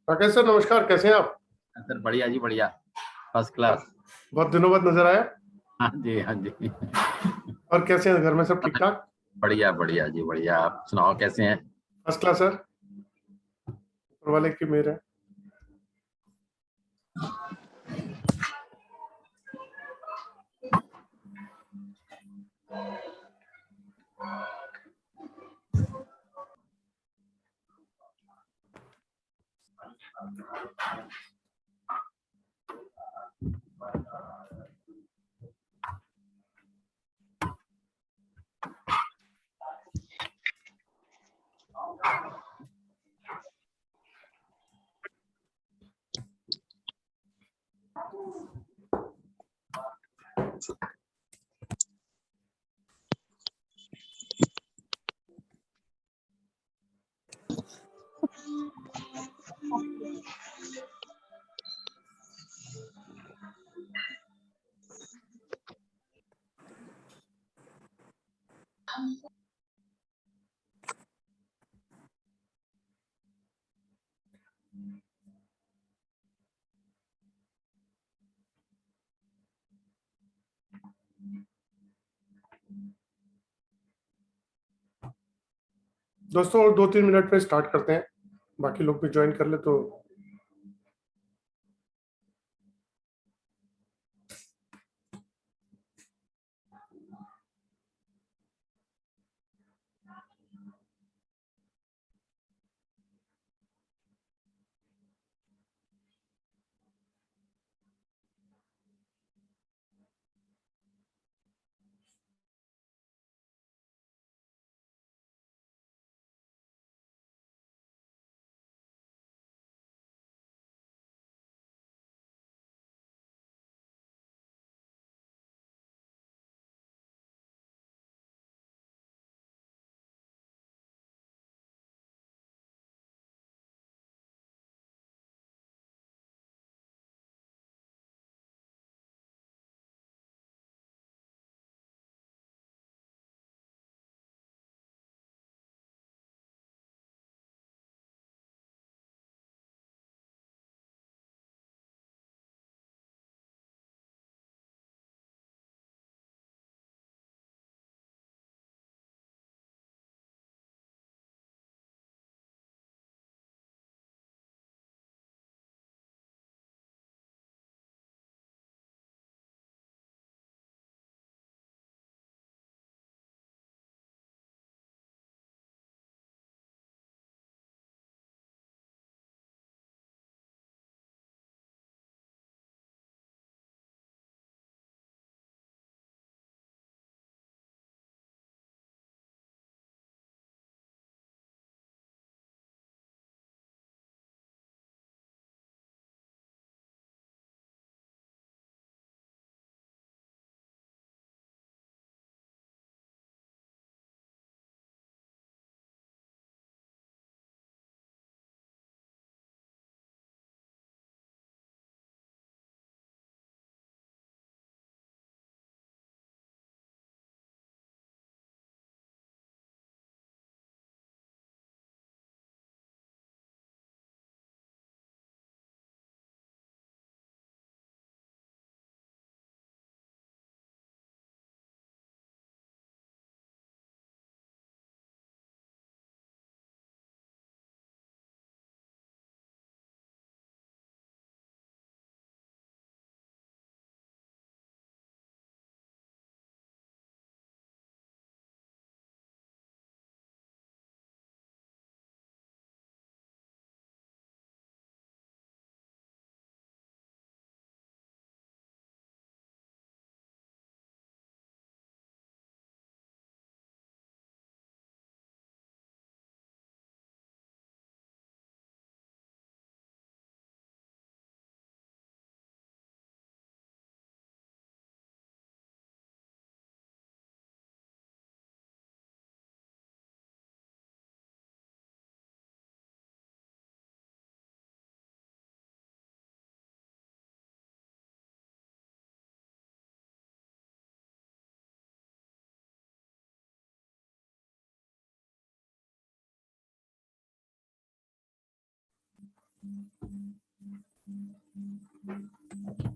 Rakesh sir नमस्कार, कैसे हैं आप? सर बढ़िया जी, बढ़िया, फर्स्ट क्लास। बहुत दिनों बाद नजर आया। हाँ जी, हाँ जी। और कैसे हैं, घर में सब ठीक ठाक? बढ़िया बढ़िया जी, बढ़िया। आप सुनाओ कैसे हैं? फर्स्ट क्लास सर, ऊपर वाले की मेहर है। दोस्तों और 2-3 मिनट में स्टार्ट करते हैं, बाकी लोग भी ज्वाइन कर ले तो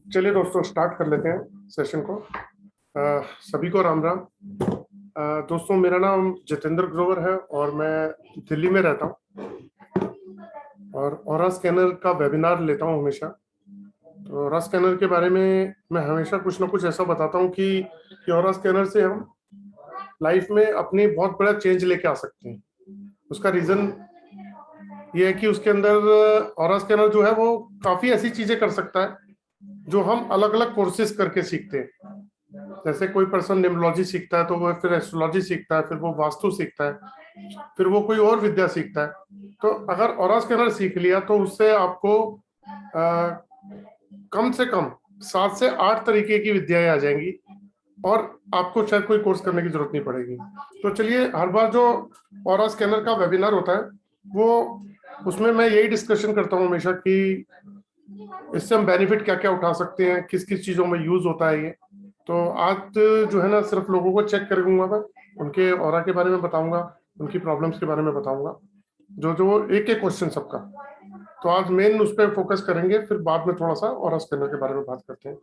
चलिए दोस्तों, स्टार्ट कर लेते हैं सेशन को। सभी को राम राम। दोस्तों, मेरा नाम जितेंद्र ग्रोवर है और मैं दिल्ली में रहता हूँ और ऑरा स्कैनर का वेबिनार लेता हूँ हमेशा। तो ऑरा स्कैनर के बारे में मैं हमेशा कुछ ना कुछ ऐसा बताता हूँ कि ऑरा स्कैनर से हम लाइफ में अपनी बहुत बड़ा चेंज लेके आ सकते हैं। उसका रीजन ये है कि उसके अंदर ऑरा स्कैनर जो है वो काफी ऐसी चीजें कर सकता है जो हम अलग अलग कोर्सेज करके सीखते हैं। जैसे कोई पर्सन न्यूमरोलॉजी सीखता है तो वो फिर एस्ट्रोलॉजी सीखता है, फिर वो वास्तु सीखता है, फिर वो कोई और विद्या सीखता है। तो अगर ऑरा स्कैनर सीख लिया तो उससे आपको कम से कम 7 से 8 तरीके की विद्याएं आ जाएंगी और आपको शायद कोई कोर्स करने की जरूरत नहीं पड़ेगी। तो चलिए, हर बार जो ऑरा स्कैनर का वेबिनार होता है वो उसमें मैं यही डिस्कशन करता हूँ हमेशा कि इससे हम बेनिफिट क्या क्या उठा सकते हैं, किस किस चीजों में यूज होता है ये। तो आज जो है ना, सिर्फ लोगों को चेक करूंगा, मैं उनके ऑरा के बारे में बताऊंगा, उनकी प्रॉब्लम्स के बारे में बताऊंगा, जो जो एक एक क्वेश्चन सबका। तो आज मेन उस पर फोकस करेंगे, फिर बाद में थोड़ा सा ऑरा स्कैनर के बारे में बात करते हैं।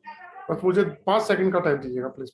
बस मुझे 5 सेकंड का टाइम दीजिएगा प्लीज।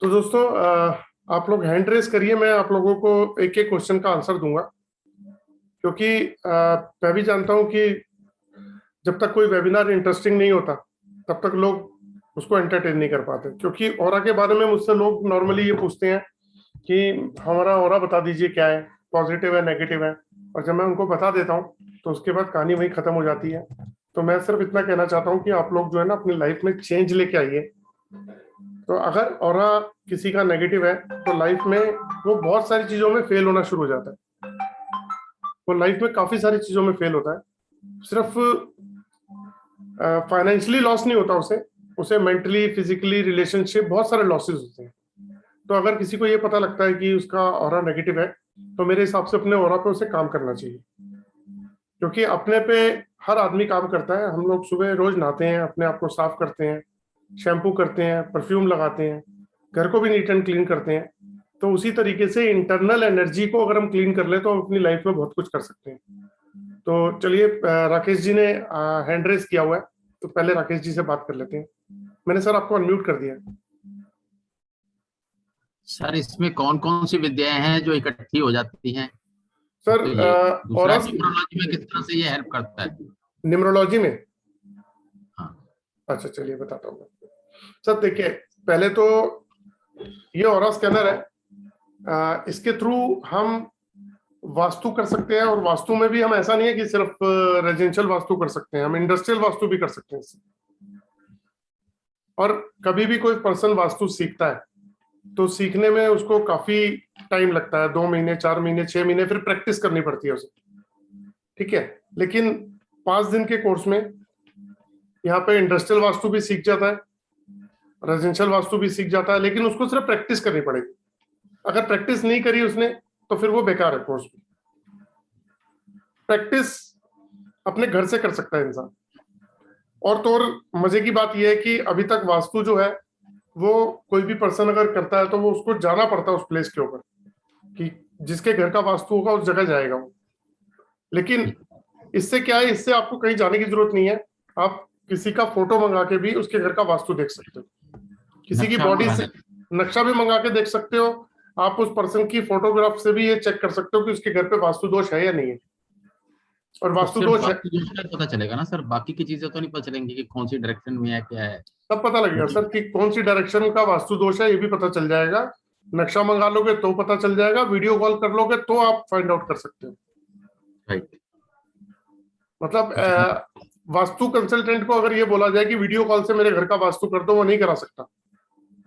तो दोस्तों, आप लोग हैंड रेस करिए, मैं आप लोगों को एक एक क्वेश्चन का आंसर दूंगा, क्योंकि मैं भी जानता हूं कि जब तक कोई वेबिनार इंटरेस्टिंग नहीं होता तब तक लोग उसको एंटरटेन नहीं कर पाते। क्योंकि ऑरा के बारे में मुझसे लोग नॉर्मली ये पूछते हैं कि हमारा ऑरा बता दीजिए, क्या है, पॉजिटिव है, नेगेटिव है। और जब मैं उनको बता देता हूँ तो उसके बाद कहानी वहीं खत्म हो जाती है। तो मैं सिर्फ इतना कहना चाहता हूँ कि आप लोग जो है ना, अपनी लाइफ में चेंज लेके आइए। तो अगर ऑरा किसी का नेगेटिव है तो लाइफ में वो बहुत सारी चीजों में फेल होना शुरू हो जाता है। वो लाइफ में काफी सारी चीजों में फेल होता है। सिर्फ फाइनेंशियली लॉस नहीं होता उसे, उसे मेंटली, फिजिकली, रिलेशनशिप, बहुत सारे लॉसेस होते हैं। तो अगर किसी को ये पता लगता है कि उसका ऑरा नेगेटिव है तो मेरे हिसाब से अपने ऑरा पे उसे काम करना चाहिए। क्योंकि अपने पे हर आदमी काम करता है। हम लोग सुबह रोज नहाते हैं, अपने आप को साफ करते हैं, शैम्पू करते हैं, परफ्यूम लगाते हैं, घर को भी नीट एंड क्लीन करते हैं। तो उसी तरीके से इंटरनल एनर्जी को अगर हम क्लीन कर ले तो हम अपनी लाइफ में बहुत कुछ कर सकते हैं। तो चलिए, राकेश जी ने हैंड रेस किया हुआ है, तो पहले राकेश जी से बात कर लेते हैं। मैंने सर आपको अनम्यूट कर दिया। सर, इसमें कौन कौन सी विद्याएं हैं जो इकट्ठी हो जाती हैं? सर, तो ये दूसरा, ऑरा न्यूमरोलॉजी में किस तरह से ये हेल्प करता है? न्यूमरोलॉजी में, हाँ। अच्छा चलिए बताता हूँ। सर देखिए, पहले तो ये ऑरा स्कैनर है, इसके थ्रू हम वास्तु कर सकते हैं। और वास्तु में भी हम, ऐसा नहीं है कि सिर्फ रेजिडेंशियल वास्तु कर सकते हैं, हम इंडस्ट्रियल वास्तु भी कर सकते हैं इससे। और कभी भी कोई पर्सन वास्तु सीखता है तो सीखने में उसको काफी टाइम लगता है, 2 महीने, 4 महीने, 6 महीने, फिर प्रैक्टिस करनी पड़ती है उसे। ठीक है, लेकिन 5 दिन के कोर्स में यहाँ पे इंडस्ट्रियल वास्तु भी सीख जाता है, रेजिडेंशियल वास्तु भी सीख जाता है, लेकिन उसको सिर्फ प्रैक्टिस करनी पड़ेगी। अगर प्रैक्टिस नहीं करी उसने तो फिर वो बेकार है कोर्स में। प्रैक्टिस अपने घर से कर सकता है इंसान। और तो और मजे की बात यह है कि अभी तक वास्तु जो है वो कोई भी पर्सन अगर करता है तो वो उसको जाना पड़ता है उस प्लेस के ऊपर, कि जिसके घर का वास्तु होगा उस जगह जाएगा वो। लेकिन इससे क्या है, इससे आपको कहीं जाने की जरूरत नहीं है। आप किसी का फोटो मंगा के भी उसके घर का वास्तु देख सकते हो, किसी की बॉडी से नक्शा भी मंगा के देख सकते हो। आप उस पर्सन की फोटोग्राफ से भी ये चेक कर सकते हो कि उसके घर पे वास्तु दोष है या नहीं है। और वास्तु सिर्फ दोष है, वास्तु दोष का पता चलेगा ना सर? बाकी की चीजें तो नहीं पता चलेंगी कि कौन सी डायरेक्शन में है, क्या है? तब पता लगेगा सर कि कौन सी डायरेक्शन का वास्तु दोष है, ये भी पता चल जाएगा। नक्शा मंगा लोगे तो पता चल जाएगा, वीडियो कॉल कर लोगे तो आप फाइंड आउट कर सकते हो। राइट। मतलब वास्तु कंसल्टेंट को अगर ये बोला जाए कि वीडियो कॉल से मेरे घर का वास्तु कर दो, वो नहीं करा सकता।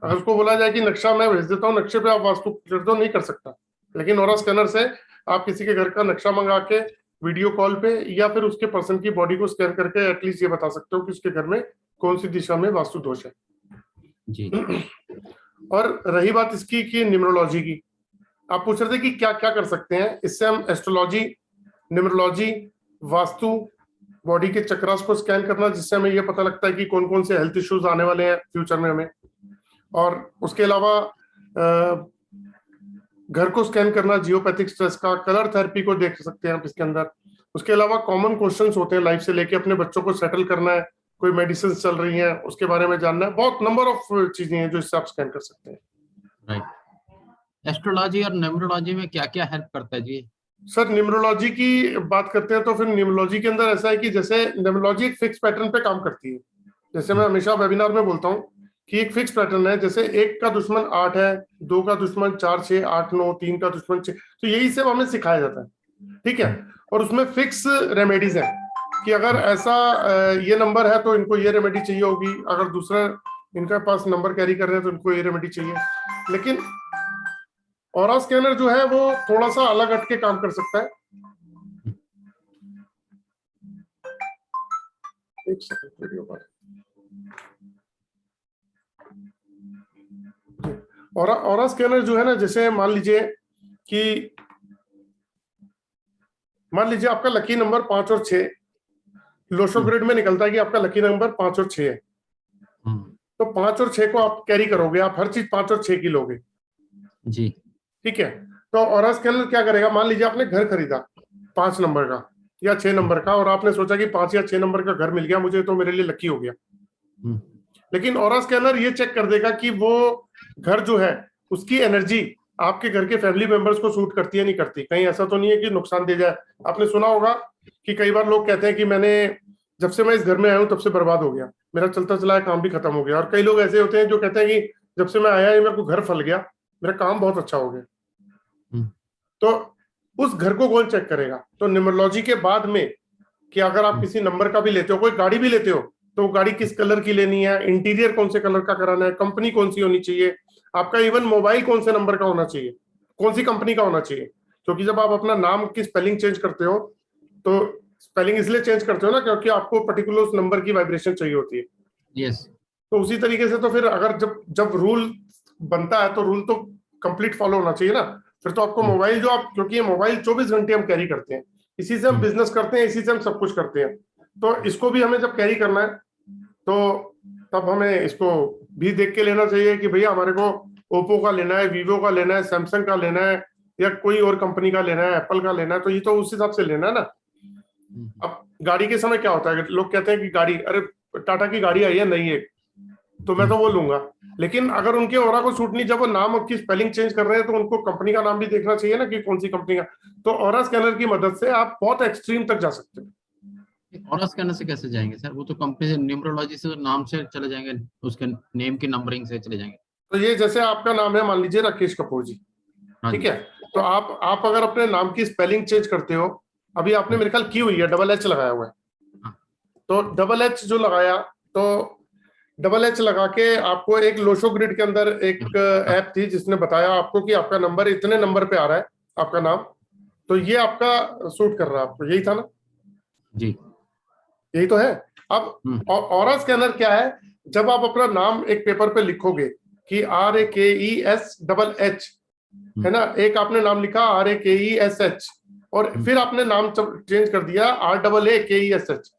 अगर उसको बोला जाए कि नक्शा मैं भेज देता हूँ, नक्शे पे आप वास्तु कर दो, नहीं कर सकता। लेकिन ऑरा स्कैनर से आप किसी के घर का नक्शा मंगा के वीडियो कॉल पे या फिर उसके पर्सन की बॉडी को स्कैन करके एटलीस्ट ये बता सकते हो कि उसके घर में कौन सी दिशा में वास्तु दोष है। जी। और रही बात इसकी कि न्यूमरोलॉजी की, आप पूछ रहे थे कि क्या क्या कर सकते हैं इससे। हम एस्ट्रोलॉजी, न्यूमरोलॉजी, वास्तु, बॉडी के चक्रास को स्कैन करना, जिससे हमें ये पता लगता है कि कौन कौन से हेल्थ इश्यूज आने वाले हैं फ्यूचर में हमें। और उसके अलावा घर को स्कैन करना, जियोपैथिक स्ट्रेस का, कलर थेरेपी को देख सकते हैं आप इसके अंदर। उसके अलावा कॉमन क्वेश्चंस होते हैं लाइफ से लेके, अपने बच्चों को सेटल करना है, कोई मेडिसिन चल रही हैं उसके बारे में जानना है, बहुत नंबर ऑफ चीजें हैं जो इससे आप स्कैन कर सकते हैं। राइट। एस्ट्रोलॉजी और न्यूमरोलॉजी में क्या क्या हेल्प करता है जी? सर न्यूमरोलॉजी की बात करते हैं तो फिर न्यूमरोलॉजी के अंदर ऐसा है कि जैसे न्यूमरोलॉजी एक फिक्स पैटर्न पे काम करती है। जैसे मैं हमेशा वेबिनार में बोलता हूँ कि एक फिक्स पैटर्न है, जैसे 1 का दुश्मन 8 है, 2 का दुश्मन 4 6 8 9, 3 का दुश्मन 6, तो यही सब हमें सिखाया जाता है, ठीक है। और उसमें फिक्स रेमेडीज है कि अगर ऐसा ये नंबर है तो इनको ये रेमेडी चाहिए होगी, अगर दूसरा इनके पास नंबर कैरी कर रहे हैं तो इनको ये रेमेडी चाहिए। लेकिन ऑरा स्कैनर जो है वो थोड़ा सा अलग हट के काम कर सकता है। एक सेकंड, वीडियो पर ऑरा स्कैनर जो है ना, जैसे मान लीजिए आपका लकी नंबर 5 और 6 लोशो ग्रिड में निकलता है कि आपका लकी नंबर 5 और 6 है, तो 5 और 6 को आप कैरी करोगे, आप हर चीज 5 और 6 की लोगे जी, ठीक है। तो ऑरा स्कैनर क्या करेगा, मान लीजिए आपने घर खरीदा 5 नंबर का या 6 नंबर का, और आपने सोचा कि 5 या 6 नंबर का घर मिल गया मुझे, तो मेरे लिए लकी हो गया। लेकिन ऑरा स्कैनर ये चेक कर देगा कि वो घर जो है उसकी एनर्जी आपके घर के फैमिली मेंबर्स को सूट करती है नहीं करती, कहीं ऐसा तो नहीं है कि नुकसान दे जाए। आपने सुना होगा कि कई बार लोग कहते हैं कि मैंने जब से मैं इस घर में आया हूं तब से बर्बाद हो गया, मेरा चलता चला काम भी खत्म हो गया। और कई लोग ऐसे होते हैं जो कहते हैं कि जब से मैं आया मेरे को घर फल गया, मेरा काम बहुत अच्छा हो गया। तो उस घर को कौन चेक करेगा? तो न्यूमरोलॉजी के बाद में कि अगर आप किसी नंबर का भी लेते हो, कोई गाड़ी भी लेते हो, तो गाड़ी किस कलर की लेनी है, इंटीरियर कौन से कलर का कराना है, कंपनी कौन सी होनी चाहिए, आपका इवन मोबाइल कौन से नंबर का होना चाहिए, कौन सी कंपनी का होना चाहिए। क्योंकि जब आप अपना नाम की स्पेलिंग चेंज करते हो तो स्पेलिंग इसलिए चेंज करते हो ना क्योंकि आपको पर्टिकुलर उस नंबर की वाइब्रेशन चाहिए होती है। यस। तो उसी तरीके से तो फिर अगर जब रूल बनता है तो रूल तो कंप्लीट फॉलो होना चाहिए ना। फिर तो आपको मोबाइल जो आप, क्योंकि ये मोबाइल 24 घंटे हम कैरी करते हैं, इसी से हम बिजनेस करते हैं, इसी से हम सब कुछ करते हैं, तो इसको भी हमें जब कैरी करना है तो तब हमें इसको भी देख के लेना चाहिए कि भैया हमारे को ओप्पो का लेना है, वीवो का लेना है, सैमसंग का लेना है, या कोई और कंपनी का लेना है, एप्पल का लेना है, तो ये तो उस हिसाब से लेना है ना। अब गाड़ी के समय क्या होता है, लोग कहते हैं कि गाड़ी, अरे टाटा की गाड़ी आई है नई एक, तो मैं तो वो लूंगा। लेकिन अगर उनके ओरा को सूट नहीं, जब वो नाम की स्पेलिंग चेंज कर रहे हैं तो उनको कंपनी का नाम भी देखना चाहिए ना कि कौन सी कंपनी का। तो ओरा स्कैनर की मदद से आप बहुत एक्सट्रीम तक जा सकते हैं। ऑरा स्कैनर से कैसे जाएंगे सर? वो तो कंपनी से, न्यूमरोलॉजी से तो नाम से चले जाएंगे, उसके नेम की नंबरिंग से चले जाएंगे। तो ये जैसे आपका नाम है मान लीजिए राकेश कपूर जी, ठीक है, तो आप अगर अपने नाम की स्पेलिंग चेंज करते हो, अभी आपने मेरे ख्याल की हुई है, डबल एच लगाया हुआ है, तो डबल एच जो लगाया, तो डबल एच लगा के आपको एक लोशो ग्रिड के अंदर एक ऐप थी जिसने बताया आपको कि आपका नंबर इतने नंबर पे आ रहा है, आपका नाम, तो ये आपका सूट कर रहा है आपको, यही था ना जी, यही तो है। अब ऑरा स्कैनर क्या है, जब आप अपना नाम एक पेपर पे लिखोगे कि RAKES है ना, एक आपने नाम लिखा RAKESH और फिर आपने नाम चेंज कर दिया RAAKESH,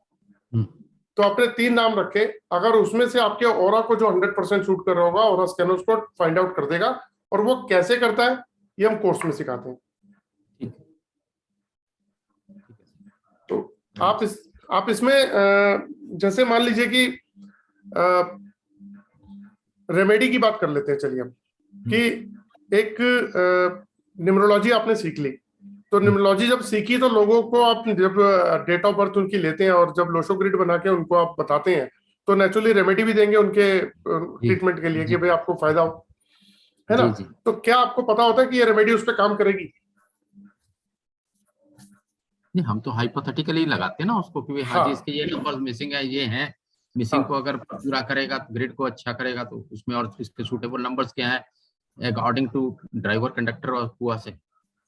तो आपने 3 नाम रखे, अगर उसमें से आपके ऑरा को जो 100% शूट कर रहा होगा, ऑरा स्कैनर उसको फाइंड आउट कर देगा। और वो कैसे करता है ये हम कोर्स में सिखाते हैं। तो आप इसमें जैसे मान लीजिए कि रेमेडी की बात कर लेते हैं, चलिए हम, कि एक न्यूमरोलॉजी आपने सीख ली, तो न्यूमरोलॉजी जब सीखी तो लोगों को आप जब डेट ऑफ बर्थ उनकी लेते हैं और जब लोशो ग्रिड बना के उनको आप बताते हैं, तो नेचुरली रेमेडी भी देंगे उनके ट्रीटमेंट के लिए कि भाई आपको फायदा हो, है ना। तो क्या आपको पता होता है कि ये रेमेडी उस पर काम करेगी? नहीं, हम तो हाइपोथेटिकली लगाते हैं ना उसको कि हाँ जी इसके ये नंबर्स मिसिंग है, ये हैं, मिसिंग हाँ को अगर पूरा करेगा, ग्रिड को अच्छा करेगा, तो उसमें और इसके सूटेबल नंबर्स क्या है अकॉर्डिंग टू ड्राइवर, कंडक्टर और कुआ से।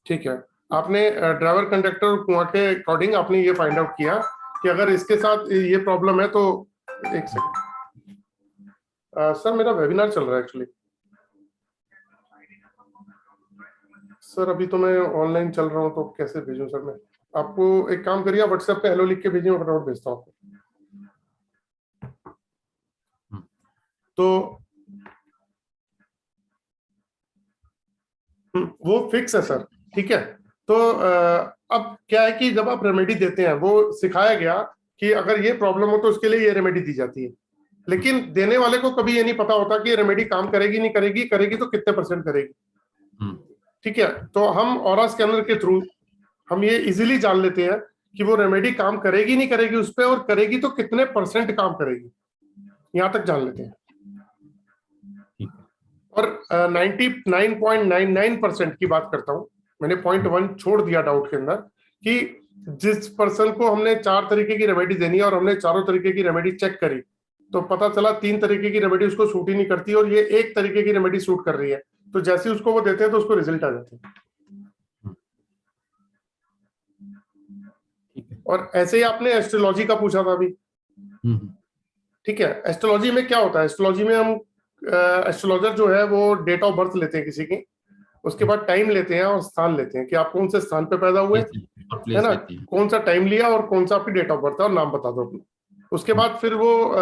ठीक है, आपने ड्राइवर कंडक्टर और कुआं के अकॉर्डिंग आपने ये फाइंड आउट किया कि अगर इसके साथ ये प्रॉब्लम है तो एक सेकंड सर, मेरा वेबिनार चल रहा है एक्चुअली सर, अभी तो मैं ऑनलाइन चल रहा हूँ, तो कैसे भेजूं सर मैं आपको? एक काम करिए, व्हाट्सएप पे हेलो लिख के भेजिए, मैं फटाफट भेजता हूँ आपको। तो वो फिक्स है सर, ठीक है। तो अब क्या है कि जब आप रेमेडी देते हैं, वो सिखाया गया कि अगर ये प्रॉब्लम हो तो उसके लिए ये रेमेडी दी जाती है, लेकिन देने वाले को कभी ये नहीं पता होता कि रेमेडी काम करेगी नहीं करेगी, करेगी तो कितने परसेंट करेगी। ठीक है, तो हम ऑरा स्कैनर के थ्रू हम ये इजीली जान लेते हैं कि वो रेमेडी काम करेगी नहीं करेगी उस पर, और करेगी तो कितने परसेंट काम करेगी, यहां तक जान लेते हैं। और 99.99% की बात करता हूं, मैंने 0.1 छोड़ दिया डाउट के अंदर, कि जिस पर्सन को हमने 4 तरीके की रेमेडी देनी है और हमने चारों तरीके की रेमेडी चेक करी, तो पता चला 3 तरीके की रेमेडी उसको सूट ही नहीं करती और ये एक तरीके की रेमेडी सूट कर रही है, तो जैसे उसको वो देते हैं तो उसको रिजल्ट आ जाते हैं। और ऐसे ही आपने एस्ट्रोलॉजी का पूछा था अभी, ठीक है। एस्ट्रोलॉजी में क्या होता है, एस्ट्रोलॉजी में हम एस्ट्रोलॉजर जो है वो डेट ऑफ बर्थ लेते हैं किसी की, उसके बाद टाइम लेते हैं और स्थान लेते हैं कि आप कौन से स्थान पे पैदा हुए, है ना, कौन सा टाइम लिया और कौन सा आपकी डेट ऑफ बर्थ है और नाम बता दो अपना। उसके बाद फिर वो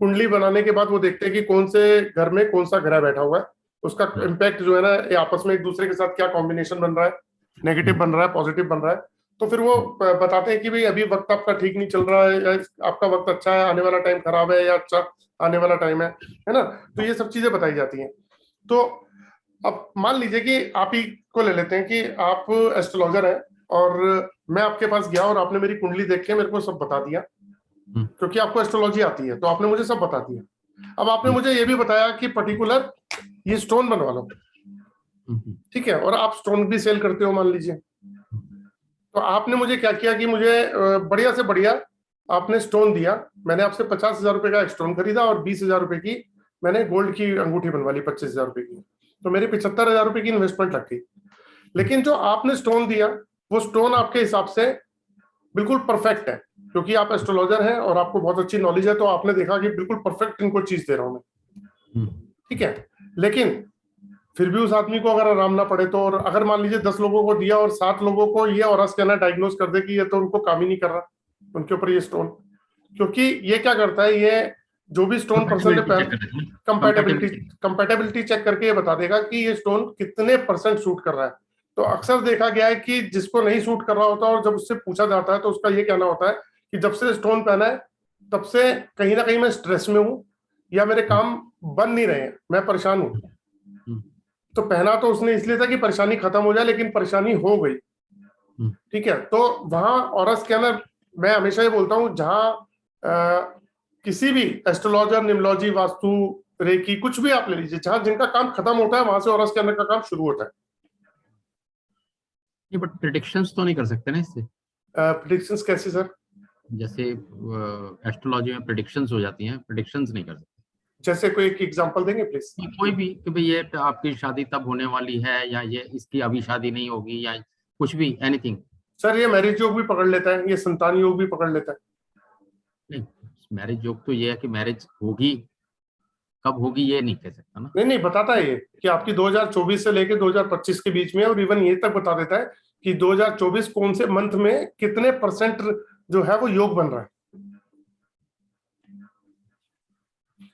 कुंडली बनाने के बाद वो देखते हैं कि कौन से घर में कौन सा ग्रह बैठा हुआ है, उसका इम्पैक्ट जो है ना, ये आपस में एक दूसरे के साथ क्या कॉम्बिनेशन बन रहा है, नेगेटिव बन रहा है, पॉजिटिव बन रहा है। तो फिर वो बताते हैं कि भाई अभी वक्त आपका ठीक नहीं चल रहा है, या आपका वक्त अच्छा है, आने वाला टाइम खराब है, या अच्छा आने वाला टाइम है ना। तो ये सब चीजें बताई जाती हैं। तो अब मान लीजिए कि आप ही को ले लेते हैं कि आप एस्ट्रोलॉजर हैं और मैं आपके पास गया और आपने मेरी कुंडली देख के मेरे को सब बता दिया, क्योंकि आपको एस्ट्रोलॉजी आती है, तो आपने मुझे सब बता दिया। अब आपने मुझे ये भी बताया कि पर्टिकुलर ये स्टोन बनवा लो, ठीक है, और आप स्टोन भी सेल करते हो मान लीजिए। तो आपने मुझे क्या किया कि मुझे बढ़िया से बढ़िया आपने स्टोन दिया, मैंने आपसे 50,000 रुपए का एक स्टोन खरीदा और 20,000 रुपए की मैंने गोल्ड की अंगूठी बनवा ली 25,000 रुपए की, तो मेरी 75,000 रुपए की इन्वेस्टमेंट लग गई। लेकिन जो आपने स्टोन दिया, वो स्टोन आपके हिसाब से बिल्कुल परफेक्ट है, क्योंकि आप एस्ट्रोलॉजर हैं और आपको बहुत अच्छी नॉलेज है, तो आपने देखा कि बिल्कुल परफेक्ट इनको चीज दे रहा हूं मैं, ठीक है। लेकिन फिर भी उस आदमी को अगर आराम ना पड़े तो, और अगर मान लीजिए 10 लोगों को दिया और 7 लोगों को ये ऑरा स्कैनर डायग्नोज कर दे कि ये तो उनको काम ही नहीं कर रहा उनके ऊपर ये स्टोन, क्योंकि ये क्या करता है, ये जो भी स्टोन पर्सन ने कंपैटिबिलिटी चेक करके ये बता देगा कि ये स्टोन कितने परसेंट सूट कर रहा है। तो अक्सर देखा गया है कि जिसको नहीं सूट कर रहा होता और जब उससे पूछा जाता है तो उसका ये कहना होता है कि जब से स्टोन पहना है तब से कहीं ना कहीं मैं स्ट्रेस में हूं, या मेरे काम बन नहीं रहे, मैं परेशान हूं। तो पहना तो उसने इसलिए था कि परेशानी खत्म हो जाए, लेकिन परेशानी हो गई, ठीक है। तो वहां ऑरा स्कैनर, मैं हमेशा ये बोलता हूं, जहां किसी भी एस्ट्रोलॉजर, निम्नोलॉजी, वास्तु, रेकी, कुछ भी आप ले लीजिए, जहां जिनका काम खत्म होता है वहां से ऑरा स्कैनर का काम शुरू होता है। ये बट प्रेडिक्शंस तो नहीं कर सकते ना इससे? प्रेडिक्शंस कैसे सर? जैसे एस्ट्रोलॉजी में प्रेडिक्शंस हो जाती हैं, प्रेडिक्शंस नहीं कर सकते। जैसे कोई एक एग्जांपल देंगे प्लीज? कोई भी कि भाई ये आपकी शादी तब होने वाली है, या ये इसकी अभी शादी नहीं होगी, या कुछ भी, एनीथिंग। सर ये मैरिज योग भी पकड़ लेता है, ये संतान योग भी पकड़ लेता है। नहीं, मैरिज योग तो ये है कि मैरिज होगी, कब होगी ये नहीं कह सकता ना। नहीं नहीं, बताता है ये कि आपकी 2024 से लेके 2025 के बीच में, और इवन ये तक बता देता है कि 2024 कौन से मंथ में कितने परसेंट जो है वो योग बन रहा है।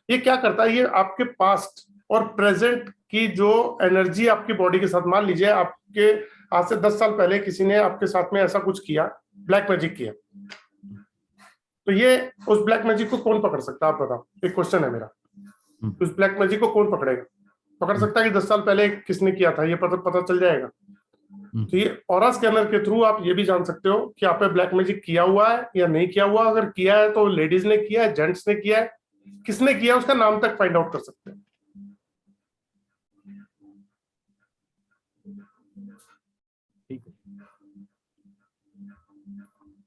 ये क्या करता है, ये आपके पास्ट और प्रेजेंट की जो एनर्जी आपकी बॉडी के साथ, मान लीजिए आपके आज से 10 साल पहले किसी ने आपके साथ में ऐसा कुछ किया, ब्लैक मैजिक किया, तो ये उस ब्लैक मैजिक को कौन पकड़ सकता है, आप बताओ, एक क्वेश्चन है मेरा। उस ब्लैक मैजिक को कौन पकड़ेगा? पकड़ सकता है कि 10 साल पहले किसने किया था, ये पता चल जाएगा। तो ये ऑरा स्कैनर के थ्रू आप ये भी जान सकते हो कि आप पे ब्लैक मैजिक किया हुआ है या नहीं किया हुआ। अगर किया है तो लेडीज ने किया है, जेंट्स ने किया है, किसने किया, उसका नाम तक फाइंड आउट कर सकते हैं।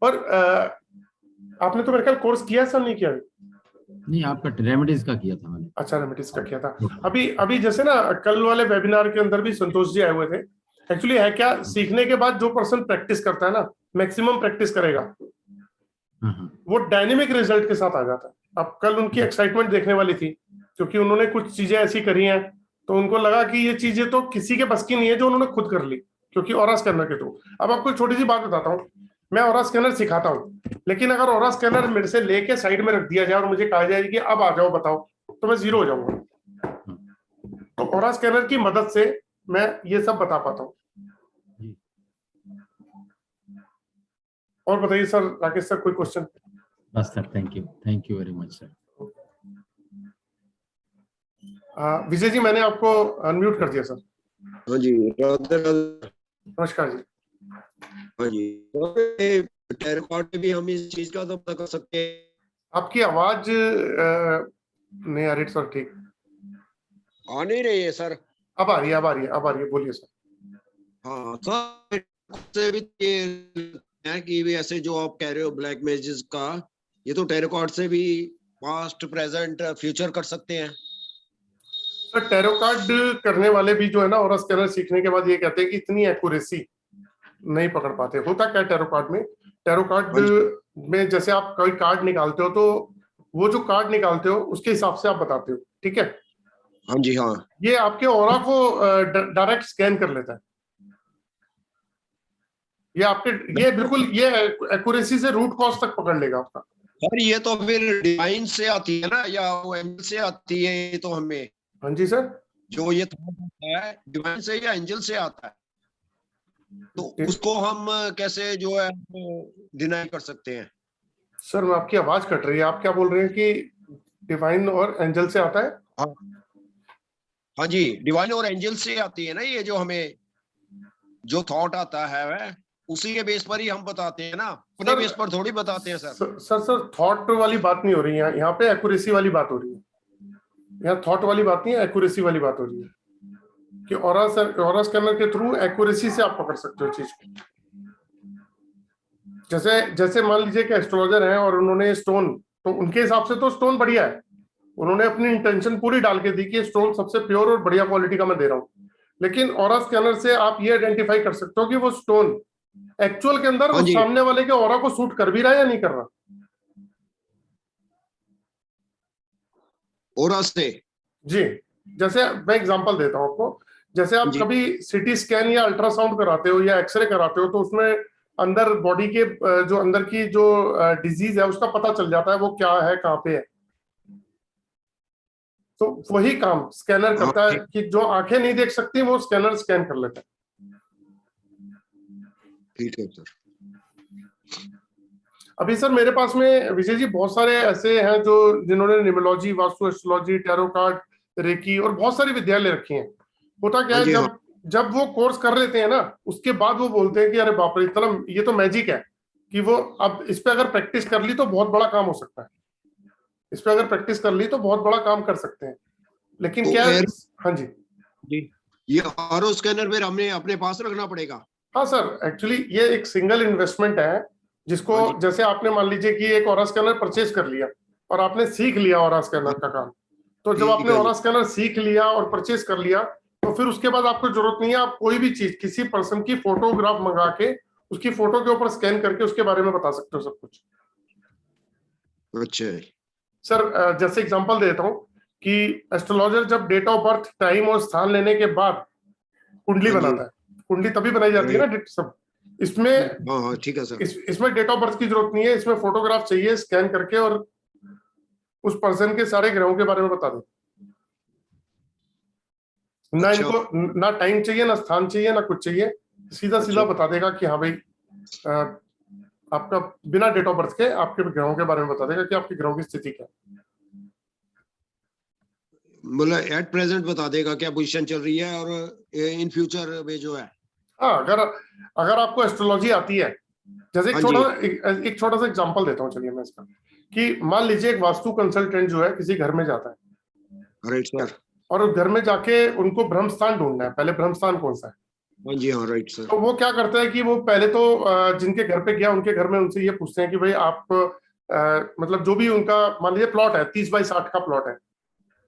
और आपने तो मेरे ख्याल कोर्स किया है, सब नहीं किया? नहीं, आपका रेमेडीज का किया था मैंने। अच्छा, रेमेडीज का किया था। अभी अभी जैसे ना कल वाले वेबिनार के अंदर भी संतोष जी आए हुए थे। एक्चुअली है क्या, सीखने के बाद जो पर्सन प्रैक्टिस करता है ना, मैक्सिमम प्रैक्टिस करेगा, हाँ। वो डायनेमिक रिजल्ट के साथ आ जाता है। अब कल उनकी एक्साइटमेंट देखने वाली थी, क्योंकि उन्होंने कुछ चीजें ऐसी करी हैं, तो उनको लगा कि ये चीजें तो किसी के बस की नहीं है जो उन्होंने खुद कर ली, क्योंकि ऑरा स्कैनर के थ्रू। अब आपको एक छोटी सी बात बताता हूँ, मैं ऑरा स्कैनर सिखाता हूँ, लेकिन अगर ऑरा स्कैनर मेरे से लेके साइड में रख दिया जाए और मुझे कहा जाए कि अब आ जाओ बताओ, तो मैं जीरो हो जाऊंगा। तो ऑरा स्कैनर की मदद से मैं ये सब बता पाता हूँ। और बताइए सर, राकेश सर, कोई क्वेश्चन? बस sir, thank you very much sir. Vijay ji, मैंने आपको अनम्यूट कर दिया सर। हाँ जी, राधे राधे। नमस्कार जी। हाँ जी, टेराकॉट में भी हम इस चीज का तो पता कर सकते हैं। आपकी आवाज नहीं आ रही सर, ठीक आ नहीं रही है सर? अब आ रही है, अब आ रही है, अब आ रही है, बोलिए सर। हाँ सर, से भी ये है कि भी ऐसे जो आप कह रहे हो ब्लैक मैजिक का, ये तो टेराकॉट से भी पास्ट प्रेजेंट फ्यूचर कर सकते हैं। सर, टैरो कार्ड करने वाले भी जो है ना, और स्कैनर सीखने के बाद ये कहते हैं कि इतनी एक्यूरेसी नहीं पकड़ पाते। होता क्या टैरो कार्ड में, टैरो कार्ड में जैसे आप कोई कार्ड निकालते हो, तो वो जो कार्ड निकालते हो उसके हिसाब से आप बताते हो, ठीक है? हाँ जी, हाँ। ये आपके ऑरा को डायरेक्ट स्कैन कर लेता है। ये आपके, ये बिल्कुल, ये एक्यूरेसी से रूट कॉज तक पकड़ लेगा आपका। सर ये तो फिर डिवाइन से आती है ना, या वो एंजल से आती है? ये तो हमें, हाँ जी सर, जो ये है डिवाइन से या एंजल से आता है, तो उसको हम कैसे जो है डिनाई कर सकते हैं? सर मैं, आपकी आवाज कट रही है, आप क्या बोल रहे हैं कि डिवाइन और एंजल से आता है? हाँ, हाँ जी, डिवाइन और एंजल से आती है ना, ये जो हमें जो थॉट आता है वह उसी के बेस पर ही हम बताते हैं ना, अपने बेस पर थोड़ी बताते हैं सर। सर थॉट वाली बात नहीं हो रही है यहाँ पे, एक्यूरेसी वाली बात हो रही है। यहाँ थॉट वाली बात नहीं है, एक्यूरेसी वाली बात हो रही है कि ऑरा स्कैनर के थ्रू एक्यूरेसी से आप पकड़ सकते हो चीज को। जैसे जैसे मान लीजिए कि एस्ट्रोलॉजर हैं और उन्होंने स्टोन, तो उनके हिसाब से तो स्टोन बढ़िया है, उन्होंने अपनी इंटेंशन पूरी डाल के दी कि स्टोन सबसे प्योर और बढ़िया क्वालिटी का मैं दे रहा हूँ, लेकिन ऑरा स्कैनर से आप ये आइडेंटिफाई कर सकते हो कि वो स्टोन एक्चुअल के अंदर उस सामने वाले के ऑरा को सूट कर भी रहा है या नहीं कर रहा। ऑरा से जी, जैसे मैं एग्जांपल देता हूं आपको, जैसे आप कभी सीटी स्कैन या अल्ट्रासाउंड कराते हो या एक्सरे कराते हो, तो उसमें अंदर बॉडी के जो अंदर की जो डिजीज है उसका पता चल जाता है वो क्या है, कहाँ पे है। तो वही काम स्कैनर करता है कि जो आंखें नहीं देख सकती वो स्कैनर स्कैन कर लेता है। ठीक है सर। अभी सर मेरे पास में विजय जी बहुत सारे ऐसे हैं जो जिन्होंने numerology, vastu, astrology, tarot card, reiki और बहुत सारी विद्यालय रखी हैं। होता क्या है, जब वो कोर्स कर लेते हैं ना, उसके बाद वो बोलते हैं कि अरे बाप रे, इतना ये तो मैजिक है कि वो अब इस पे अगर प्रैक्टिस कर ली तो बहुत बड़ा काम हो सकता है, इस पे अगर प्रैक्टिस कर ली तो बहुत बड़ा काम कर सकते हैं। लेकिन तो क्या, हाँ जी, ये ऑरा स्कैनर फिर हमने अपने पास रखना पड़ेगा? हाँ सर, एक्चुअली ये एक सिंगल इन्वेस्टमेंट है जिसको, जैसे आपने मान लीजिए कि एक ऑरा स्कैनर परचेज कर लिया और आपने सीख लिया ऑरा स्कैनर का काम, तो जब आपने ऑरा स्कैनर सीख लिया और परचेज कर लिया, तो फिर उसके बाद आपको जरूरत नहीं है, आप कोई भी चीज किसी पर्सन की फोटोग्राफ मंगा के उसकी फोटो के ऊपर स्कैन करके उसके बारे में बता सकते हो सब कुछ। अच्छा सर, जैसे एग्जांपल देता हूँ कि एस्ट्रोलॉजर जब डेट ऑफ बर्थ, टाइम और स्थान लेने के बाद कुंडली बनाता है, कुंडली तभी बनाई जाती है ना सब, इसमें ठीक है सर। इसमें डेट ऑफ बर्थ की जरूरत नहीं है, इसमें फोटोग्राफ चाहिए स्कैन करके और उस पर्सन के सारे ग्रहों के बारे में बता दो। ना इनको ना टाइम चाहिए, ना स्थान चाहिए, ना कुछ चाहिए, सीधा सीधा बता देगा कि हाँ भाई, आपका बिना डेट ऑफ बर्थ के आपके ग्रहों के बारे में बता देगा कि आपके ग्रहों की स्थिति क्या है। मतलब एट प्रेजेंट बता देगा क्या पोजीशन चल रही है और इन फ्यूचर में जो है। हाँ, अगर आपको एस्ट्रोलॉजी आती है, जैसे एक छोटा सा एग्जांपल देता हूँ, चलिए मैं इसका, कि मान लीजिए एक वास्तु कंसल्टेंट जो है किसी घर में जाता है, राइट सर, और घर में जाके उनको ब्रह्म स्थान ढूंढना है, पहले ब्रह्म स्थान कौन सा है। हाँ जी, हाँ राइट सर। तो वो क्या करता है कि वो पहले तो जिनके घर पे गया उनके घर में उनसे ये पूछते हैं कि भाई आप मतलब जो भी उनका मान लीजिए प्लॉट है 30 बाई 60 का प्लॉट है,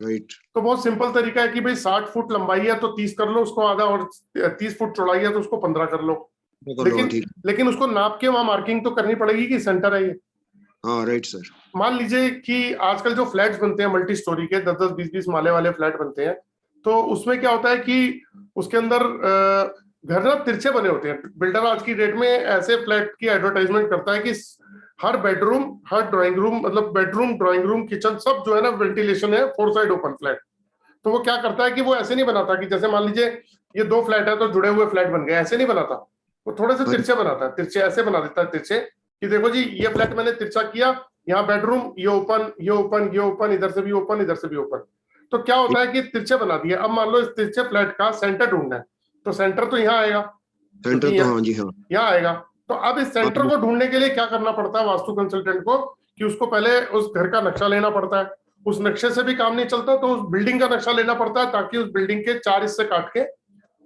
राइट, तो बहुत सिंपल तरीका है कि भाई 60 फुट लंबाई है तो 30 कर लो उसको आधा, और 30 फुट चौड़ाई है तो उसको 15 कर लो। लेकिन ठीक, लेकिन उसको नाप के वहां मार्किंग तो करनी पड़ेगी कि सेंटर है ये। हाँ राइट सर, मान लीजिए कि आजकल जो फ्लैट्स बनते हैं मल्टी स्टोरी के 10-10 20-20 माले वाले फ्लैट बनते हैं, तो उसमें क्या होता है कि उसके अंदर घर ना तिरछे बने होते हैं। बिल्डर आज की डेट में ऐसे फ्लैट की एडवर्टाइजमेंट करता है कि हर बेडरूम, हर ड्राइंग रूम, मतलब बेडरूम, ड्राइंग रूम, किचन सब जो है ना वेंटिलेशन है, 4 साइड ओपन फ्लैट। तो वो क्या करता है कि वो ऐसे नहीं बनाता कि जैसे मान लीजिए ये 2 फ्लैट है तो जुड़े हुए फ्लैट बन गए, ऐसे नहीं बनाता। वो थोड़े से हाँ तिरछे बनाता है, तिरछे ऐसे बना देता है तिरछे कि देखो जी ये फ्लैट मैंने तिरछा किया, यहाँ बेडरूम, ये ओपन, ये ओपन, ये ओपन, इधर से भी ओपन, इधर से भी ओपन। तो क्या होता है कि तिरछे बना दिए। अब मान लो इस तिरछे फ्लैट का सेंटर ढूंढना है, तो सेंटर तो यहाँ आएगा, सेंटर क्योंकि तो हाँ जी हाँ, यहाँ आएगा। तो अब इस सेंटर आप को ढूंढने के लिए क्या करना पड़ता है वास्तु कंसल्टेंट को, कि उसको पहले उस घर का नक्शा लेना पड़ता है। उस नक्शे से भी काम नहीं चलता तो उस बिल्डिंग का नक्शा लेना पड़ता है, ताकि उस बिल्डिंग के 4 हिस्से काट के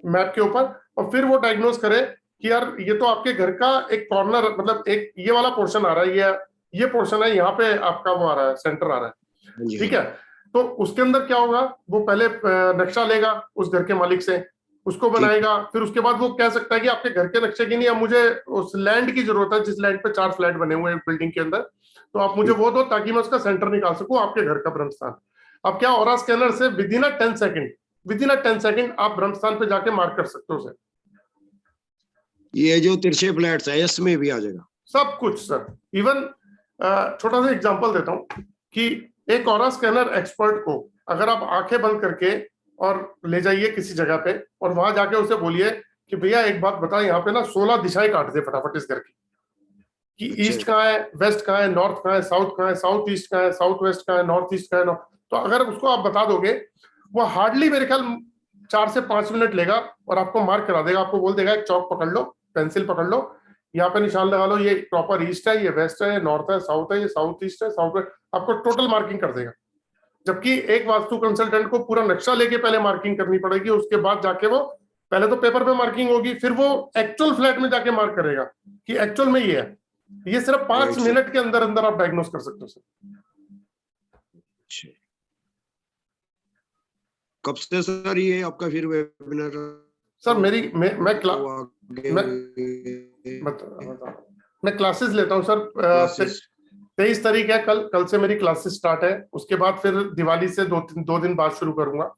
मैप के ऊपर, और फिर वो डायग्नोज करे कि यार ये तो आपके घर का एक कॉर्नर, मतलब एक ये वाला पोर्शन आ रहा है, ये पोर्शन है, यहाँ पे आपका वो आ रहा है, सेंटर आ रहा है, हाँ जी ठीक हाँ, है। तो उसके अंदर क्या होगा, वो पहले नक्शा लेगा उस घर के मालिक से, उसको ठीक, बनाएगा, फिर उसके बाद वो कह सकता है कि आपके घर के नक्शे की नहीं, अब मुझे उस लैंड की जरूरत है जिस लैंड पे 4 फ्लैट बने हुए हैं बिल्डिंग के अंदर, तो आप मुझे ठीक, वो दो ताकि मैं उसका सेंटर निकाल सकूं, आपके घर का ब्रह्म स्थान। अब क्या ऑरा स्कैनर से विद इन अ 10 सेकंड आप ब्रह्म स्थान पे जाके मार्क कर सकते हो उसे। ये जो तिरछे फ्लैट्स है इसमें भी आ जाएगा, सब कुछ सर। इवन छोटा सा एग्जांपल देता हूं कि एक ऑरा स्कैनर एक्सपर्ट को अगर आप आंखें बंद करके और ले जाइए किसी जगह पे, और वहां जाके उसे बोलिए कि भैया एक बात बता, यहाँ पे ना 16 दिशाएं काट दे फटाफट इस घर की, कि अच्छा, ईस्ट कहाँ है, वेस्ट कहाँ है, नॉर्थ कहाँ है, साउथ कहाँ है, साउथ ईस्ट कहाँ है, साउथ वेस्ट कहाँ है, नॉर्थ ईस्ट कहाँ है, तो अगर उसको आप बता दोगे, वो हार्डली मेरे ख्याल 4 से 5 मिनट लेगा और आपको मार्क करा देगा। आपको बोल देगा एक चौक पकड़ लो, पेंसिल पकड़ लो, यहाँ पे निशान लगा लो, ये प्रॉपर ईस्ट है, ये वेस्ट है, ये नॉर्थ है, साउथ है, ये साउथ ईस्ट है, साउथ वेस्ट, आपको टोटल मार्किंग कर देगा। जबकि एक वास्तु कंसल्टेंट को पूरा नक्शा लेके पहले मार्किंग करनी पड़ेगी, उसके बाद जाके वो पहले तो पेपर पे मार्किंग होगी, फिर वो एक्चुअल फ्लैट में जाके मार्क करेगा कि एक्चुअल में ये है। ये सिर्फ 5 राइट सर, मिनट के अंदर अंदर आप डायग्नोस कर सकते हो सर। अच्छा, कब से सर ये आपका फिर वेबिनार सर मैं मैं क्लासेस लेता हूँ सर। क्लासेस? 23 तारीख है, कल से मेरी क्लासेस स्टार्ट है। उसके बाद फिर दिवाली से 2 दिन बाद शुरू करूंगा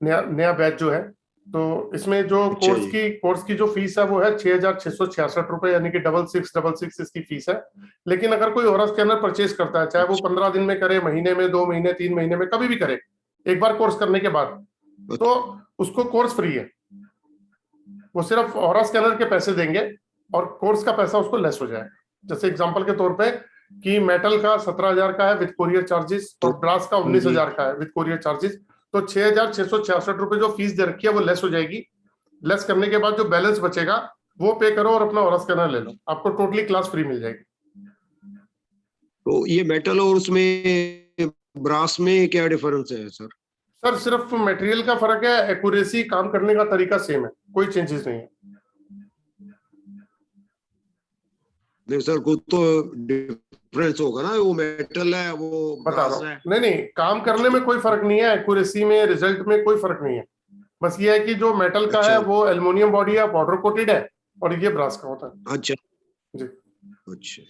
नया बैच जो है। तो इसमें जो अच्छा जी, कोर्स की जो फीस है वो है 6,666 रुपए, यानी कि 6666 इसकी फीस है। लेकिन अगर कोई और स्कैनर परचेज करता है, चाहे वो 15 दिन में करे, महीने में, 2 महीने, 3 महीने में, कभी भी करे, एक बार कोर्स करने के बाद, तो उसको कोर्स फ्री है। वो सिर्फ ऑरा स्कैनर के पैसे देंगे और कोर्स का पैसा उसको लेस हो जाएगा। जैसे एग्जांपल के तौर पे कि मेटल का 17,000 का है विद कोरियर चार्जेस, और ब्रास का 19,000 का है विद कोरियर चार्जेस। तो 6,666 रुपए जो फीस दे रखी है वो लेस हो जाएगी। लेस करने के बाद जो बैलेंस बचेगा वो पे करो और अपना ऑरा स्कैनर ले लो, आपको टोटली क्लास फ्री मिल जाएगी। तो ये मेटल और उसमें ब्रास में क्या डिफरेंस है सर? सर सिर्फ मटेरियल का फर्क है, एक्यूरेसी, काम करने का तरीका सेम है, कोई चेंजेस नहीं है। नहीं सर, कुछ तो डिफरेंस होगा ना, वो मेटल है वो बता ब्रास रहा है। हूँ, नहीं काम करने में कोई फर्क नहीं है, एक्यूरेसी में, रिजल्ट में कोई फर्क नहीं है। बस ये है कि जो मेटल का अच्छा है वो एल्युमिनियम बॉडी है, पाउडर कोटेड है, और ये ब्रास का होता है अच्छा जी। अच्छा,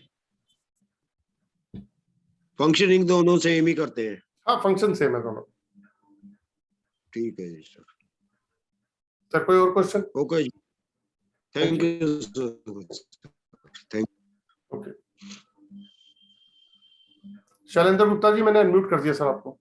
फंक्शनिंग दोनों सेम ही करते हैं? हाँ फंक्शन सेम है दोनों। ठीक है जी सर, सर कोई और क्वेश्चन? ओके जी, thank you sir, thank okay, Shailendra Gupta ji मैंने अनम्यूट कर दिया सर आपको।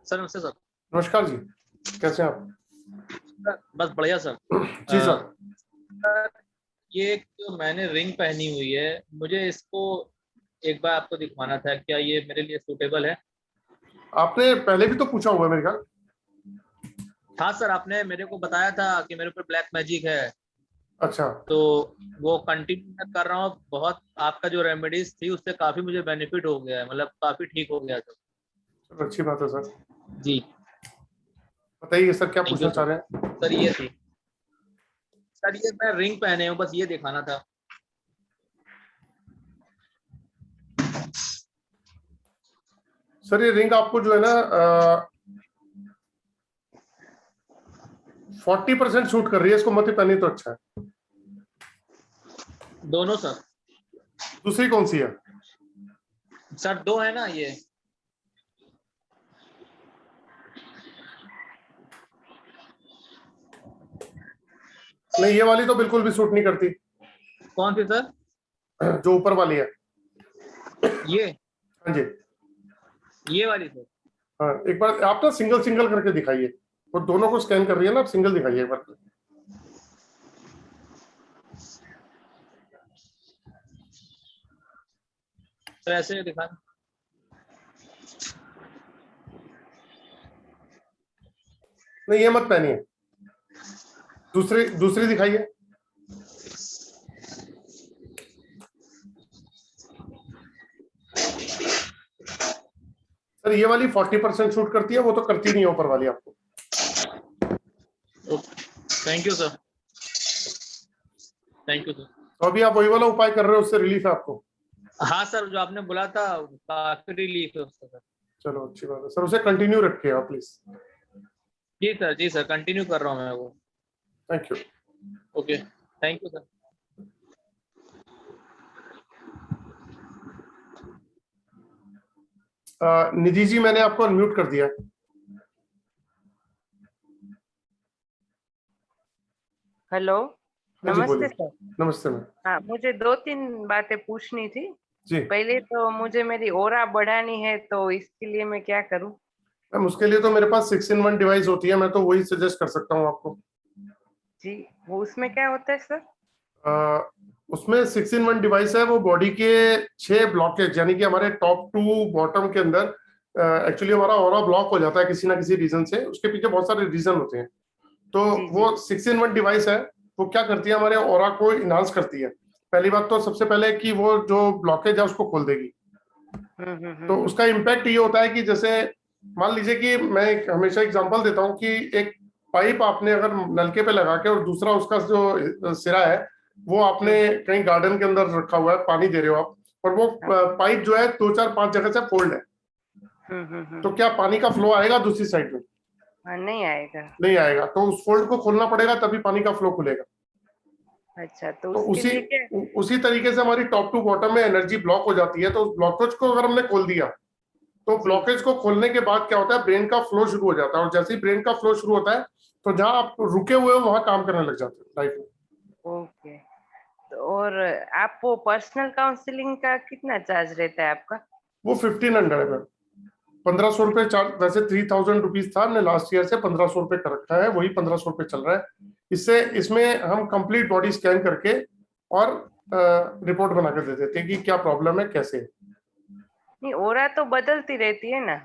सर नमस्ते सर। नमस्कार जी, कैसे हैं आप? बस बढ़िया सर। जी सर। ये जो मैंने रिंग पहनी हुई है, मुझे इसको एक बार आपको दिखवाना था, क्या ये मेरे लिए सूटेबल है? आपने पहले भी तो पूछा हुआ है मेरे ख्याल। हाँ सर, आपने मेरे को बताया था कि मेरे ऊपर ब्लैक मैजिक है, अच्छा, तो वो कंटिन्यू मैं कर रहा हूँ। बहुत आपका जो रेमेडीज थी उससे काफी मुझे बेनिफिट हो गया है, मतलब काफी ठीक हो गया सर। अच्छी बात है सर। जी बताइए सर क्या थैंक पूछना यू चाह सर। रहे हैं? सर ये थी सर ये मैं रिंग पहने हूँ, बस ये दिखाना था। सर ये रिंग आपको जो है ना 40% शूट कर रही है, इसको मत ही पहनी तो अच्छा है। दोनों सर? दूसरी कौन सी है? सर दो है ना ये। नहीं, ये वाली तो बिल्कुल भी शूट नहीं करती। कौन सी सर? जो ऊपर वाली है। ये? हाँ जी। ये वाली सर? हाँ, एक बार आप ना सिंगल सिंगल करके दिखाइए। वो दोनों को स्कैन कर रही है ना, आप सिंगल दिखाइए एक बार। तो ऐसे दिखा। नहीं, ये मत पहनिए, दूसरी दूसरी दिखाइए। सर ये वाली 40% शूट करती है, वो तो करती नहीं है ऊपर वाली आपको। Thank you sir, thank you sir. तो अभी आप वही वाला उपाय कर रहे हो, उससे रिलीफ है आपको? हाँ सर, जो आपने बोला था काफी रिलीफ है उससे सर। चलो अच्छी बात है सर, उसे कंटिन्यू रखिए आप प्लीज। जी सर कंटिन्यू कर रहा हूँ मैं वो। Thank you. Okay, thank you sir. Nidhi ji, मैंने आपको अनम्यूट कर दिया। हेलो, हाँ जी, नमस्ते बोलिए। सर। नमस्ते मैम। हाँ, मुझे 2-3 बातें पूछनी थी। जी पहले तो मुझे मेरी ओरा बढ़ानी है, तो इसके लिए मैं क्या करूं? मैम, उसके लिए तो मेरे पास 6-in-1 डिवाइस होती है, मैं तो वही सजेस्ट कर सकता हूँ आपको। जी, वो उसमें क्या होता है सर? उसमें 6-in-1 डिवाइस है, वो बॉडी के 6 ब्लॉकेज, यानी कि हमारे टॉप टू बॉटम के अंदर एक्चुअली हमारा ऑरा ब्लॉक हो जाता है किसी ना किसी रीजन से। उसके पीछे बहुत सारे रीजन होते हैं। तो जी, वो 6-in-1 डिवाइस है, वो क्या करती है, हमारे ऑरा को इनहांस करती है। पहली बात तो सबसे पहले कि वो जो ब्लॉकेज है उसको खोल देगी। तो उसका इम्पैक्ट ये होता है कि जैसे मान लीजिए कि मैं हमेशा एग्जांपल देता हूँ कि एक पाइप आपने अगर नलके पे लगा के और दूसरा उसका जो सिरा है वो आपने कहीं गार्डन के अंदर रखा हुआ है, पानी दे रहे हो आप, और वो पाइप जो है 2-4-5 जगह से फोल्ड है, तो क्या पानी का फ्लो आएगा दूसरी साइड में? हाँ, नहीं आएगा। नहीं आएगा। तो उस फोल्ड को खोलना पड़ेगा, तभी पानी का फ्लो खुलेगा। अच्छा, तो तो उसके उसी लिए क्या? उसी तरीके से हमारी टॉप टू बॉटम में एनर्जी ब्लॉक हो जाती है। तो उस ब्लॉकेज को अगर हमने खोल दिया, तो ब्लॉकेज को खोलने के बाद क्या होता है, ब्रेन का फ्लो शुरू हो जाता है, और जैसे ही ब्रेन का फ्लो शुरू होता है तो जहां आप रुके हुए हो वहां काम करने लग जाते हैं लाइफ में। ओके। तो और आप वो पर्सनल काउंसलिंग का कितना चार्ज रहता है आपका? वो 1500 है मैम, 1500 रुपए चार्ज। वैसे 3000 रुपीज था, हमने लास्ट ईयर से 1500 रुपए कर रखा है, वही 1500 रुपए चल रहा है। इससे इसमें हम कंप्लीट बॉडी स्कैन करके और रिपोर्ट बना कर दे देते हैं कि क्या प्रॉब्लम है, कैसे है। नहीं, ओरा तो बदलती रहती है ना?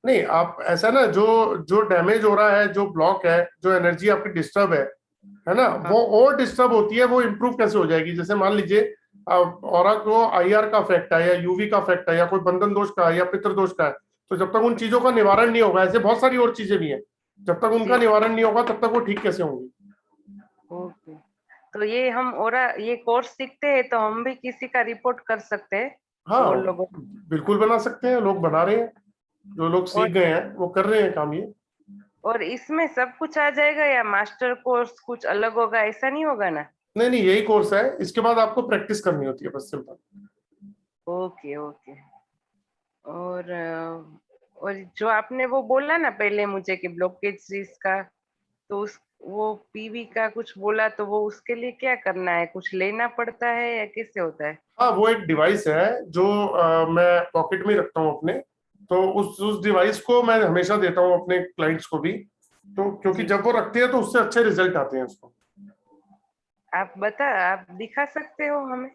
नहीं, आप ऐसा ना, जो जो डैमेज हो रहा है, जो ब्लॉक है, जो एनर्जी आपकी डिस्टर्ब है ना, वो और डिस्टर्ब होती है, वो इम्प्रूव कैसे हो जाएगी? जैसे मान लीजिए ऑरा को आईआर का इफेक्ट है, या यूवी का इफेक्ट है, या कोई बंधन दोष का है, या पितृ दोष का है, तो जब तक उन चीजों का निवारण नहीं होगा, ऐसे बहुत सारी और चीजें भी हैं, जब तक उनका निवारण नहीं होगा तब तक वो ठीक कैसे होंगी? ओके। तो ये हम ओरा ये कोर्स सीखते हैं तो हम भी किसी का रिपोर्ट कर सकते हैं? हाँ, और लोगों बिल्कुल बना सकते हैं, लोग बना रहे हैं, जो लोग सीख गए हैं वो कर रहे हैं काम ये। और इसमें सब कुछ आ जाएगा या मास्टर कोर्स कुछ अलग होगा? ऐसा नहीं होगा ना? नहीं नहीं, यही कोर्स है, इसके बाद आपको प्रैक्टिस करनी होती है बस, सिंपल। Okay okay. और जो आपने वो बोला ना पहले मुझे कि ब्लॉकेज का, तो उस वो पीवी का कुछ बोला, तो वो उसके लिए क्या करना है? कुछ लेना पड़ता है या कैसे होता है? हाँ, वो एक डिवाइस है जो मैं पॉकेट में रखता हूँ अपने। तो उस डिवाइस को मैं हमेशा देता हूँ अपने क्लाइंट्स को भी, तो क्योंकि जी। जब वो रखते हैं तो उससे अच्छे रिजल्ट आते हैं उसको। आप दिखा सकते हो हमें?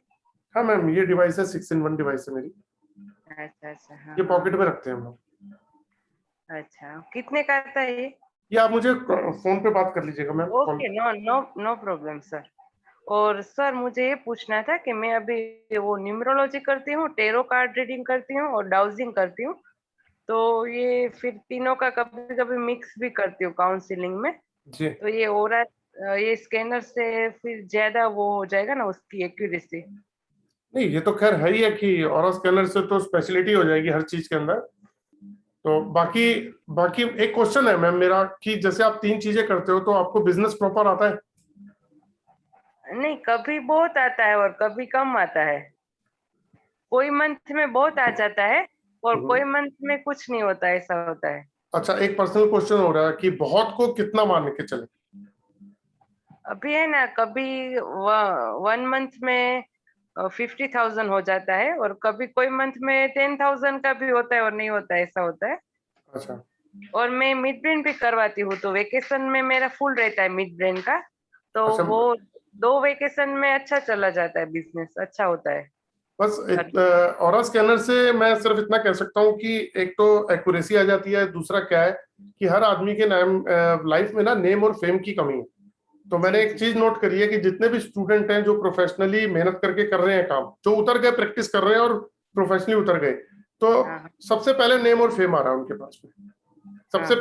हाँ मैम, ये डिवाइस है, 6-in-1 डिवाइस है मेरी, अच्छा अच्छा। हाँ ये हाँ। पॉकेट में रखते हैं हम लोग। अच्छा, कितने का आता है ये? ये आप मुझे फोन पे बात कर लीजिएगा ma'am, call. Okay, no no no problem sir. और सर मुझे ये पूछना था कि मैं अभी वो न्यूमरोलॉजी करती हूँ, टेरो कार्ड रीडिंग करती हूँ और डाउजिंग करती हूँ। तो ये फिर तीनों का कभी कभी मिक्स भी करती हूँ काउंसलिंग में। जी तो ये ओरा ये स्कैनर से फिर ज्यादा वो हो जाएगा ना उसकी एक्यूरेसी? नहीं, ये तो खैर है ही है कि ऑरा स्कैनर से तो स्पेशलिटी हो जाएगी हर चीज के अंदर। तो बाकी बाकी एक क्वेश्चन है मैम मेरा कि जैसे आप 3 चीजें करते हो तो आपको बिजनेस प्रॉपर आता है? नहीं, कभी बहुत आता है और कभी कम आता है। कोई मंथ में बहुत आ जाता है और कोई मंथ में कुछ नहीं होता, ऐसा होता है। अच्छा, एक पर्सनल क्वेश्चन हो रहा है कि बहुत को कितना मान के चले? अभी है ना, कभी 1 मंथ में 50,000 हो जाता है और कभी कोई मंथ में 10,000 का भी होता है और नहीं होता है, ऐसा होता है। अच्छा, और मैं मिड ब्रेन भी करवाती हूँ, तो वेकेशन में मेरा फुल रहता है मिड ब्रेन का, तो अच्छा। वो 2 वेकेशन में अच्छा चला जाता है, बिजनेस अच्छा होता है। बस ऑरा स्कैनर से मैं सिर्फ इतना कह सकता हूँ कि एक तो एक्यूरेसी आ जाती है, दूसरा क्या है कि हर आदमी के नाम लाइफ में ना नेम और फेम की कमी है। तो मैंने एक चीज नोट करी है कि जितने भी स्टूडेंट हैं जो प्रोफेशनली मेहनत करके कर रहे हैं काम, जो उतर गए, प्रैक्टिस कर रहे हैं और प्रोफेशनली उतर गए, तो सबसे पहले नेम और फेम आ रहा है उनके पास में। सबसे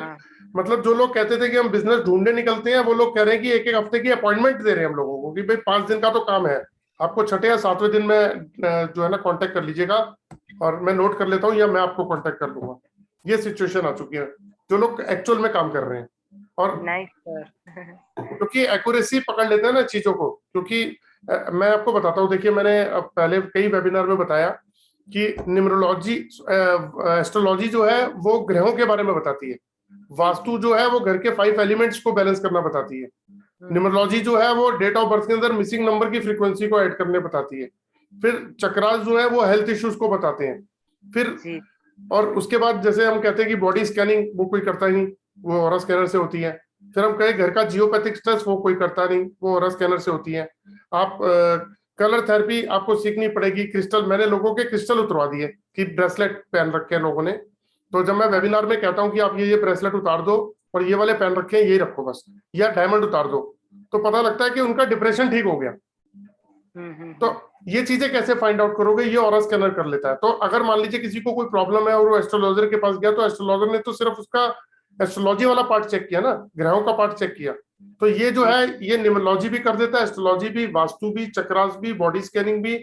मतलब जो लोग कहते थे कि हम बिजनेस ढूंढने निकलते हैं, वो लोग कह रहे हैं कि एक एक हफ्ते की अपॉइंटमेंट दे रहे हैं हम लोगों को कि भाई 5 दिन का तो काम है, आपको छठे या 7वें दिन में जो है ना कांटेक्ट कर लीजिएगा और मैं नोट कर लेता हूँ या मैं आपको कांटेक्ट कर लूंगा। ये सिचुएशन आ चुकी है जो लोग एक्चुअल में काम कर रहे हैं। और क्योंकि एक्यूरेसी पकड़ लेते हैं ना चीजों को, क्योंकि मैं आपको बताता हूँ, देखिए मैंने पहले कई वेबिनार में बताया कि न्यूमरोलॉजी, एस्ट्रोलॉजी जो है वो ग्रहों के बारे में बताती है, वास्तु जो है वो घर के 5 एलिमेंट्स को बैलेंस करना बताती है, न्यूमरोलॉजी जो है वो डेट ऑफ बर्थ के अंदर मिसिंग नंबर की फ्रीक्वेंसी को ऐड करने बताती है, फिर चक्रास जो है वो हेल्थ इश्यूज को बताते हैं, फिर और उसके बाद जैसे हम कहते हैं कि बॉडी स्कैनिंग वो कोई करता ही नहीं, वो ऑरा स्कैनर से होती है। फिर हम कहें घर का जियोपैथिक स्ट्रेस वो कोई करता नहीं, वो ऑरा स्कैनर से होती है। आप कलर थेरेपी आपको सीखनी पड़ेगी, क्रिस्टल, मैंने लोगों के क्रिस्टल उतरवा दिए कि ब्रेसलेट पहन रखे हैं लोगों ने, तो जब मैं वेबिनार में कहता हूँ कि आप ये ब्रेसलेट उतार दो और ये वाले पहन रखे हैं ये रखो बस, या डायमंड उतार दो, तो पता लगता है कि उनका डिप्रेशन ठीक हो गया। तो ये चीजें कैसे फाइंड आउट करोगे, ये ऑरा स्कैनर कर लेता है। तो अगर मान लीजिए किसी को कोई प्रॉब्लम है और वो एस्ट्रोलॉजर के पास गया, तो एस्ट्रोलॉजर ने तो सिर्फ उसका एस्ट्रोलॉजी वाला पार्ट चेक किया ना, ग्रहों का पार्ट चेक किया, तो ये जो है ये न्यूमरोलॉजी भी कर देता है, एस्ट्रोलॉजी भी, वास्तु भी, चक्रास भी, बॉडी स्कैनिंग भी,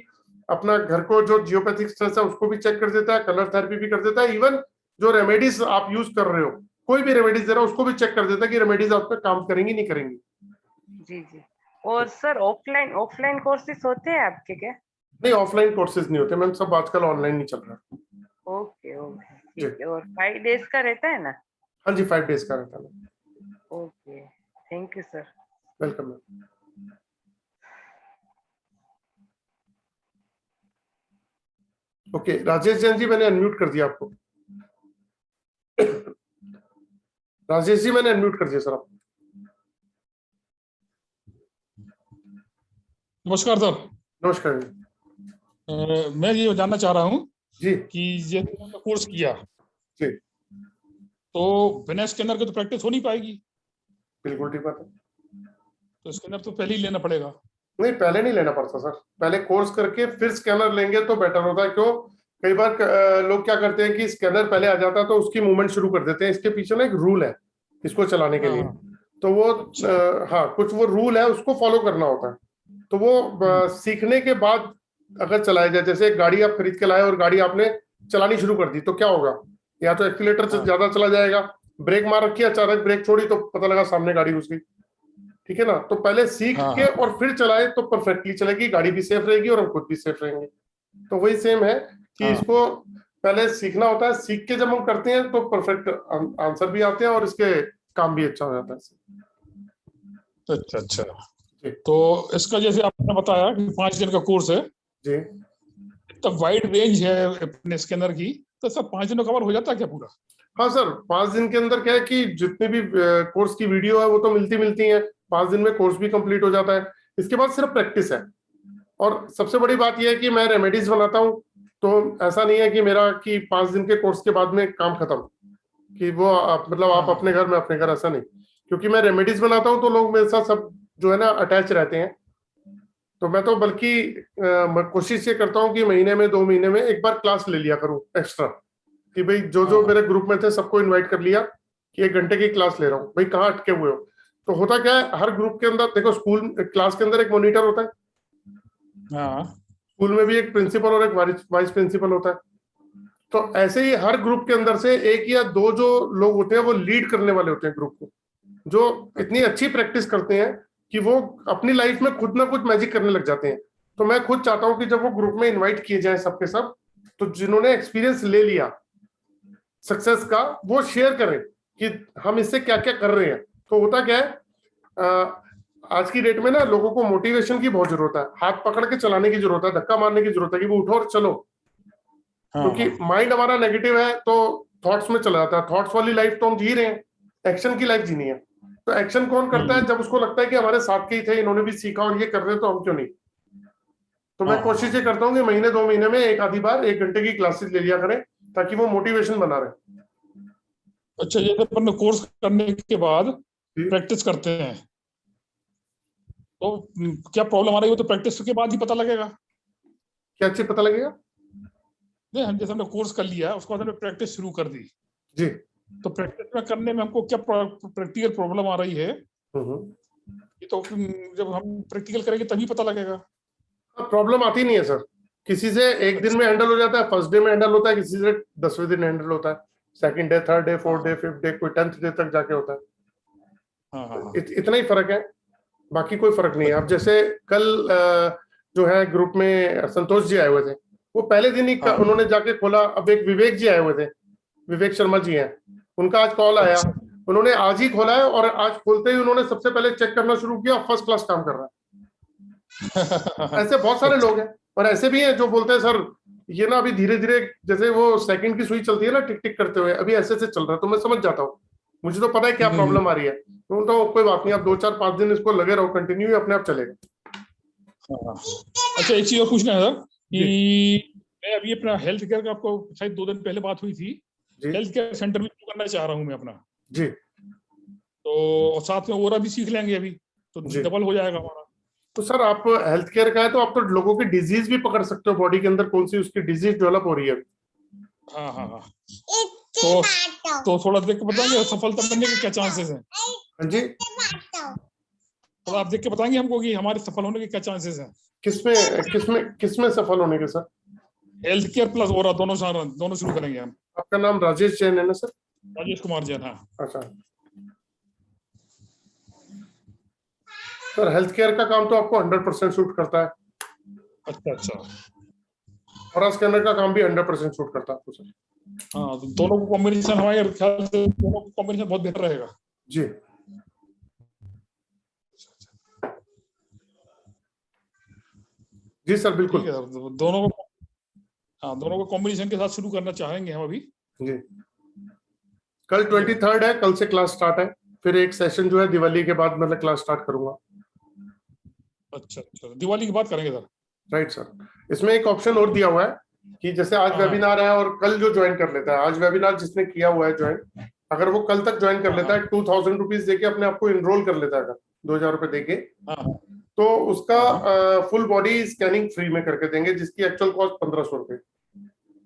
अपना घर को जो जियोपैथिक स्ट्रेस है उसको भी चेक कर देता है, कलर थेरेपी भी कर देता है, इवन जो रेमेडीज आप यूज कर रहे हो, कोई भी रेमेडीज दे रहा है उसको भी चेक कर देता है कि रेमेडीज आप पे काम करेंगी नहीं करेंगी। जी जी। और सर ऑफलाइन कोर्सेज होते हैं आपके क्या? नहीं, ऑफलाइन कोर्सेज नहीं होते मैम, सब आजकल ऑनलाइन ही चल रहा है। ओके ओके, ठीक है। और 5 डेज का रहता है ना? हाँ जी, 5 डेज का रहता है। Okay, thank you sir. Welcome ma'am. Okay, Rajesh Jain ji मैंने अनम्यूट कर दिया आपको। राजेश जी मैंने अनम्यूट कर दिया सर आपको। नमस्कार सर। नमस्कार जी। मैं ये जानना चाह रहा हूँ जी कि ये कोर्स किया जी, तो बिना स्कैनर के तो प्रैक्टिस हो नहीं पाएगी। बिल्कुल ठीक बात है। तो स्कैनर तो पहले ही लेना पड़ेगा। नहीं, पहले नहीं लेना पड़ता सर, पहले कोर्स करके फिर स्कैनर लेंगे तो बेटर होता है। क्यों, कई बार लोग क्या करते हैं कि स्कैनर पहले आ जाता है तो उसकी मूवमेंट शुरू कर देते हैं, इसके पीछे ना एक रूल है इसको चलाने के लिए, तो वो हाँ कुछ वो रूल है उसको फॉलो करना होता है, तो वो सीखने के बाद अगर चलाया जाए, जैसे एक गाड़ी आप खरीद के लाए और गाड़ी आपने चलानी शुरू कर दी, तो क्या होगा, या तो एक्सीलेटर से ज्यादा चला जाएगा, ब्रेक मार रखी, अचानक ब्रेक छोड़ी तो पता लगा सामने गाड़ी घुस गई, ठीक है ना। तो पहले सीख के और फिर चलाए तो परफेक्टली चलेगी, गाड़ी भी सेफ रहेगी और हम खुद भी सेफ रहेंगे। तो वही सेम है कि इसको पहले सीखना होता है, सीख के जब हम करते हैं तो परफेक्ट आंसर भी आते हैं और इसके काम भी अच्छा हो जाता है। अच्छा, तो इसका जैसे आपने बताया कि 5 दिन का कोर्स है जी, तो वाइड रेंज है अपने स्कैनर की, तो सर 5 दिन में कवर हो जाता है क्या पूरा? हाँ सर, 5 दिन के अंदर क्या है कि जितने भी कोर्स की वीडियो है वो तो मिलती हैं, 5 दिन में कोर्स भी कंप्लीट हो जाता है। इसके बाद सिर्फ प्रैक्टिस है, और सबसे बड़ी बात यह है कि मैं रेमेडीज बनाता हूँ, तो ऐसा नहीं है कि मेरा कि 5 दिन के कोर्स के बाद में काम खत्म, कि वो मतलब आप अपने घर में अपने घर, ऐसा नहीं, क्योंकि मैं रेमेडीज बनाता हूँ तो लोग मेरे साथ सब जो है ना अटैच रहते हैं। तो मैं तो बल्कि कोशिश ये करता हूँ कि महीने में 2 महीने में एक बार क्लास ले लिया करूँ एक्स्ट्रा, कि भाई जो मेरे ग्रुप में थे सबको इनवाइट कर लिया कि 1 घंटे की क्लास ले रहा हूँ, भाई कहाँ अटके हुए हो, तो होता क्या है, हर ग्रुप के अंदर देखो, स्कूल क्लास के अंदर एक मॉनिटर होता है, हाँ स्कूल में भी एक प्रिंसिपल और एक वाइस प्रिंसिपल होता है। तो ऐसे ही हर ग्रुप के अंदर से एक या दो जो लोग होते हैं वो लीड करने वाले होते हैं ग्रुप को, जो इतनी अच्छी प्रैक्टिस करते हैं कि वो अपनी लाइफ में खुद ना कुछ मैजिक करने लग जाते हैं। तो मैं खुद चाहता हूं कि जब वो ग्रुप में इनवाइट किए जाएं सबके सब, तो जिन्होंने एक्सपीरियंस ले लिया सक्सेस का, वो शेयर करें कि हम इससे क्या क्या कर रहे हैं। तो होता क्या है, आज की डेट में ना लोगों को मोटिवेशन की बहुत जरूरत है, हाथ पकड़ के चलाने की जरूरत है, धक्का मारने की जरूरत है कि वो उठो और चलो। क्योंकि माइंड हमारा नेगेटिव है तो थॉट्स में चला जाता है, थॉट्स वाली लाइफ तो हम जी रहे हैं, एक्शन की लाइफ जीनी है। तो एक्शन कौन करता है? जब उसको लगता है कि हमारे साथ के ही थे, इन्होंने भी सीखा और ये कर रहे हैं, तो हम क्यों नहीं। तो मैं कोशिश ये करता हूँ कि महीने 2 महीने में एक आधी बार 1 घंटे की क्लासेस ले लिया करें, ताकि वो मोटिवेशन बना रहे। अच्छा, ये अपन कोर्स करने के बाद प्रैक्टिस करते हैं तो क्या प्रॉब्लम आ रही है, वो तो प्रैक्टिस के बाद ही पता लगेगा। क्या चीज पता लगेगा? नहीं, हम जैसे हमने कोर्स कर लिया, उसके बाद हमने प्रैक्टिस शुरू कर दी जी। तो प्रैक्टिस में करने में हमको क्या प्रैक्टिकल प्रॉब्लम आ रही है, ये तो जब हम प्रैक्टिकल करेंगे तभी पता लगेगा। प्रॉब्लम आती नहीं है सर, किसी से एक दिन में हैंडल हो जाता है, फर्स्ट डे में हैंडल होता है, किसी से 10वें दिन हैंडल होता है, second day, third day, fourth day, fifth day, कोई 10th डे तक जाके होता है। इतना ही फर्क है, बाकी कोई फर्क नहीं है। अब जैसे कल जो है ग्रुप में संतोष जी आए हुए थे, वो पहले दिन ही उन्होंने जाके खोला। अब एक विवेक जी आए हुए थे, विवेक शर्मा जी हैं, उनका आज कॉल आया, उन्होंने आज ही खोला है और आज खोलते ही उन्होंने सबसे पहले चेक करना शुरू किया, फर्स्ट क्लास काम कर रहा है। ऐसे बहुत सारे लोग हैं, और ऐसे भी हैं जो बोलते हैं सर ये ना अभी धीरे धीरे, जैसे वो सेकंड की सुई चलती है ना टिक टिक करते हुए, अभी ऐसे से चल रहा है। तो मैं समझ जाता हूँ, मुझे तो पता है क्या प्रॉब्लम आ रही है, तो कोई बात नहीं, आप 2 4 5 दिन इसको लगे रहो, कंटिन्यू, अपने आप चलेगा। अच्छा, एक चीज और पूछना है सर कि मैं अभी अपना हेल्थ केयर का, आपको शायद 2 दिन पहले बात हुई थी, हेल्थ केयर सेंटर में करना चाह रहा हूँ मैं अपना जी। तो साथ में ओरा भी सीख लेंगे अभी, तो डबल हो जाएगा हमारा। तो सर आप हेल्थ केयर का है तो आप तो लोगों की डिजीज भी पकड़ सकते हो, बॉडी के अंदर कौन सी उसकी डिजीज डेवलप हो रही है। हाँ तो थोड़ा देख के बताएंगे सफलता मिलने के क्या चांसेस हैं? हाँ जी, थोड़ा आप देख के बताएंगे हमको कि हमारे सफल होने के क्या चांसेस हैं? किसमें सफल होने के सर? हेल्थ केयर प्लस ओरा दोनों शुरू करेंगे हम। आपका नाम राजेश जैन है ना सर? राजेश कुमार जैन। हाँ। अच्छा सर, हेल्थ केयर का काम तो आपको 100% सूट करता है। अच्छा। और स्कैनर का काम भी 100% सूट करता है आपको सर। हाँ, तो दोनों को कॉम्बिनेशन हमारे ख्याल से दोनों को कॉम्बिनेशन बहुत बेहतर रहेगा। जी जी सर, बिल्कुल। ठीक है सर, दोनों को कॉम्बिनेशन के साथ शुरू करना चाहेंगे हम अभी। जी, कल 23rd है, कल से क्लास स्टार्ट है, फिर एक सेशन जो है दिवाली के बाद मतलब क्लास स्टार्ट करूंगा। अच्छा, दिवाली की बात करेंगे सर। राइट सर, इसमें एक ऑप्शन और दिया हुआ है कि जैसे आज वेबिनार है और कल जो ज्वाइन कर लेता है, आज वेबिनार जिसने किया हुआ है ज्वाइन, अगर वो कल तक ज्वाइन कर लेता है, 2000 रुपीज देके अपने आप को इनरोल कर लेता है, अगर 2000 रुपए देके, तो उसका फुल बॉडी स्कैनिंग फ्री में करके देंगे, जिसकी एक्चुअल कॉस्ट 1500 रुपए।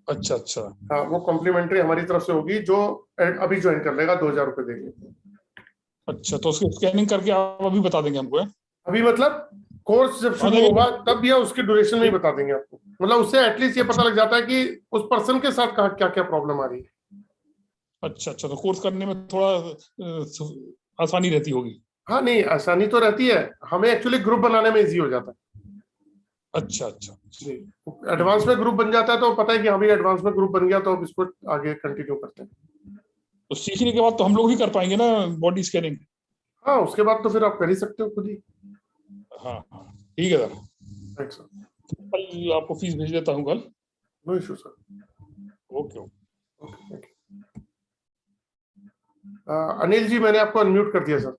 अच्छा। हाँ, वो कॉम्प्लीमेंट्री हमारी तरफ से होगी, जो अभी ज्वाइन कर लेगा 2000 रुपए देंगे। अच्छा, तो उसकी स्कैनिंग करके आप अभी बता देंगे हमको? अभी मतलब कोर्स जब शुरू होगा तब या उसकी ड्यूरेशन में ही बता देंगे आपको, मतलब उससे एटलीस्ट ये पता लग जाता है कि उस पर्सन के साथ क्या क्या प्रॉब्लम आ रही है। अच्छा, तो कोर्स करने में थोड़ा आसानी रहती होगी। हाँ, नहीं आसानी तो रहती है, हमें एक्चुअली ग्रुप बनाने में इजी हो जाता है। अच्छा जी, एडवांस में ग्रुप बन जाता है तो पता है कि हाँ भाई एडवांस में ग्रुप बन गया, तो अब इसको आगे कंटिन्यू करते हैं। तो सीखने के बाद तो हम लोग भी कर पाएंगे ना बॉडी स्कैनिंग? हाँ, उसके बाद तो फिर आप कर ही सकते हो खुद ही। हाँ, ठीक है सर। राइट सर, कल आपको फीस भेज देता हूँ कल। No issue sir. Okay. Anil ji, मैंने आपको अनम्यूट कर दिया सर।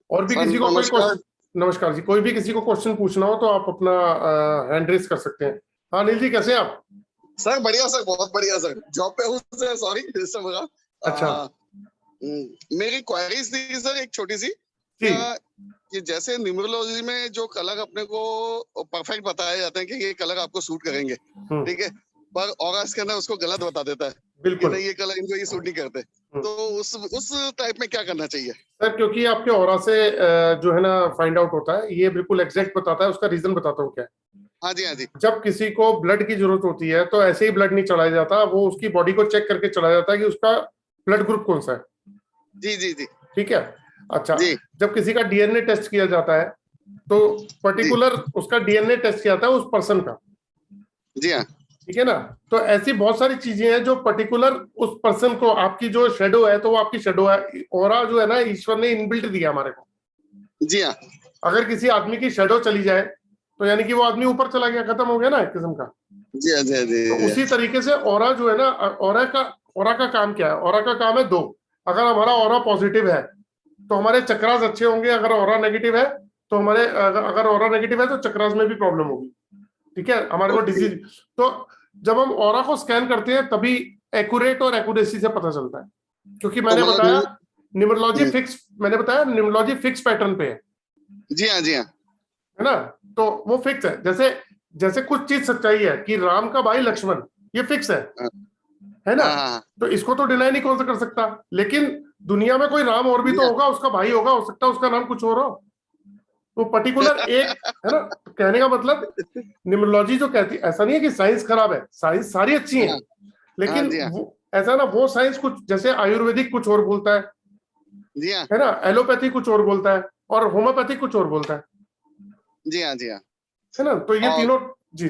और भी किसी को कोई क्वेश्चन? नमस्कार जी, कोई भी किसी को क्वेश्चन पूछना हो तो आप अपना हैंड रेज कर सकते हैं। हाँ अनिल जी, कैसे हैं आप? सर बढ़िया सर, बहुत बढ़िया सर, जॉब पे हूँ सर, सॉरी डिस्टर्ब हो गया। अच्छा, मेरी क्वेरीज थी सर एक छोटी सी, कि जैसे न्यूमरोलॉजी में जो कलर अपने को परफेक्ट बताया जाता है कि ये कलर आपको सूट करेंगे, ठीक है, पर ऑरा स्कैनर उसको गलत बता देता है, बिल्कुल ये कलर इनको ये सूट नहीं करते। तो उस टाइप में क्या करना चाहिए सर? क्योंकि आपके ऑरा से जो है ना फाइंड आउट होता है, ये बिल्कुल एग्जैक्ट बताता है। उसका रीजन बताता हूँ क्या है। हाँ जी, हाँ जी। जब किसी को ब्लड की जरूरत होती है तो ऐसे ही ब्लड नहीं चढ़ाया जाता, वो उसकी बॉडी को चेक करके चढ़ाया जाता है कि उसका ब्लड ग्रुप कौन सा है। जी जी जी ठीक है। अच्छा, जी जब किसी का डीएनए टेस्ट किया जाता है तो पर्टिकुलर उसका डीएनए टेस्ट किया जाता है उस पर्सन का। जी हाँ ठीक है ना? तो ऐसी बहुत सारी चीजें हैं जो पर्टिकुलर उस पर्सन को, आपकी जो शेडो है तो वो आपकी शेडो है। ऑरा जो है ना, ईश्वर ने इनबिल्ट दिया हमारे को। जी हाँ अगर किसी आदमी की शेडो चली जाए तो यानी कि वो आदमी ऊपर चला गया, खत्म हो गया ना एक किस्म का। जी हाँ जी हाँ जी तो उसी तरीके से ऑरा जो है ना, ऑरा का काम क्या है? ऑरा का काम है दो। अगर हमारा ऑरा पॉजिटिव है तो हमारे चक्रास अच्छे होंगे। अगर ऑरा नेगेटिव है तो हमारे, अगर ऑरा नेगेटिव है तो चक्रास में भी प्रॉब्लम होगी। ठीक है, हमारे को डिजीज। तो जब हम ऑरा को स्कैन करते हैं तभी एक्यूरेट और एक्यूरेसी से पता चलता है। क्योंकि मैंने मतलब बताया न्यूमरोलॉजी फिक्स पैटर्न पे है। जी हाँ है ना? तो वो फिक्स है। जैसे जैसे कुछ चीज सच्चाई है कि राम का भाई लक्ष्मण, ये फिक्स है ना? हाँ तो इसको तो डिनाई नहीं कौन सा कर सकता। लेकिन दुनिया में कोई राम और भी तो होगा, उसका भाई होगा, हो सकता है उसका नाम कुछ और हो। तो पर्टिकुलर एक, है ना? तो कहने का मतलब न्यूमरोलॉजी जो कहती है, ऐसा नहीं है कि साइंस खराब है, साइंस सारी अच्छी है। लेकिन जी हाँ वो ऐसा ना, वो साइंस कुछ, जैसे आयुर्वेदिक कुछ और बोलता जी हाँ है ना? एलोपैथी कुछ और बोलता है और होम्योपैथी कुछ और बोलता है जी हाँ जी हाँ। है ना? तो ये और तीनों। जी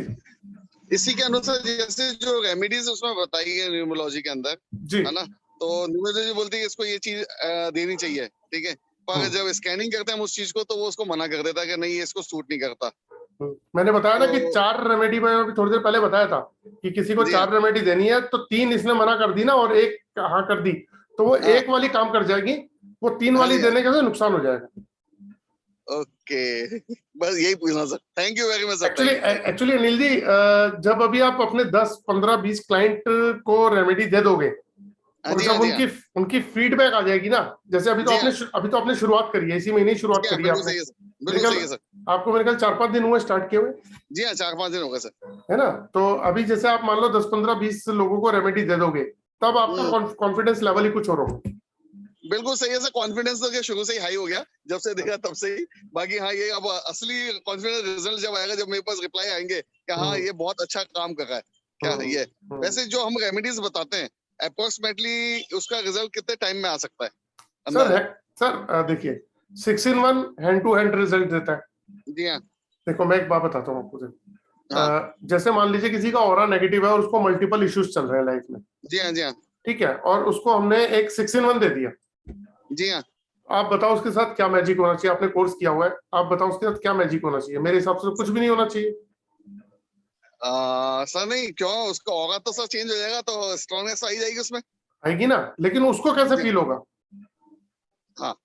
इसी के अनुसार जैसे जो रेमेडीज उसमें बताई है न्यूमरोलॉजी के अंदर, जी है ना, तो न्यूमरोलॉजी बोलती है इसको ये चीज देनी चाहिए, ठीक है, पर जब स्कैनिंग करते हैं हम उस चीज को तो वो उसको मना कर देता है कि नहीं ये इसको सूट नहीं करता। मैंने बताया ना कि तो 4 रेमेडी, मैं अभी थोड़ी देर पहले बताया था कि किसी को जी 4 रेमेडी देनी है तो 3 इसने मना कर दी ना और एक हाँ कर दी, तो वो हाँ एक वाली काम कर जाएगी, वो 3 हाँ वाली जी देने का नुकसान हो जाएगा। ओके बस यही पूछना sir, thank you very much sir, actually thank you. Actually Anil ji, जब अभी आप अपने 10 15 20 क्लाइंट को रेमेडी दे दोगे हाँ और जी जब हाँ जी हाँ उनकी फीडबैक आ जाएगी ना, जैसे जी हाँ अभी तो आपने शुरुआत करी है, इसी महीने ही शुरुआत जी हाँ, करी है बिल्कुल आपने। सही है सर, मेरे बिल्कुल सही है ख्याल सर। आपको, मेरे ख्याल 4 5 दिन हुए स्टार्ट किए हुए, जी हाँ 4-5 दिन हो गए सर। है ना? तो अभी जैसे आप मान लो 10 15 20 लोगों को रेमेडी दे दोगे, तब आपका कॉन्फिडेंस लेवल ही कुछ और होगा। बिल्कुल सही है सर, कॉन्फिडेंस तो शुरू से ही हाई हो गया जब से देखा तब से ही। बाकी हाँ ये अब असली कॉन्फिडेंस रिजल्ट जब आएगा, जब मेरे पास रिप्लाई आएंगे कि हाँ ये बहुत अच्छा काम कर रहा है, क्या है ये। वैसे जो हम रेमेडीज बताते हैं अप्रोक्सीमेटली उसका रिजल्ट कितने टाइम में आ सकता है सर अंदाजा? सर देखिए, 6 in 1 hand to hand result देता है। जी हाँ देखो मैं एक बात बताता हूँ आपको। हाँ जैसे मान लीजिए किसी का ऑरा नेगेटिव है और उसको मल्टीपल इश्यूज चल रहे हैं लाइफ में। जी हाँ जी हाँ ठीक है, और उसको हमने एक 6 in 1 दे दिया। जी हाँ। आप बताओ उसके साथ क्या मैजिक होना चाहिए? आपने कोर्स किया हुआ है, आप बताओ उसके साथ क्या मैजिक होना चाहिए? मेरे हिसाब से तो कुछ भी नहीं होना चाहिए। सर नहीं क्यों, उसका होगा तो सर चेंज हो जाएगा, तो स्ट्रॉन्गनेस आई जाएगी उसमें। आएगी ना, लेकिन उसको कैसे जी फील होगा? हाँ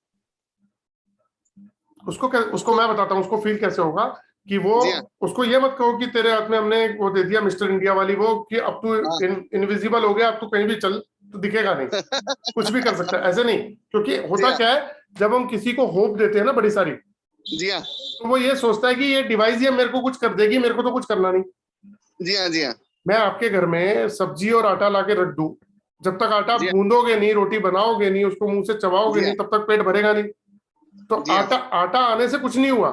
उसको मैं बताता हूँ उसको फील कैसे होगा कि वो, जी हाँ उसको ये मत कहो कि तेरे हाथ में हमने वो दे दिया मिस्टर इंडिया वाली वो, कि अब तू हाँ इनविजिबल हो गया, अब तू कहीं भी चल तो दिखेगा नहीं, कुछ भी कर सकता है। ऐसे नहीं, क्योंकि जी होता हाँ क्या है, जब हम किसी को होप देते हैं ना बड़ी सारी, जी हाँ तो वो ये सोचता है कि ये डिवाइस ये मेरे को कुछ कर देगी, मेरे को तो कुछ करना नहीं। जी हाँ जी हाँ मैं आपके घर में सब्जी और आटा ला के रख दूं, जब तक आटा जी हाँ गूंदोगे नहीं, रोटी बनाओगे नहीं, उसको मुंह से चबाओगे जी नहीं, हाँ तब तक पेट भरेगा नहीं। तो जी हाँ आटा आटा आने से कुछ नहीं हुआ।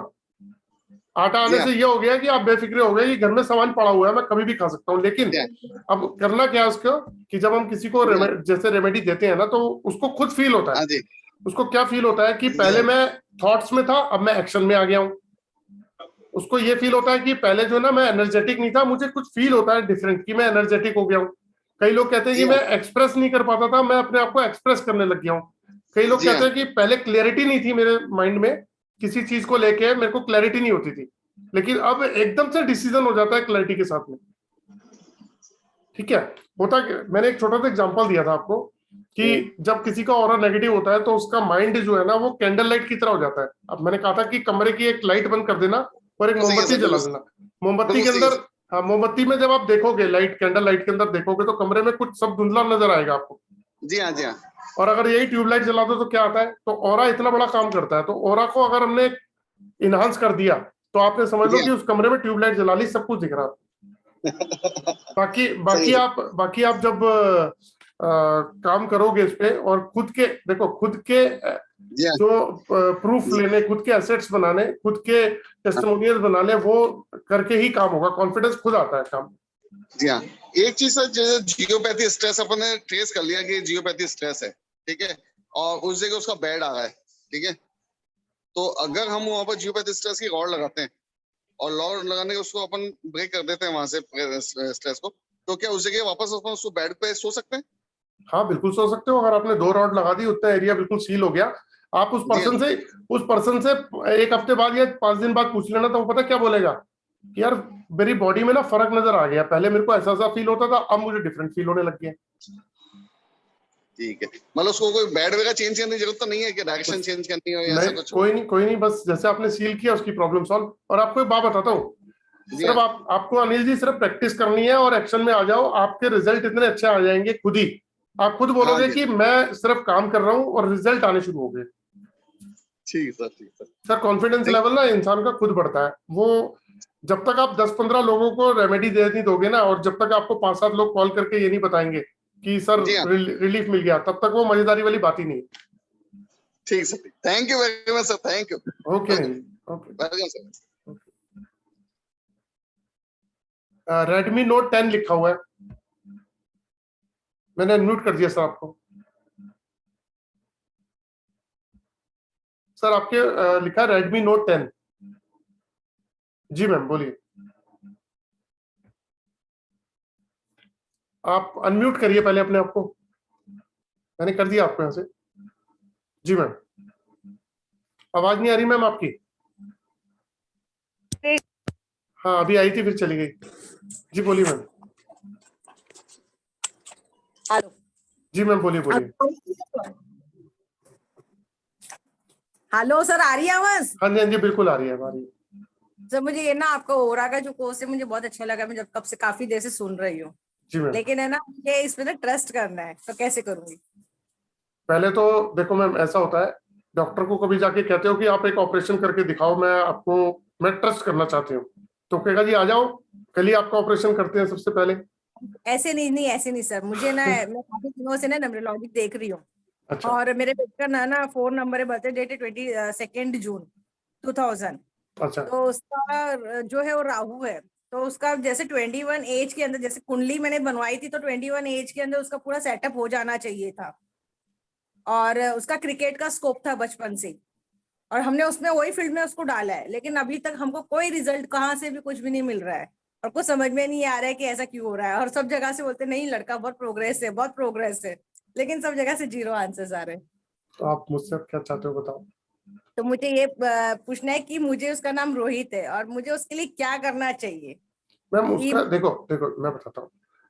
आटा जी आने हाँ से ये हो गया कि आप बेफिक्रे हो गए कि घर में सामान पड़ा हुआ है, मैं कभी भी खा सकता हूँ। लेकिन जी हाँ अब करना क्या है उसको, कि जब हम किसी को जी हाँ जैसे रेमेडी देते हैं ना, तो उसको खुद फील होता है। हाँ जी उसको क्या फील होता है कि जी पहले हाँ मैं थॉट्स में था, अब मैं एक्शन में आ गया हूँ। उसको ये फील होता है कि पहले जो ना मैं एनर्जेटिक नहीं था, मुझे कुछ फील होता है डिफरेंट कि मैं एनर्जेटिक हो गया हूँ। कई लोग कहते हैं जी कि हाँ मैं एक्सप्रेस नहीं कर पाता था, मैं अपने आप को एक्सप्रेस करने लग गया हूँ। कई लोग जी हाँ कहते हैं कि पहले क्लैरिटी नहीं थी मेरे माइंड में, किसी चीज को लेके मेरे को क्लैरिटी नहीं होती थी, लेकिन अब एकदम से डिसीजन हो जाता है क्लैरिटी के साथ में। ठीक है, होता क्या, मैंने एक छोटा सा एग्जांपल दिया था आपको कि जब किसी का ऑरा नेगेटिव होता है तो उसका माइंड जो है ना वो कैंडल लाइट की तरह हो जाता है। अब मैंने कहा था कि कमरे की एक लाइट बंद कर देना और एक सही है मोमबत्ती सर, जला बिल्कुल लेना। मोमबत्ती बिल्कुल के सही है अंदर, सर। हाँ, मोमबत्ती में जब आप देखोगे, लाइट कैंडल लाइट के अंदर देखोगे तो कमरे में कुछ सब धुंधला नजर आएगा आपको। जी हाँ जी हाँ और अगर यही ट्यूबलाइट जला दो तो क्या आता है? तो ऑरा इतना बड़ा काम करता है। तो ऑरा को अगर हमने इनहांस कर दिया तो आपने समझ लो जी कि उस कमरे में ट्यूबलाइट जला ली, सब कुछ दिख रहा है। हाँ बाकी सही है बाकी सर। आप बाकी आप जब काम करोगे इस पे और खुद के देखो, खुद के जी हाँ, जो प्रूफ लेने, खुद के एसेट्स बनाने, खुद के टेस्टिमोनियल बनाने, वो करके ही काम होगा। कॉन्फिडेंस खुद आता है काम। जी हाँ। एक चीज सर, जैसे जियोपैथी स्ट्रेस अपन ने ट्रेस कर लिया कि जियोपैथी स्ट्रेस है, ठीक है, और उस जगह उसका बेड आ रहा है, ठीक है, तो अगर हम वहां पर जियोपैथी स्ट्रेस की रॉड लगाते हैं और रॉड लगाने के उसको अपन ब्रेक कर देते हैं वहां से स्ट्रेस को, तो क्या उस जगह वापस अपन उसको बेड पे सो सकते हैं? हाँ बिल्कुल सो सकते हो। अगर आपने 2 रॉड लगा दी, उतना एरिया बिल्कुल सील हो गया। आप उस जी हाँ। पर्सन से 1 हफ्ते बाद या 5 दिन बाद पूछ लेना, तो वो पता क्या बोलेगा कि यार मेरी बॉडी में ना फर्क नजर आ गया, पहले मेरे को ऐसा ऐसा फील होता था, अब मुझे डिफरेंट फील होने लग गया। ठीक है, मतलब उसको कोई बेड वगैरह चेंज करने की जरूरत तो नहीं है कि डायरेक्शन चेंज करनी हो या ऐसा नहीं, कुछ? कोई नहीं, बस जैसे आपने सील किया उसकी प्रॉब्लम सॉल्व। और आपको एक बात बताता हूँ, जी सिर्फ हाँ। आपको अनिल जी सिर्फ प्रैक्टिस करनी है और एक्शन में आ जाओ, आपके रिजल्ट इतने अच्छे आ जाएंगे खुद ही। आप खुद हाँ बोलोगे जी, कि मैं सिर्फ काम कर रहा हूँ और रिजल्ट आने शुरू हो गए। ठीक है सर, ठीक है सर कॉन्फिडेंस Thank- लेवल ना इंसान का खुद बढ़ता है। वो जब तक आप 10-15 लोगों को रेमेडी दे नहीं दोगे ना, और जब तक आपको 5-7 लोग कॉल करके ये नहीं बताएंगे कि सर जी हाँ। रिलीफ मिल गया, तब तक वो मजेदारी वाली बात ही नहीं। ठीक sir, thank you very much sir, thank you. Okay okay. Welcome sir. Redmi note 10 लिखा हुआ है, मैंने म्यूट कर दिया सर आपको। सर आपके लिखा है रेडमी नोट 10। जी मैम बोलिए। आप अनम्यूट करिए पहले अपने आप को, मैंने कर दिया आपको यहाँ से। जी मैम, आवाज नहीं आ रही मैम आपकी? हाँ अभी आई थी फिर चली गई। जी बोलिए मैम। हेलो जी मैम बोलिए बोलिए। हेलो सर, आ रही है आवाज? हाँ जी बिल्कुल आ रही है हमारी। सर मुझे ये ना आपका ओरा का जो कोर्स है मुझे बहुत अच्छा लगा, मैं जब कब से काफी देर से सुन रही हूँ, जी मैम, लेकिन है ना मुझे इस पे ना ट्रस्ट करना है, तो कैसे करूंगी? पहले तो देखो मैम, ऐसा होता है, डॉक्टर को कभी जाके कहते हो कि आप एक ऑपरेशन करके दिखाओ, मैं ट्रस्ट करना चाहती हूँ, तो कहेगा जी आ जाओ कल ही आपका ऑपरेशन करते हैं सबसे पहले। ऐसे नहीं ऐसे नहीं सर, मुझे ना मैं काफी दिनों से ना न्यूमरोलॉजी देख रही हूँ, अच्छा और मेरे बेटे का ना 4 नंबर है, बर्थडे डेट है 22 जून 2000। अच्छा तो उसका जो है वो राहु है, तो उसका जैसे 21 एज के अंदर, जैसे कुंडली मैंने बनवाई थी तो 21 एज के अंदर उसका पूरा सेटअप हो जाना चाहिए था, और उसका क्रिकेट का स्कोप था बचपन से, और हमने उसमें वही फील्ड में उसको डाला है, लेकिन अभी तक हमको कोई रिजल्ट कहाँ से भी कुछ भी नहीं मिल रहा है, और कुछ समझ में नहीं आ रहा है कि ऐसा क्यों हो रहा है। और सब जगह से बोलते नहीं लड़का बहुत प्रोग्रेस है, लेकिन सब जगह से 0 आंसर्स आ रहे हैं। तो आप मुझसे क्या चाहते हो बताओ? तो मुझे ये पूछना है कि मुझे, उसका नाम रोहित है, और मुझे उसके लिए क्या करना चाहिए? मैम उसका देखो मैं बताता हूँ।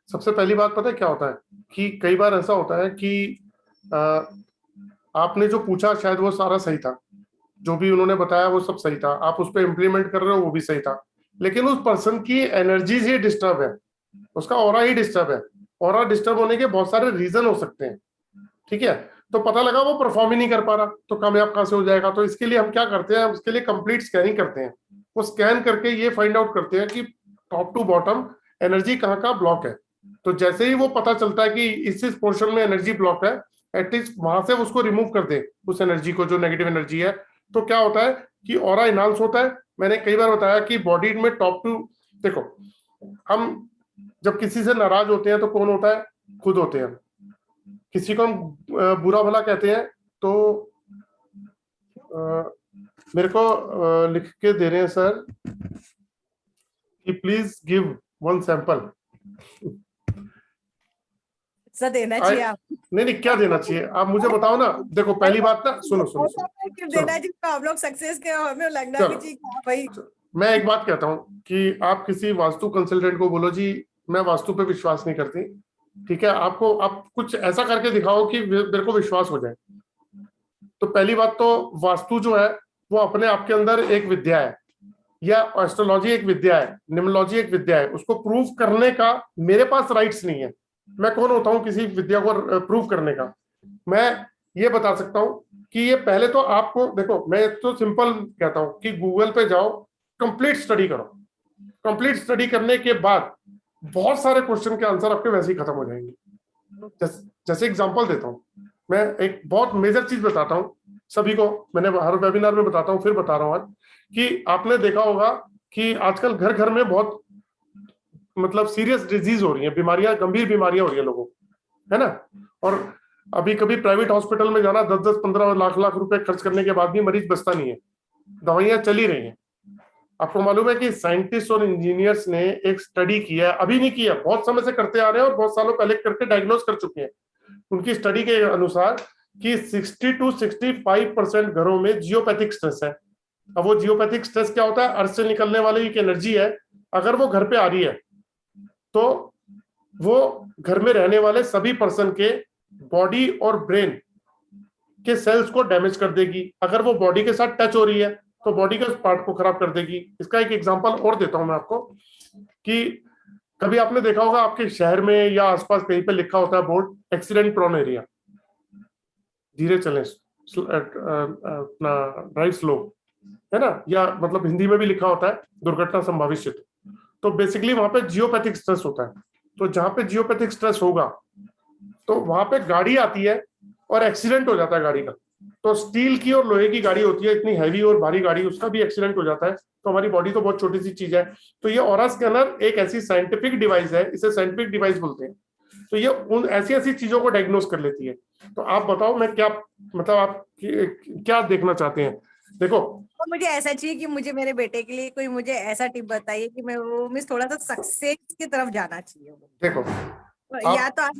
सबसे पहली बात पता है क्या होता है कि कई बार ऐसा होता है कि आपने जो पूछा शायद वो सारा सही था, जो भी उन्होंने बताया वो सब सही था, आप उस पर इम्प्लीमेंट कर रहे हो वो भी सही था, लेकिन उस पर्सन की एनर्जीज ही डिस्टर्ब है, उसका ऑरा ही डिस्टर्ब है। ऑरा डिस्टर्ब होने के बहुत सारे रीजन हो सकते हैं, ठीक है? तो पता लगा वो परफॉर्म ही नहीं कर पा रहा, तो कामयाब कहां से हो जाएगा? तो इसके लिए हम क्या करते हैं, उसके लिए कंप्लीट स्कैनिंग करते हैं। वो स्कैन करके ये फाइंड आउट करते हैं कि टॉप टू बॉटम एनर्जी कहाँ का ब्लॉक है। तो जैसे ही वो पता चलता है कि इस पोर्शन में एनर्जी ब्लॉक है, एटलीस्ट वहां से उसको रिमूव कर दे, उस एनर्जी को, जो नेगेटिव एनर्जी है। तो क्या होता है कि ऑरा इनहांस होता है। मैंने कई बार बताया कि बॉडी में टॉप टू, देखो हम जब किसी से नाराज होते हैं तो कौन होता है? खुद होते हैं। किसी को हम बुरा भला कहते हैं तो मेरे को लिख के दे रहे हैं सर कि प्लीज गिव 1 सैंपल। सर देना चाहिए आप? नहीं क्या देना चाहिए आप मुझे बताओ ना। देखो पहली बात ना, सुनो देना चाहिए तो आप लोग सक्सेस के, हमें लगना भी चाहिए भाई। मैं एक बात कहता हूँ कि आप किसी वास्तु कंसल्टेंट को बोलो जी मैं वास्तु पे विश्वास नहीं करती, ठीक है, आप कुछ ऐसा करके दिखाओ कि मेरे को विश्वास हो जाए। तो पहली बात तो वास्तु जो है वो अपने आप के अंदर एक विद्या है, या एस्ट्रोलॉजी एक विद्या है, न्यूमरोलॉजी एक विद्या है। उसको प्रूव करने का मेरे पास राइट्स नहीं है। मैं कौन होता हूँ किसी विद्या को प्रूव करने का? मैं ये बता सकता हूँ कि ये पहले तो आपको देखो, मैं तो सिंपल कहता हूँ कि गूगल पे जाओ, कंप्लीट स्टडी करो। कंप्लीट स्टडी करने के बाद बहुत सारे क्वेश्चन के आंसर आपके वैसे ही खत्म हो जाएंगे। जैसे एग्जांपल देता हूँ, मैं एक बहुत मेजर चीज बताता हूँ सभी को, मैंने हर वेबिनार में बताता हूँ, फिर बता रहा हूँ आज, कि आपने देखा होगा कि आजकल घर घर में बहुत मतलब सीरियस डिजीज हो रही है, बीमारियां, गंभीर बीमारियां हो रही है लोगों को, है ना। और अभी कभी प्राइवेट हॉस्पिटल में जाना, 10-10, 15 लाख रुपए खर्च करने के बाद भी मरीज बचता नहीं है, दवाइयां चली रही हैं। आपको मालूम है कि साइंटिस्ट और इंजीनियर्स ने एक स्टडी किया, अभी नहीं किया, बहुत समय से करते आ रहे हैं और बहुत सालों पहले करके डायग्नोज कर चुके हैं। उनकी स्टडी के अनुसार कि 60 to 65% घरों में जियोपैथिक स्ट्रेस है। अब वो जियोपैथिक स्ट्रेस क्या होता है? अर्थ से निकलने वाली एक एनर्जी है, अगर वो घर पे आ रही है तो वो घर में रहने वाले सभी पर्सन के बॉडी और ब्रेन के सेल्स को डैमेज कर देगी। अगर वो बॉडी के साथ टच हो रही है तो बॉडी के उस पार्ट को खराब कर देगी। इसका एक एग्जांपल और देता हूं मैं आपको, कि कभी आपने देखा होगा आपके शहर में या आसपास कहीं पे लिखा होता है बोर्ड, एक्सीडेंट प्रोन एरिया, धीरे चलें, अपना ड्राइव स्लो, है ना, या मतलब हिंदी में भी लिखा होता है दुर्घटना संभावित क्षेत्र। तो बेसिकली वहां पे जियोपैथिक स्ट्रेस होता है। तो जहां पे जियोपैथिक स्ट्रेस होगा तो वहां पे गाड़ी आती है और एक्सीडेंट हो जाता है गाड़ी का। तो स्टील की और लोहे की गाड़ी होती है, इतनी हैवी और भारी गाड़ी, उसका भी एक्सीडेंट हो जाता है। तो हमारी बॉडी तो बहुत छोटी सी चीज है। तो ये ऑरा स्कैनर एक ऐसी साइंटिफिक डिवाइस है, इसे साइंटिफिक डिवाइस बोलते हैं। तो ये उन ऐसी ऐसी चीजों को डायग्नोस कर लेती है। तो आप बताओ, मैं क्या मतलब आप क्या देखना चाहते हैं? देखो, तो मुझे ऐसा चाहिए कि मुझे मेरे बेटे के लिए कोई मुझे ऐसा टिप बताइए कि मैं वो मिस थोड़ा सा सक्सेस की तरफ जाना चाहिए। देखो या तो आप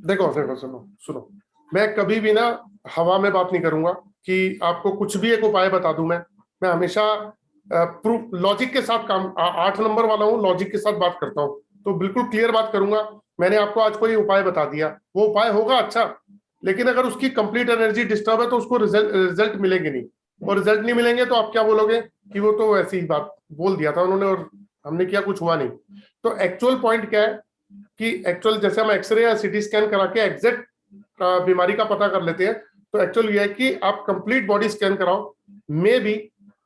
देखो सुनो, मैं कभी भी ना हवा में बात नहीं करूंगा कि आपको कुछ भी एक उपाय बता दूं। मैं हमेशा प्रूफ लॉजिक के साथ काम, 8 नंबर वाला हूँ, लॉजिक के साथ बात करता हूँ। तो बिल्कुल क्लियर बात करूंगा। मैंने आपको आज कोई उपाय बता दिया, वो उपाय होगा अच्छा, लेकिन अगर उसकी कंप्लीट एनर्जी डिस्टर्ब है तो उसको रिजल्ट मिलेंगे नहीं। और रिजल्ट नहीं मिलेंगे तो आप क्या बोलोगे कि वो तो ऐसी ही बात बोल दिया था उन्होंने और हमने किया, कुछ हुआ नहीं। तो एक्चुअल पॉइंट क्या है कि एक्चुअल जैसे हम एक्सरे या सीटी स्कैन करा के एग्जैक्ट बीमारी का पता कर लेते हैं, तो एक्चुअल ये है कि आप कंप्लीट बॉडी स्कैन कराओ। मे भी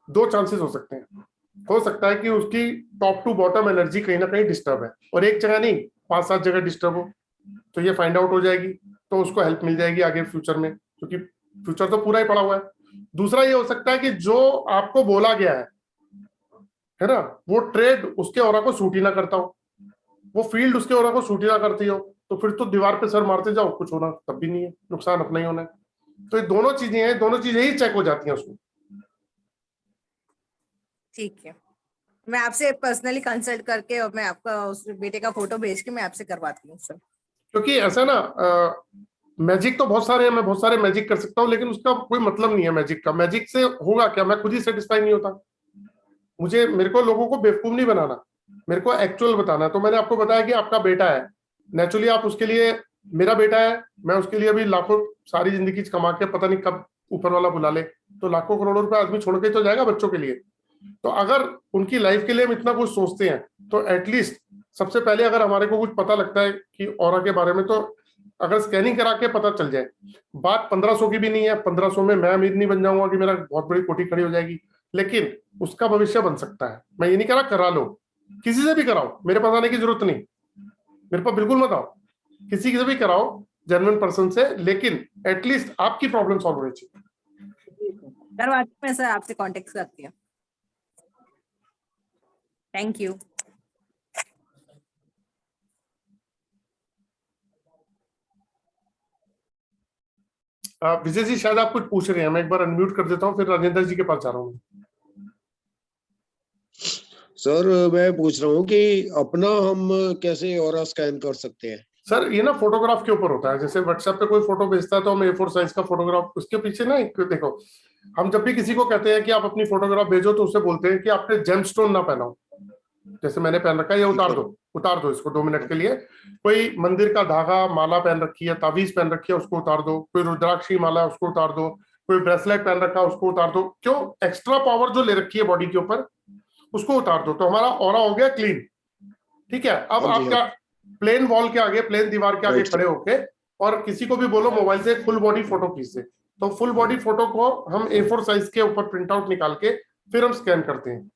2 चांसेस हो सकते हैं। हो सकता है कि उसकी टॉप टू बॉटम एनर्जी कहीं ना कहीं डिस्टर्ब है, और एक जगह नहीं 5-7 जगह डिस्टर्ब हो, तो ये फाइंड आउट हो जाएगी, तो उसको हेल्प मिल जाएगी आगे फ्यूचर में, क्योंकि फ्यूचर तो पूरा ही पड़ा हुआ है। दूसरा ये हो सकता है कि जो आपको बोला गया है ना, वो ट्रेड उसके ऑरा को सूट ही ना करता हो, वो फील्ड उसके ऑरा को सूट ही ना करती हो, तो फिर तो दीवार पे सर मारते जाओ, कुछ होना तब भी नहीं है, नुकसान अपना ही होना है। तो ये दोनों चीजें हैं, दोनों चीजें ही चेक हो जाती हैं उसमें। ठीक है, मैं आपसे पर्सनली कंसल्ट करके और मैं आपका उस बेटे का फोटो भेज के मैं आपसे करवाती हूँ सर। क्योंकि ऐसा ना मैजिक तो बहुत सारे हैं, मैं बहुत सारे मैजिक कर सकता हूँ, लेकिन उसका कोई मतलब नहीं है मैजिक का। मैजिक से होगा क्या? मैं खुद ही सेटिस्फाई नहीं होता। मेरे को लोगों को बेवकूफ नहीं बनाना, मेरे को एक्चुअल बताना। तो मैंने आपको बताया कि आपका बेटा है, नेचुरली आप उसके लिए, मेरा बेटा है, मैं उसके लिए अभी लाखों सारी जिंदगी कमा के पता नहीं कब ऊपर वाला बुला ले, तो लाखों करोड़ों रुपए आदमी छोड़ के तो जाएगा बच्चों के लिए। तो अगर उनकी लाइफ के लिए हम इतना कुछ सोचते हैं, तो एटलीस्ट सबसे पहले अगर हमारे को कुछ पता लगता है कि ऑरा के बारे में, तो अगर स्कैनिंग करा के पता चल जाए। बात 1500 की भी नहीं है, 1500 में मैं अमीर नहीं बन जाऊंगा कि मेरा बहुत बड़ी कोठी खड़ी हो जाएगी, लेकिन उसका भविष्य बन सकता है। मैं ये नहीं कह रहा करा लो, किसी से भी कराओ, मेरे पास आने की जरूरत नहीं, मेरे पास बिल्कुल मत आओ, किसी से भी कराओ, जेन्युइन पर्सन से, लेकिन एटलीस्ट आपकी प्रॉब्लम सॉल्व होनी चाहिए। करवाती मैं सर आपसे कांटेक्ट करती हूँ। Thank you. विजय जी शायद आप कुछ पूछ रहे हैं, मैं एक बार अनम्यूट कर देता हूँ, फिर राजेंद्र जी के पास जा रहा हूँ। सर मैं पूछ रहा हूँ कि अपना हम कैसे ऑरा स्कैन कर सकते हैं? सर ये ना फोटोग्राफ के ऊपर होता है। जैसे व्हाट्सएप पे कोई फोटो भेजता है तो हम A4 साइज का फोटोग्राफ, उसके पीछे ना एक देखो, हम जब भी किसी को कहते हैं कि आप अपनी फोटोग्राफ भेजो तो उससे बोलते हैं कि आपने जेमस्टोन ना पहनाओ। जैसे मैंने पहन रखा है, ये उतार दो इसको 2 मिनट के लिए। कोई मंदिर का धागा माला पहन रखी है, तावीज पहन रखी है, उसको उतार दो। कोई रुद्राक्षी माला, उसको उतार दो। कोई ब्रेसलेट पहन रखा है, उसको उतार दो। क्यों? एक्स्ट्रा पावर जो ले रखी है बॉडी के ऊपर, उसको उतार दो। तो हमारा ऑरा हो गया क्लीन। ठीक है, अब आप क्या प्लेन वॉल के आगे, प्लेन दीवार के आगे खड़े होके और किसी को भी बोलो मोबाइल से फुल बॉडी फोटो खींच दे, तो फुल बॉडी फोटो को हम A4 साइज के ऊपर प्रिंट आउट निकाल के फिर हम स्कैन करते हैं।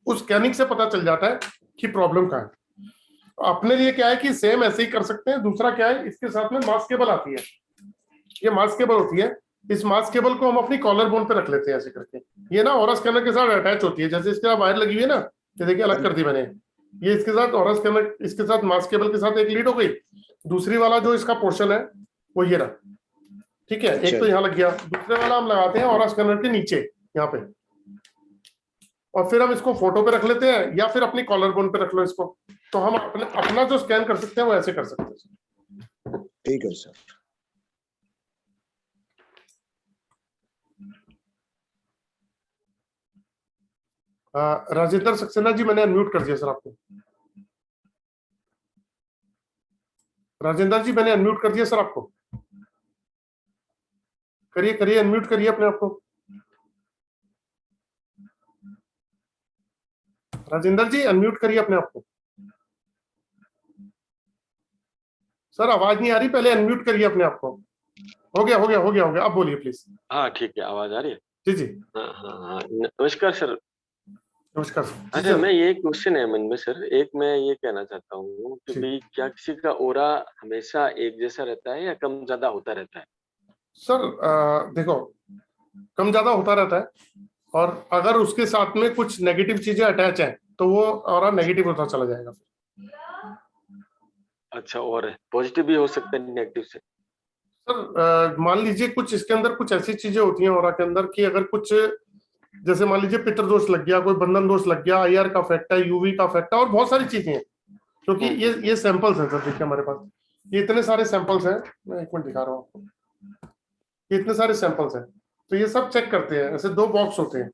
उस स्कैनिंग से पता चल जाता है कि प्रॉब्लम कहाँ है। अपने लिए क्या है कि सेम ऐसे ही कर सकते हैं। दूसरा क्या है, इसके साथ में मास्क केबल आती है, ये मास्क केबल होती है। इस मास्क केबल को हम अपनी कॉलर बोन पे रख लेते हैं ऐसे करके। ये ना ऑरा स्कैनर के साथ अटैच होती है, जैसे इसके साथ वायर लगी हुई है ना, ये देखिए अलग कर दी मैंने। ये इसके साथ ऑरा स्कैनर, इसके साथ मास्क केबल के साथ एक लीड हो गई। दूसरी वाला जो इसका पोर्शन है वो ये रहा, ठीक है। एक तो यहाँ लग गया, दूसरे वाला हम लगाते हैं ऑरा स्कैनर के नीचे यहाँ पे, और फिर हम इसको फोटो पे रख लेते हैं या फिर अपनी कॉलर बोन पे रख लो इसको। तो हम अपना जो स्कैन कर सकते हैं वो ऐसे कर सकते हैं। ठीक है सर। राजेंद्र सक्सेना जी, मैंने अनम्यूट कर दिया सर आपको। राजेंद्र जी, मैंने अनम्यूट कर दिया सर आपको। करिए करिए, अनम्यूट करिए अपने आप को। राजेंद्र जी, अनम्यूट करिए अपने आप को। सर आवाज नहीं आ रही, पहले अनम्यूट करिए अपने आप को। हो गया हो गया हो गया हो गया, अब बोलिए प्लीज। हाँ ठीक है, आवाज आ रही है? जी जी, हाँ हाँ हाँ, नमस्कार सर। नमस्कार सर। जी अच्छा, सर। मैं ये क्वेश्चन है मन में सर, एक मैं ये कहना चाहता हूँ कि जी। भाई क्या किसी का ओरा हमेशा एक जैसा रहता है या कम ज्यादा होता रहता है? सर देखो, कम ज्यादा होता रहता है, और अगर उसके साथ में कुछ नेगेटिव चीजें अटैच हैं तो वो ऑरा नेगेटिव होता चला जाएगा। अच्छा, और पॉजिटिव भी हो सकता है नेगेटिव से? सर मान लीजिए कुछ इसके अंदर कुछ ऐसी चीजें होती हैं ऑरा के अंदर कि अगर कुछ, जैसे मान लीजिए पितृदोष लग गया, कोई बंधन दोष लग गया, आईआर का इफेक्ट है, यूवी का इफेक्ट है, और बहुत सारी चीजें हैं। क्योंकि ये सैंपल्स हैं सर, देखिए हमारे पास ये इतने सारे सैंपल्स हैं। मैं एक मिनट दिखा रहा हूँ आपको, ये इतने सारे सैंपल्स हैं। तो ये सब चेक करते हैं, ऐसे 2 बॉक्स होते हैं,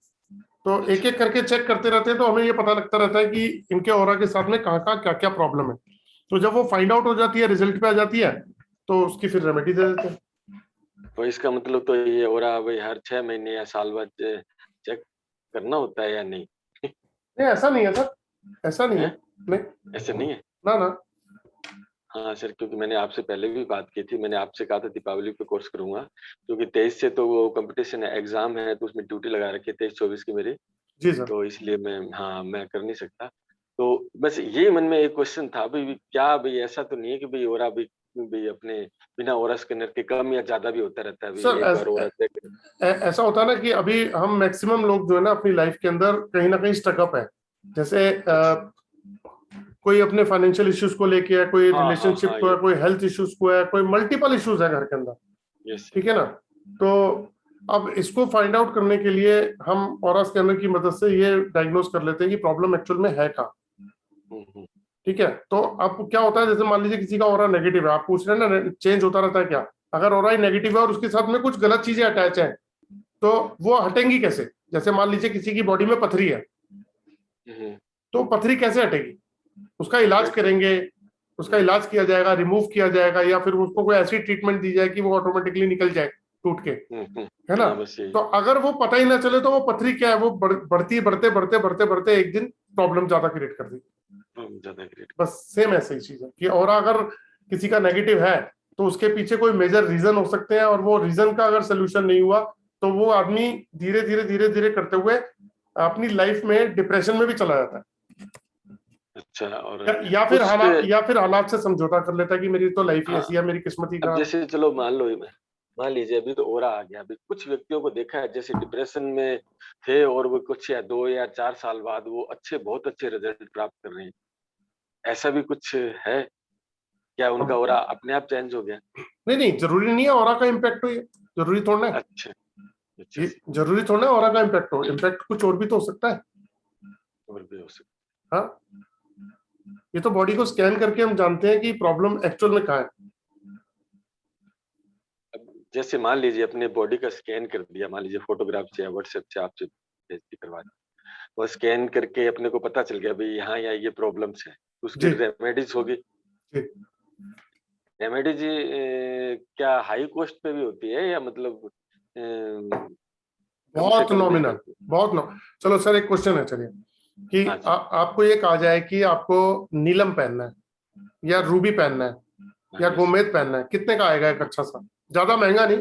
तो एक एक करके चेक करते रहते हैं। तो हमें ये पता लगता रहता है कि इनके ऑरा के साथ में कहाँ क्या क्या प्रॉब्लम है। तो जब वो फाइंड आउट हो जाती है, रिजल्ट पे आ जाती है, तो उसकी फिर रेमेडी दे देते हैं। तो इसका मतलब तो ये ओरा भाई हर 6 महीने या साल बाद चेक करना होता है या नहीं? नहीं, ऐसा नहीं है सर, ऐसा नहीं है। नहीं, ऐसा नहीं है ना ना। हाँ सर, क्योंकि मैंने आपसे पहले भी बात की थी, मैंने आपसे कहा था दीपावली पे कोर्स करूंगा, क्योंकि 23 से तो वो कंपटीशन है, एग्जाम है, तो उसमें ड्यूटी लगा रखी है 23-24 की मेरी। जी सर। तो इसलिए मैं कर नहीं सकता। तो बस ये मन में एक क्वेश्चन था भाई, क्या भाई ऐसा तो नहीं है कि भाई ओरा भाई अपने बिना ओरा स्कैनर के कम या ज्यादा भी होता रहता है? सर एक बार ओरा चेक ऐसा होता है ना कि अभी हम मैक्सिमम लोग जो है ना अपनी लाइफ के अंदर कहीं ना कहीं स्टकअप है। जैसे कोई अपने फाइनेंशियल इश्यूज को लेके है, कोई रिलेशनशिप को है, कोई हेल्थ इश्यूज को है, कोई मल्टीपल इश्यूज है घर के अंदर, ठीक है ना। तो अब इसको फाइंड आउट करने के लिए हम ऑरा स्कैनर की मदद से ये डायग्नोज कर लेते हैं कि प्रॉब्लम एक्चुअल में है कहाँ, ठीक है। तो अब क्या होता है, जैसे मान लीजिए किसी का ऑरा नेगेटिव है, आप पूछ रहे हैं ना चेंज होता रहता है क्या। अगर ऑरा ही नेगेटिव है और उसके साथ में कुछ गलत चीजें अटैच हैं, तो वो हटेंगी कैसे। जैसे मान लीजिए किसी की बॉडी में पथरी है, तो पथरी कैसे हटेगी, उसका इलाज करेंगे, उसका इलाज किया जाएगा, रिमूव किया जाएगा, या फिर उसको कोई ऐसी ट्रीटमेंट दी जाए कि वो ऑटोमेटिकली निकल जाए टूट के, है ना। तो अगर वो पता ही ना चले तो वो पथरी क्या है, वो बढ़ते एक दिन प्रॉब्लम ज्यादा क्रिएट कर देगी। बस सेम ऐसी चीज है कि और अगर किसी का नेगेटिव है तो उसके पीछे कोई मेजर रीजन हो सकते हैं, और वो रीजन का अगर सोल्यूशन नहीं हुआ तो वो आदमी धीरे धीरे करते हुए अपनी लाइफ में डिप्रेशन में भी चला जाता है। अच्छा, और या फिर हालात से समझौता कर लेता है कि मेरी तो लाइफ ही ऐसी है, मेरी किस्मत ही खराब। जैसे चलो मान लीजिए अभी तो ओरा आ गया, अभी कुछ व्यक्तियों को देखा है जैसे डिप्रेशन में थे और वो कुछ या 2 या 4 साल बाद वो बहुत अच्छे रिजल्ट प्राप्त कर रहे हैं, ऐसा भी कुछ है क्या? उनका ओरा अपने आप चेंज हो गया? नहीं, जरूरी नहीं है ओरा का इम्पैक्ट हो, ये जरूरी थोड़ा है। अच्छा, ये जरूरी थोड़ा है ओरा का इम्पैक्ट हो, इम्पैक्ट कुछ और भी तो हो सकता है। और भी हो सकता है। हाँ, ये तो बॉडी को स्कैन करके हम जानते हैं कि प्रॉब्लम एक्चुअल में कहाँ है। जैसे मान लीजिए अपने बॉडी का स्कैन कर दिया, मान लीजिए फोटोग्राफ से या व्हाट्सएप से आपसे करवा दिया, वो स्कैन करके अपने को पता चल गया भाई यहाँ ये प्रॉब्लम्स है, उसकी रेमेडीज होगी। रेमेडीज क्या हाई कॉस्ट पे भी होती है या मतलब बहुत नॉमिनल, चलो सर एक क्वेश्चन है, चलिए कि आपको ये कहा जाए कि आपको नीलम पहनना है या रूबी पहनना है या गोमेद पहनना है, कितने का आएगा एक अच्छा सा? ज्यादा महंगा नहीं,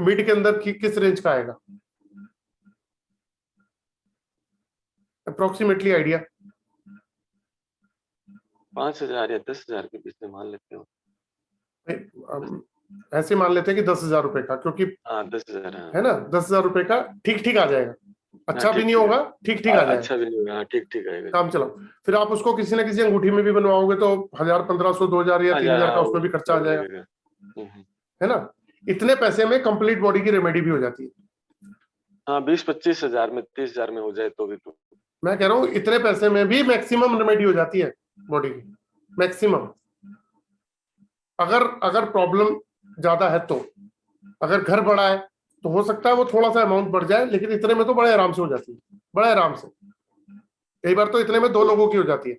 मिड के अंदर किस रेंज का आएगा अप्रोक्सीमेटली आइडिया? 5,000 या 10,000 के बीच में मान लेते हो। ऐसे मान लेते हैं कि 10,000 रुपए का, क्योंकि हाँ 10,000 है ना, 10,000 रुपए का ठीक ठीक आ जाएगा, अच्छा भी ठीक नहीं ठीक होगा, ठीक ठीक आ जाएगा, अच्छा भी नहीं होगा, ठीक ठीक आएगा। काम चलाओ। फिर आप उसको किसी न किसी अंगूठी में भी बनवाओगे तो 1,000, 1,500, 2,000 या 3,000 का उसमें भी खर्चा आ जाएगा, है ना। इतने पैसे में कंप्लीट बॉडी की रेमेडी भी हो जाती है। हाँ 20-25 हजार में, 30,000 में हो जाए तो भी तो। मैं कह रहा हूँ इतने पैसे में भी मैक्सिमम रेमेडी हो जाती है बॉडी की, मैक्सिमम। अगर प्रॉब्लम ज्यादा है तो, अगर घर बड़ा है तो हो सकता है वो थोड़ा सा अमाउंट बढ़ जाए, लेकिन इतने में तो बड़े आराम से हो जाती है, बड़े आराम से। कई बार तो इतने में 2 लोगों की हो जाती है।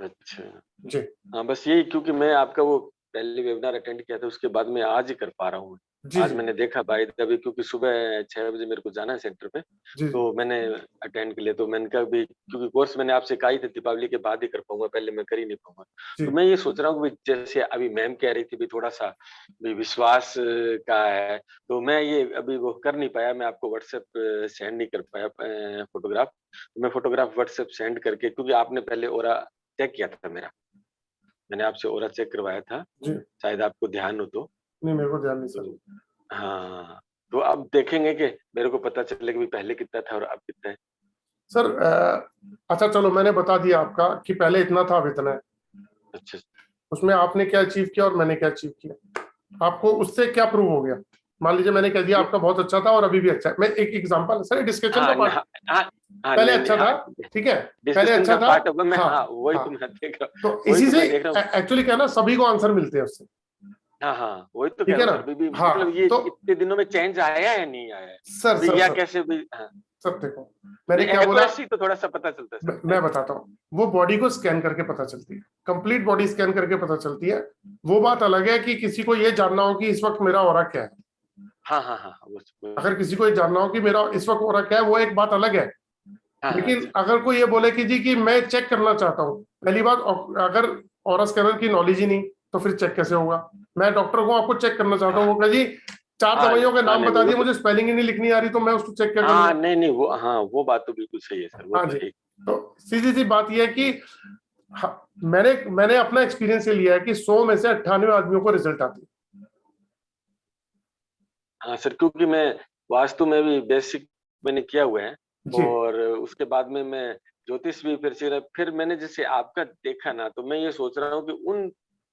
अच्छा जी हाँ, बस यही, क्योंकि मैं आपका वो पहले वेबिनार अटेंड किया था, उसके बाद मैं आज ही कर पा रहा हूँ। जी आज जी मैंने देखा भाई अभी, क्योंकि सुबह 6 बजे मेरे को जाना है सेंटर पे, जी तो मैंने अटेंड के लिए, तो मैंने कहा भी, क्योंकि कोर्स मैंने आपसे कहा ही था दीपावली के बाद ही कर पाऊंगा, पहले मैं कर ही नहीं पाऊंगा। जी तो मैं ये सोच रहा हूँ कि जैसे अभी मैम कह रही थी भी थोड़ा सा भी विश्वास का है, तो मैं ये अभी वो कर नहीं पाया, मैं आपको व्हाट्सएप सेंड नहीं कर पाया फोटोग्राफ। मैं फोटोग्राफ व्हाट्सएप सेंड करके, क्योंकि आपने पहले ओरा चेक किया था मेरा, मैंने आपसे ओरा चेक करवाया था, जी। शायद आपको ध्यान हो तो। नहीं, मेरे को ध्यान नहीं सर। हाँ, तो अब देखेंगे कि मेरे को पता चले कि पहले कितना था और अब कितना है। सर अच्छा चलो, मैंने बता दिया आपका कि पहले इतना था, अब इतना है। अच्छा उसमें आपने क्या अचीव किया और मैंने क्या अचीव किया, आपको उससे क्या प्रूव हो गया। मान लीजिए मैंने कह दिया आपका बहुत अच्छा था और अभी भी अच्छा है, मैं एक एग्जांपल, सर डिस्कशन का पार्ट, पहले अच्छा था, ठीक है, पहले अच्छा था, पार्ट मैं हाँ वही हाँ, तो मैं देख रहा हूँ, तो इसी से एक्चुअली क्या है ना, सभी को आंसर मिलते हैं उससे। हाँ वही तो ठीक कह है रहा ना, हूँ सर, हाँ, मतलब ये तो इतने दिनों में चेंज आया है नहीं आया है सर अभी, सर या सर कैसे भी। हाँ, सर देखो मैंने क्या बोला, तो थोड़ा सा पता चलता है सर। मैं बताता हूँ। वो बॉडी को स्कैन करके पता चलती है, कंप्लीट बॉडी स्कैन करके पता चलती है। वो बात अलग है कि किसी को ये जानना हो कि इस वक्त मेरा ऑरा क्या है। हाँ अगर किसी को ये जानना हो कि मेरा इस वक्त ऑरा क्या है, वो एक बात अलग है। लेकिन अगर कोई ये बोले कि जी कि मैं चेक करना चाहता हूँ, पहली बात, अगर ऑरा स्कैनर की नॉलेज ही नहीं तो फिर चेक कैसे होगा। मैं डॉक्टर को आपको चेक करना चाहता हूँ, वो कह जी 4 दवाइयों के नाम बता दिए, मुझे स्पेलिंग ही नहीं लिखनी आ रही, तो मैं उसको चेक क्या करूंगा। नहीं वो, हाँ वो बात तो बिल्कुल सही है सर, वो हाँ तो जी, एक। तो सीधी सी बात यह है कि मैंने अपना एक्सपीरियंस ये लिया है कि 100 में से 98 आदमियों को रिजल्ट आती है। हाँ सर, क्योंकि मैं वास्तु में भी बेसिक मैंने किया हुआ है, जी और उसके बाद में मैं ज्योतिष भी फिर मैंने जैसे आपका देखा ना, तो मैं ये सोच रहा हूँ कि उन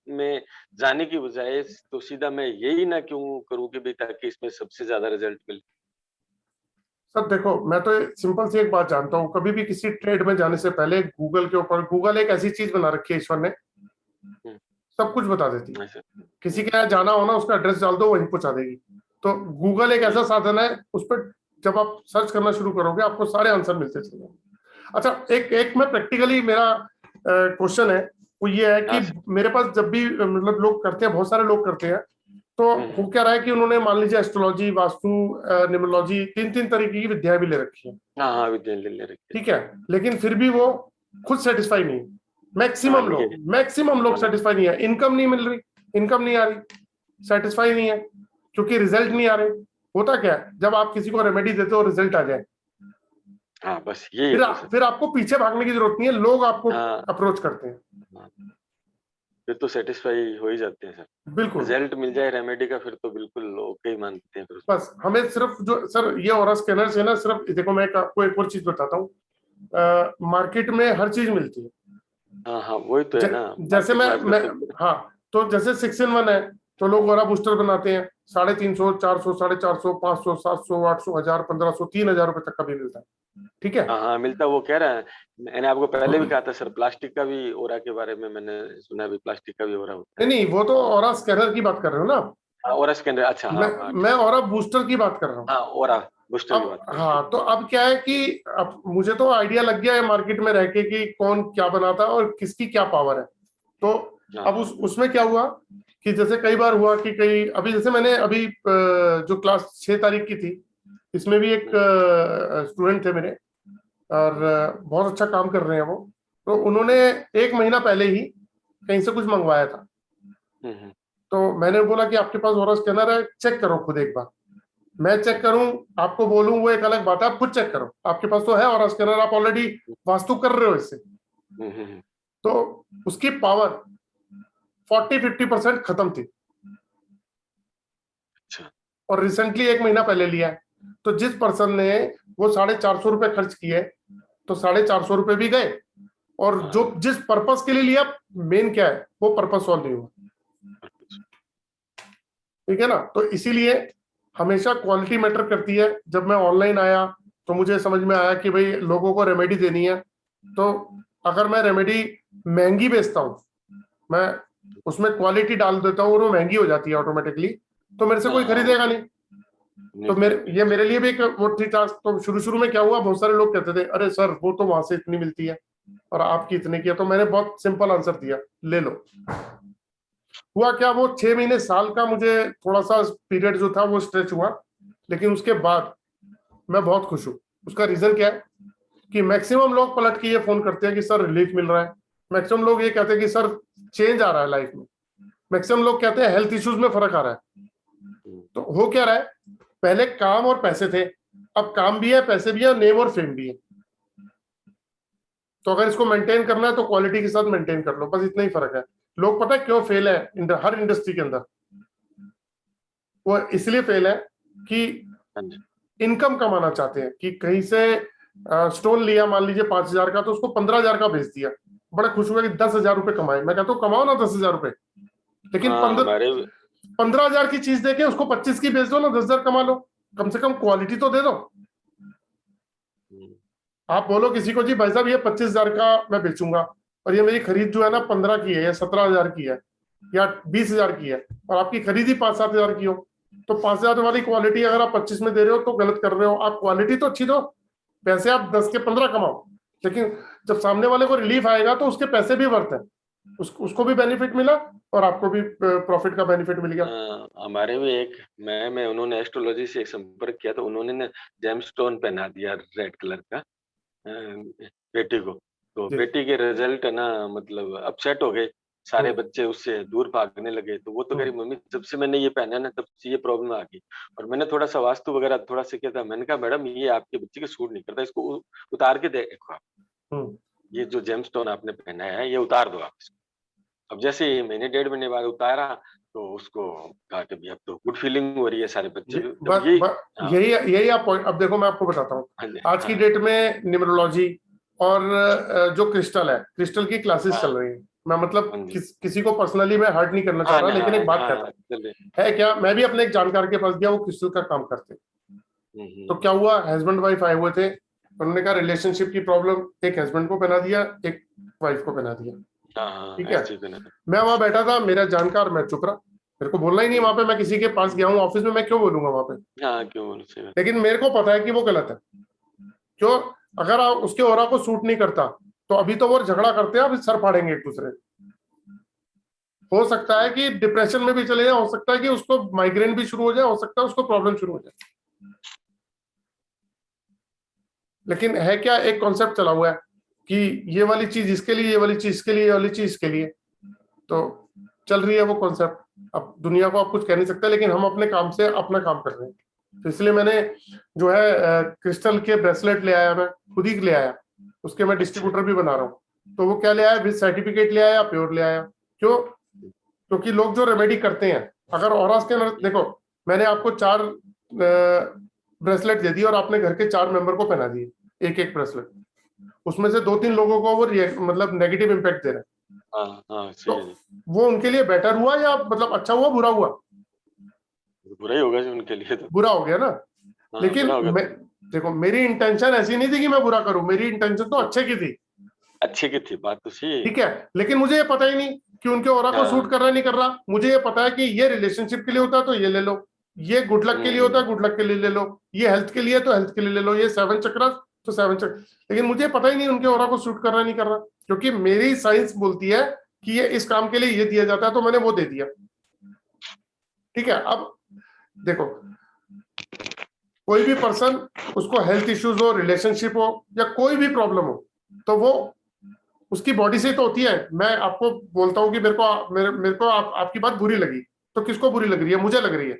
में जाने की बजाय तो सीधा मैं यही ना क्यों करूँ कि भाई ताकि इसमें सबसे ज्यादा रिजल्ट मिले। सर देखो, मैं तो सिंपल सी एक बात जानता हूँ, कभी भी किसी ट्रेड में जाने से पहले गूगल के ऊपर, गूगल एक ऐसी चीज बना रखी है ईश्वर ने, सब कुछ बता देती है। अच्छा, किसी के यहाँ जाना हो ना, उसका एड्रेस डाल दो, वहीं पहुंचा देगी। तो गूगल एक ऐसा साधन है, उस पर जब आप सर्च करना शुरू करोगे आपको सारे आंसर मिलते चलेंगे। अच्छा, एक मैं प्रैक्टिकली, मेरा क्वेश्चन है वो ये है कि मेरे पास जब भी मतलब लोग करते हैं, बहुत सारे लोग करते हैं, तो हो क्या रहा है कि उन्होंने मान लीजिए एस्ट्रोलॉजी, वास्तु, न्यूमरोलॉजी, 3 तरीके की विद्याएं भी ले रखी है। हाँ विद्या ले रखी ठीक है, लेकिन फिर भी वो खुद सेटिस्फाई नहीं है। मैक्सिमम लोग सेटिस्फाई नहीं है। इनकम नहीं मिल रही, इनकम नहीं आ रही, सेटिस्फाई नहीं है, क्योंकि रिजल्ट नहीं आ रहे। होता क्या है, जब आप किसी को रेमेडी देते हो, रिजल्ट आ जाए, हाँ बस ये फिर आपको पीछे भागने की जरूरत नहीं है, लोग आपको अप्रोच करते हैं, फिर तो सेटिस्फाई हो ही जाते हैं सर। बिल्कुल, रिजल्ट मिल जाए रेमेडी का, फिर तो बिल्कुल ओके ही मानते हैं। बस हमें सिर्फ जो सर ये ऑरा स्कैनर से ना, सिर्फ देखो मैं आपको एक और चीज बताता हूँ, मार्केट में हर चीज मिलती है। हाँ वही तो है ना, जैसे मैं हाँ, तो जैसे 6 in 1 है, तो लोग ऑरा बूस्टर बनाते हैं, 350, 400, 450, 500, 700, 800, 1000, 1500, 3000 रुपए तक का भी मिलता है। ठीक है, हाँ मिलता, वो कह रहा है, मैंने आपको पहले भी कहा था सर, प्लास्टिक का भी ओरा के बारे में मैंने सुना भी, प्लास्टिक का भी ओरा होता है। नहीं, वो तो ऑरा स्कैनर की बात कर रहे हो ना। ओरा स्कैनर, अच्छा मैं ऑरा बूस्टर की बात कर रहा हूँ। हाँ ओरा बूस्टर की बात। हाँ, तो अब क्या है कि अब मुझे तो आइडिया लग गया है मार्केट में रह के कि कौन क्या बनाता है और किसकी क्या पावर है। तो अब उसमें क्या हुआ कि जैसे कई बार हुआ कि अभी जैसे मैंने अभी जो क्लास 6 तारीख की थी, इसमें भी एक स्टूडेंट थे मेरे, और बहुत अच्छा काम कर रहे हैं वो। तो उन्होंने 1 महीना पहले ही कहीं से कुछ मंगवाया था, तो मैंने बोला कि आपके पास ऑरा स्कैनर है, चेक करो खुद एक बार। मैं चेक करूं, आपको बोलूं, वो एक अलग बात है, आप खुद चेक करो। आपके पास तो है ऑरा स्कैनर, आप ऑलरेडी वास्तु कर रहे हो इससे। तो उसकी पावर 40-50% खत्म थी, अच्छा। और रिसेंटली 1 महीना पहले लिया है। तो जिस पर्सन ने वो 450 रुपए खर्च किए, तो 450 रुपए भी गए, और जो जिस पर्पस के लिए लिया, मेन क्या है, वो पर्पस सॉल्व नहीं हुआ। ठीक है ना? तो इसीलिए हमेशा क्वालिटी मैटर करती है। जब मैं ऑनलाइन आया तो मुझे समझ में आया कि भाई लोगों को रेमेडी देनी है, तो अगर मैं रेमेडी महंगी बेचता हूँ, मैं उसमें क्वालिटी डाल देता हूँ और वो महंगी हो जाती है ऑटोमेटिकली, तो मेरे से कोई खरीदेगा नहीं। तो मेरे लिए भी एक वो ठीक था। तो शुरू में क्या हुआ, बहुत सारे लोग कहते थे अरे सर वो तो वहां से इतनी मिलती है और आपकी इतने की है। तो मैंने बहुत सिंपल आंसर दिया, ले लो। हुआ क्या, वो 6 महीने साल का मुझे थोड़ा सा पीरियड जो था वो स्ट्रेच हुआ, लेकिन उसके बाद मैं बहुत खुश हूँ। उसका रीजन क्या है कि मैक्सिमम लोग पलट के ये फोन करते हैं कि सर रिलीफ मिल रहा है, मैक्सिमम लोग ये कहते हैं कि सर चेंज आ रहा है लाइफ में, मैक्सिमम लोग कहते हैं हेल्थ इश्यूज में फर्क आ रहा है। तो हो क्या रहा है, पहले काम और पैसे थे, अब काम भी है, पैसे भी है, नेम और फेम भी है। तो अगर इसको मेंटेन करना है तो क्वालिटी के साथ मेंटेन कर लो, बस इतना ही फर्क है। लोग पता है क्यों फेल है हर इंडस्ट्री के अंदर? वो इसलिए फेल है कि इनकम कमाना चाहते हैं, कि कहीं से स्टोन लिया मान लीजिए 5,000 का, तो उसको 15,000 का बेच दिया, बड़ा खुश हुआ कि 10,000 रुपए कमाए। मैं कहता हूँ कमाओ ना 10,000 रुपए, लेकिन 15,000 की चीज देके उसको 25 की बेच दो ना, 10,000 कमा लो, कम से कम क्वालिटी तो दे दो। आप बोलो किसी को जी भाई साहब ये 25,000 का मैं बेचूंगा और ये मेरी खरीद जो है ना 15 की है या 17,000 की है या 20,000 की है, और आपकी खरीद ही 5-7 हजार की हो, तो 5,000 वाली क्वालिटी अगर आप 25 में दे रहे हो तो गलत कर रहे हो। आप क्वालिटी तो अच्छी दो, पैसे आप 10 के 15 कमाओ, लेकिन जब सामने वाले को रिलीफ आएगा तो उसके पैसे भी वर्थ है, उसको भी बेनिफिट मिला और आपको भी प्रॉफिट का बेनिफिट मिल गया। हमारे भी एक मैम है, उन्होंने एस्ट्रोलॉजी से संपर्क किया, तो उन्होंने ना जेमस्टोन पहना दिया रेड कलर का बेटी को। तो बेटी के रिजल्ट है ना, मतलब अपसेट हो गए, सारे बच्चे उससे दूर भागने लगे। तो वो तो कह रही मम्मी जब से मैंने ये पहना ना तब से ये प्रॉब्लम आ गई। और मैंने थोड़ा सा वास्तु वगैरह थोड़ा सा किया था, मैंने कहा मैडम ये आपके बच्चे के सूट नहीं करता, इसको उतार के देखो आप, ये जो जेमस्टोन आपने पहनाया है ये उतार दो आप इसको। अब जैसे ही महीने 1.5 महीने बाद उतारा तो उसको कहा कि अब तो गुड फीलिंग हो रही है, सारे बच्चे यही आप पॉइंट। अब देखो मैं आपको बताता हूँ, आज की डेट में न्यूमरोलॉजी और जो क्रिस्टल है, क्रिस्टल की क्लासेस चल रही है। मैं मतलब किसी को पर्सनली मैं हर्ट नहीं करना चाह रहा, लेकिन एक बात कहता है क्या, मैं भी अपने एक जानकार के पास गया, वो क्रिस्टल का काम करते। तो क्या हुआ, हस्बैंड वाइफ आए हुए थे, उन्होंने कहा रिलेशनशिप की प्रॉब्लम, एक हस्बैंड को बना दिया, एक वाइफ को बना दिया। ठीक है, मैं वहां बैठा था, मेरा जानकार, मैं चुप रहा, मेरे को बोलना ही नहीं वहां पे। मैं किसी के पास गया हूँ ऑफिस में, मैं क्यों बोलूंगा वहां पे? क्यों? लेकिन मेरे को पता है कि वो गलत है। क्यों? अगर आप उसके ऑरा को सूट नहीं करता तो अभी तो वो झगड़ा करते हैं, अभी सर फाड़ेंगे एक दूसरे। हो सकता है कि डिप्रेशन में भी चले जाए, हो सकता है कि उसको माइग्रेन भी शुरू हो जाए, हो सकता है उसको प्रॉब्लम शुरू हो जाए। लेकिन है क्या, एक कॉन्सेप्ट चला हुआ है कि ये वाली चीज इसके लिए, ये वाली चीज इसके लिए, ये वाली चीज इसके लिए, तो चल रही है वो कॉन्सेप्ट। अब दुनिया को आप कुछ कह नहीं सकते, लेकिन हम अपने काम से अपना काम कर रहे हैं। तो इसलिए मैंने जो है क्रिस्टल के ब्रेसलेट ले आया, मैं खुद ही ले आया, उसके मैं डिस्ट्रीब्यूटर भी बना रहा हूँ। तो वो क्या ले आया, विद सर्टिफिकेट ले आया, प्योर ले आया। क्यों? क्योंकि लोग जो रेमेडी करते हैं, अगर ऑरा के अंदर देखो, मैंने आपको 4 ब्रेसलेट दे दिए और आपने घर के 4 मेंबर को पहना दिए एक एक ब्रेसलेट, उसमें से 2-3 लोगों को वो मतलब नेगेटिव इम्पैक्ट दे रहे हैं। तो वो उनके लिए बेटर हुआ या मतलब अच्छा हुआ, बुरा हुआ? बुरा ही होगा जी उनके लिए, तो बुरा हो गया ना। लेकिन देखो मेरी इंटेंशन ऐसी नहीं थी कि मैं बुरा करूं, मेरी इंटेंशन तो अच्छे की थी। अच्छे की थी, बात तो सही है। ठीक है, लेकिन मुझे ये पता ही नहीं कि उनके ऑरा को सूट कर रहा नहीं कर रहा। मुझे ये पता है कि ये रिलेशनशिप के लिए होता है तो ये ले लो, ये गुड लक के लिए होता है गुड लक के लिए ले लो, ये हेल्थ के लिए तो हेल्थ के लिए ले लो, ये 7 चक्र तो 7 चक्र। लेकिन मुझे पता ही नहीं उनके ऑरा को सूट कर रहा नहीं कर रहा, क्योंकि मेरी साइंस बोलती है कि ये इस काम के लिए ये दिया जाता है, तो मैंने वो दे दिया। ठीक है, अब देखो कोई भी पर्सन, उसको हेल्थ इश्यूज हो, रिलेशनशिप हो या कोई भी प्रॉब्लम हो, तो वो उसकी बॉडी से तो होती है। मैं आपको बोलता हूँ कि मेरे को आपकी बात बुरी लगी, तो किसको बुरी लग रही है? मुझे लग रही है।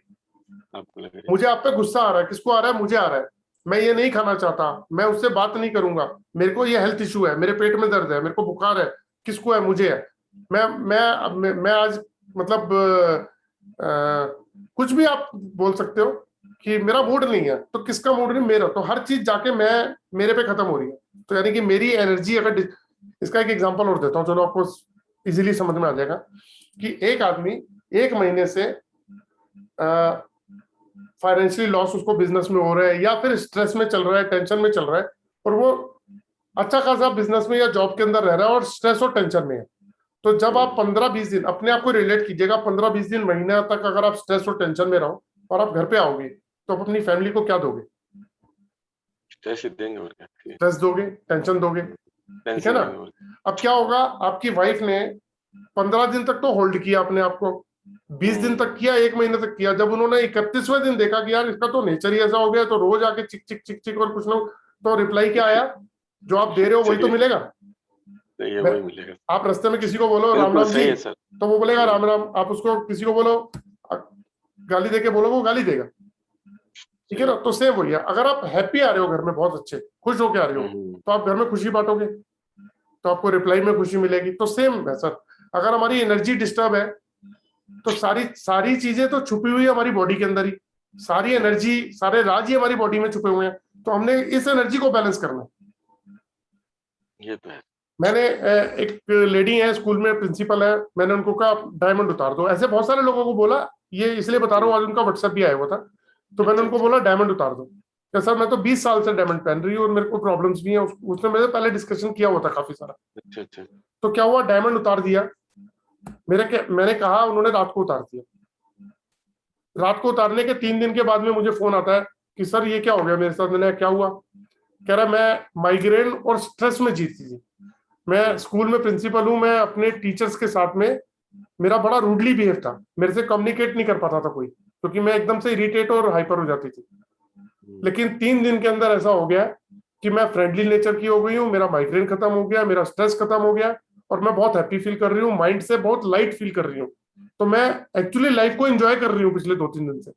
आपको लग रही है। मुझे आप पे गुस्सा आ रहा है, किसको आ रहा है? मुझे आ रहा है। मैं ये नहीं खाना चाहता, मैं उससे बात नहीं करूंगा, मेरे को ये हेल्थ इशू है, मेरे पेट में दर्द है, मेरे को बुखार है, किसको है? मुझे है। मैं आज मतलब कुछ भी आप बोल सकते हो कि मेरा मूड नहीं है, तो किसका मूड नहीं? मेरा। तो हर चीज जाके मेरे पे खत्म हो रही है। तो यानी कि मेरी एनर्जी अगर, इसका एक एग्जांपल और देता हूँ, चलो आपको इजीली समझ में आ जाएगा कि एक आदमी 1 महीने से फाइनेंशियली लॉस उसको बिजनेस में हो रहा है, या फिर स्ट्रेस में चल रहा है, टेंशन में चल रहा है, और वो अच्छा खासा बिजनेस में या जॉब के अंदर रह रहा है और स्ट्रेस और टेंशन में है। तो जब आप 15-20 दिन अपने आप को रिलेट कीजिएगा, 15-20 दिन, महीने तक अगर आप स्ट्रेस और टेंशन में रहो और आप घर पे आओगे, तो आप अपनी फैमिली को क्या दोगे? स्ट्रेस देंगे और क्या? स्ट्रेस दोगे, टेंशन दोगे, ठीक है ना? अब क्या होगा, आपकी वाइफ ने 15 दिन तक तो होल्ड किया अपने आप को, 20 दिन तक किया, 1 महीने तक किया। जब उन्होंने 31वें दिन देखा कि यार इसका तो नेचर ही ऐसा हो गया, तो रोज आके चिक चिक चिक चिक और कुछ ना, तो रिप्लाई क्या आया? जो आप दे रहे हो वही तो मिलेगा। वही मिलेगा। आप रास्ते में किसी को बोलो राम राम जी, तो वो बोलेगा राम राम। आप उसको किसी को बोलो गाली देके बोलो, वो गाली देगा, ठीक है ना? तो सेम वही है। अगर आप हैप्पी आ रहे हो घर में, बहुत अच्छे खुश होके आ रहे हो, तो आप घर में खुशी बांटोगे, तो आपको रिप्लाई में खुशी मिलेगी। तो सेम है सर, अगर हमारी एनर्जी डिस्टर्ब है, तो सारी चीजें तो छुपी हुई है हमारी बॉडी के अंदर ही, सारी एनर्जी, सारे राज ही हमारी बॉडी में छुपे हुए हैं। तो हमने इस एनर्जी को बैलेंस करना है। ये तो है। मैंने एक लेडी है स्कूल में, प्रिंसिपल है, मैंने उनको कहा डायमंड उतार दो। ऐसे बहुत सारे लोगों को बोला, ये इसलिए बता रहा हूँ, आज उनका व्हाट्सएप भी आया हुआ था। तो मैंने उनको बोला डायमंड उतार दो। क्या सर, मैं तो 20 साल से डायमंड पहन रही हूँ और मेरे को प्रॉब्लम्स भी हैं। उसने मेरे पहले डिस्कशन किया हुआ था काफी सारा। अच्छा। तो क्या हुआ, डायमंड उतार दिया। मैंने कहा, उन्होंने रात को उतार दिया। रात को उतारने के 3 दिन के बाद में मुझे फोन आता है कि सर ये क्या हो गया मेरे साथ। मैंने क्या हुआ? कह रहा मैं माइग्रेन और स्ट्रेस में जीती थी। मैं स्कूल में प्रिंसिपल हूं, मैं अपने टीचर्स के साथ में, मेरा बड़ा रूडली बिहेव था, मेरे से कम्युनिकेट नहीं कर पाता था कोई, क्योंकि मैं एकदम से इरिटेट और हाइपर हो जाती थी। लेकिन 3 दिन के अंदर ऐसा हो गया कि मैं फ्रेंडली नेचर की हो गई हूँ, मेरा माइग्रेन खत्म हो गया, मेरा स्ट्रेस खत्म हो गया, और मैं बहुत हैप्पी फील कर रही हूँ, माइंड से बहुत लाइट फील कर रही हूँ। तो मैं एक्चुअली लाइफ को एंजॉय कर रही हूँ पिछले 2-3 दिन से।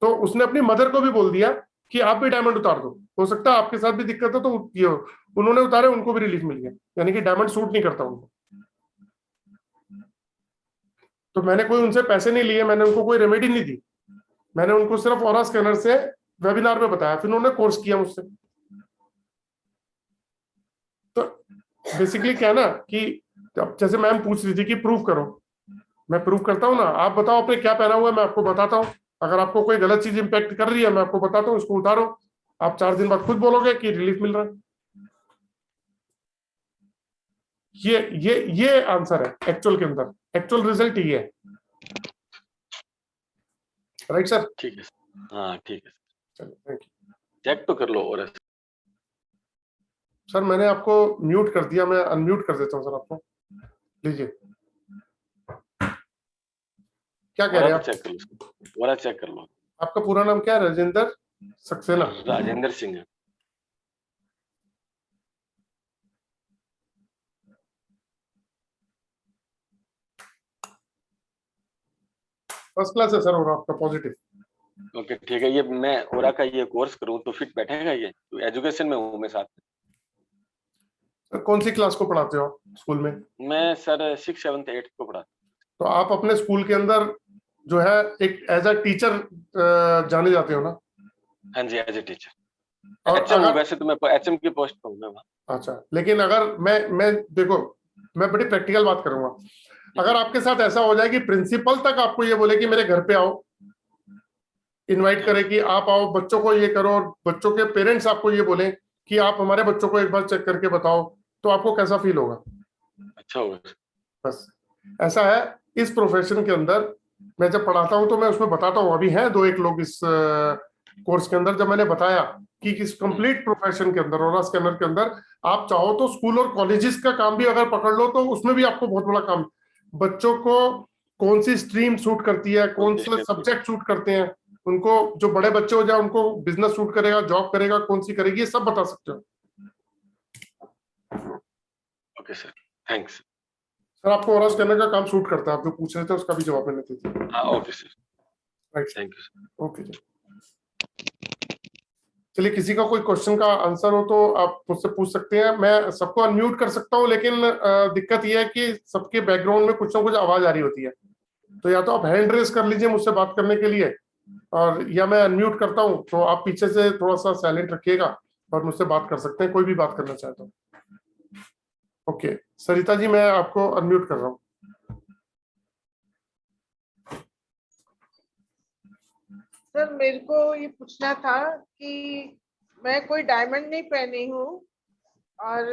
तो उसने अपनी मदर को भी बोल दिया कि आप भी डायमंड उतार दो, हो सकता है आपके साथ भी दिक्कत है। तो उन्होंने उतारे, उनको भी रिलीफ मिल गया। यानी कि डायमंड सूट नहीं करता उनको। तो मैंने कोई उनसे पैसे नहीं लिए, मैंने उनको कोई रेमेडी नहीं दी, मैंने उनको सिर्फ ऑरा स्कैनर से वेबिनार में बताया, फिर उन्होंने कोर्स किया मुझसे। तो बेसिकली क्या ना कि जैसे मैम पूछ रही थी कि प्रूव करो, मैं प्रूव करता हूँ ना। आप बताओ आपने क्या पहना हुआ है, मैं आपको बताता हूँ। अगर आपको कोई गलत चीज इंपैक्ट कर रही है, मैं आपको बताता हूँ, उसको उतारो। आप 4 दिन बाद खुद बोलोगे कि रिलीफ मिल रहा है। ये आंसर है एक्चुअल के अंदर, एक्चुअल रिजल्ट ये है। Right sir? ठीक है। हाँ ठीक है। चलिए, थैंक यू। चेक तो कर लो। और सर मैंने आपको म्यूट कर दिया, मैं अनम्यूट कर देता हूँ सर आपको। लीजिए, क्या कह रहे हैं आप? चेक कर लो, और चेक कर लो। आपका पूरा नाम क्या है? राजेंद्र सक्सेना? राजेंद्र सिंह है। फर्स्ट क्लास है सर, और आपका पॉजिटिव। ओके ठीक है। ये मैं ओरा का ये कोर्स करूं तो फिट बैठेगा? ये तो एजुकेशन में हूं मैं साथ में। सर कौन सी क्लास को पढ़ाते हो स्कूल में? मैं सर 6, 7, 8 को पढ़ाता तो आप अपने स्कूल के अंदर जो है एक एज अ टीचर जाने जाते हो ना? हाँ जी, एज ए टीचर। और एचएम अगर, वैसे तो मैं एचएम की पोस्ट पर हूं मैं। अच्छा, लेकिन अगर मैं देखो, मैं बड़ी प्रैक्टिकल बात करूंगा। अगर आपके साथ ऐसा हो जाए कि प्रिंसिपल तक आपको ये बोले कि मेरे घर पे आओ, इनवाइट करे कि आप आओ, बच्चों को ये करो, और बच्चों के पेरेंट्स आपको ये बोले कि आप हमारे बच्चों को एक बार चेक करके बताओ, तो आपको कैसा फील होगा? अच्छा होगा। बस ऐसा है इस प्रोफेशन के अंदर। मैं जब पढ़ाता हूं तो मैं उसमें बताता हूँ, अभी हैं 2-1 लोग इस कोर्स के अंदर, जब मैंने बताया कि इस कंप्लीट प्रोफेशन के अंदर, ओरा स्कैनर के अंदर, आप चाहो तो स्कूल और कॉलेजेस का काम भी अगर पकड़ लो तो उसमें भी आपको बहुत बड़ा काम, बच्चों को कौन सी स्ट्रीम सूट करती है, कौन से सब्जेक्ट सूट करते हैं, उनको जो बड़े बच्चे हो जाए उनको बिजनेस सूट करेगा, जॉब करेगा, कौन सी करेगी, ये सब बता सकते हो। Okay sir, thanks sir. आपको ओरा स्कैनर का काम सूट करता है, आप जो पूछ रहे थे उसका भी जवाब मैंने दे दिया। हाँ okay sir, right, thank you. Okay जी। चलिए, किसी का कोई क्वेश्चन का आंसर हो तो आप मुझसे पूछ सकते हैं। मैं सबको अनम्यूट कर सकता हूँ, लेकिन दिक्कत यह है कि सबके बैकग्राउंड में कुछ ना कुछ आवाज आ रही होती है। तो या तो आप हैंड रेज कर लीजिए मुझसे बात करने के लिए, और या मैं अनम्यूट करता हूँ तो आप पीछे से थोड़ा सा साइलेंट रखिएगा और मुझसे बात कर सकते हैं, कोई भी बात करना चाहे तो। ओके सरिता जी, मैं आपको अनम्यूट कर रहा हूँ। सर मेरे को ये पूछना था कि मैं कोई डायमंड नहीं पहनी हूँ और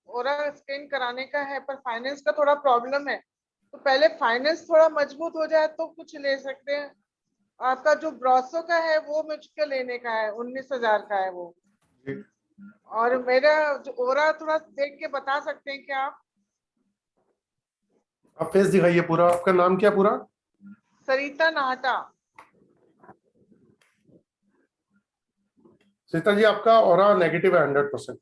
ओरा स्कैन कराने का है, पर फाइनेंस का थोड़ा प्रॉब्लम है। तो पहले फाइनेंस थोड़ा मजबूत हो जाए तो कुछ ले सकते हैं। आपका जो ब्रॉसो का है वो मुझको लेने का है, 19,000 का है वो। और मेरा जो ओरा थोड़ा देख के बता सकते हैं क्या आप फेस दिखाइए पूरा। आपका नाम क्या पूरा? सरिता नाहटा। सरिता जी, आपका ऑरा नेगेटिव है 100%।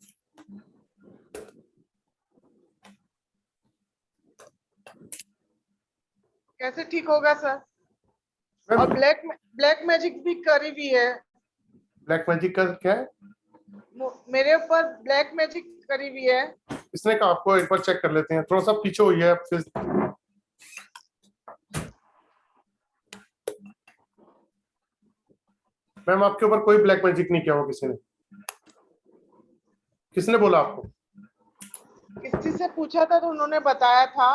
कैसे ठीक होगा सर? और ब्लैक मैजिक भी करी हुई है। ब्लैक मैजिक का क्या है? मेरे ऊपर ब्लैक मैजिक करी हुई है। इसने कहा आपको, एक बार चेक कर लेते हैं। थोड़ा सा पीछे हुई है फिर। मैम, आपके ऊपर कोई ब्लैक मैजिक नहीं किया हुआ किसी ने। किसने बोला आपको? किसी से पूछा था तो उन्होंने बताया था।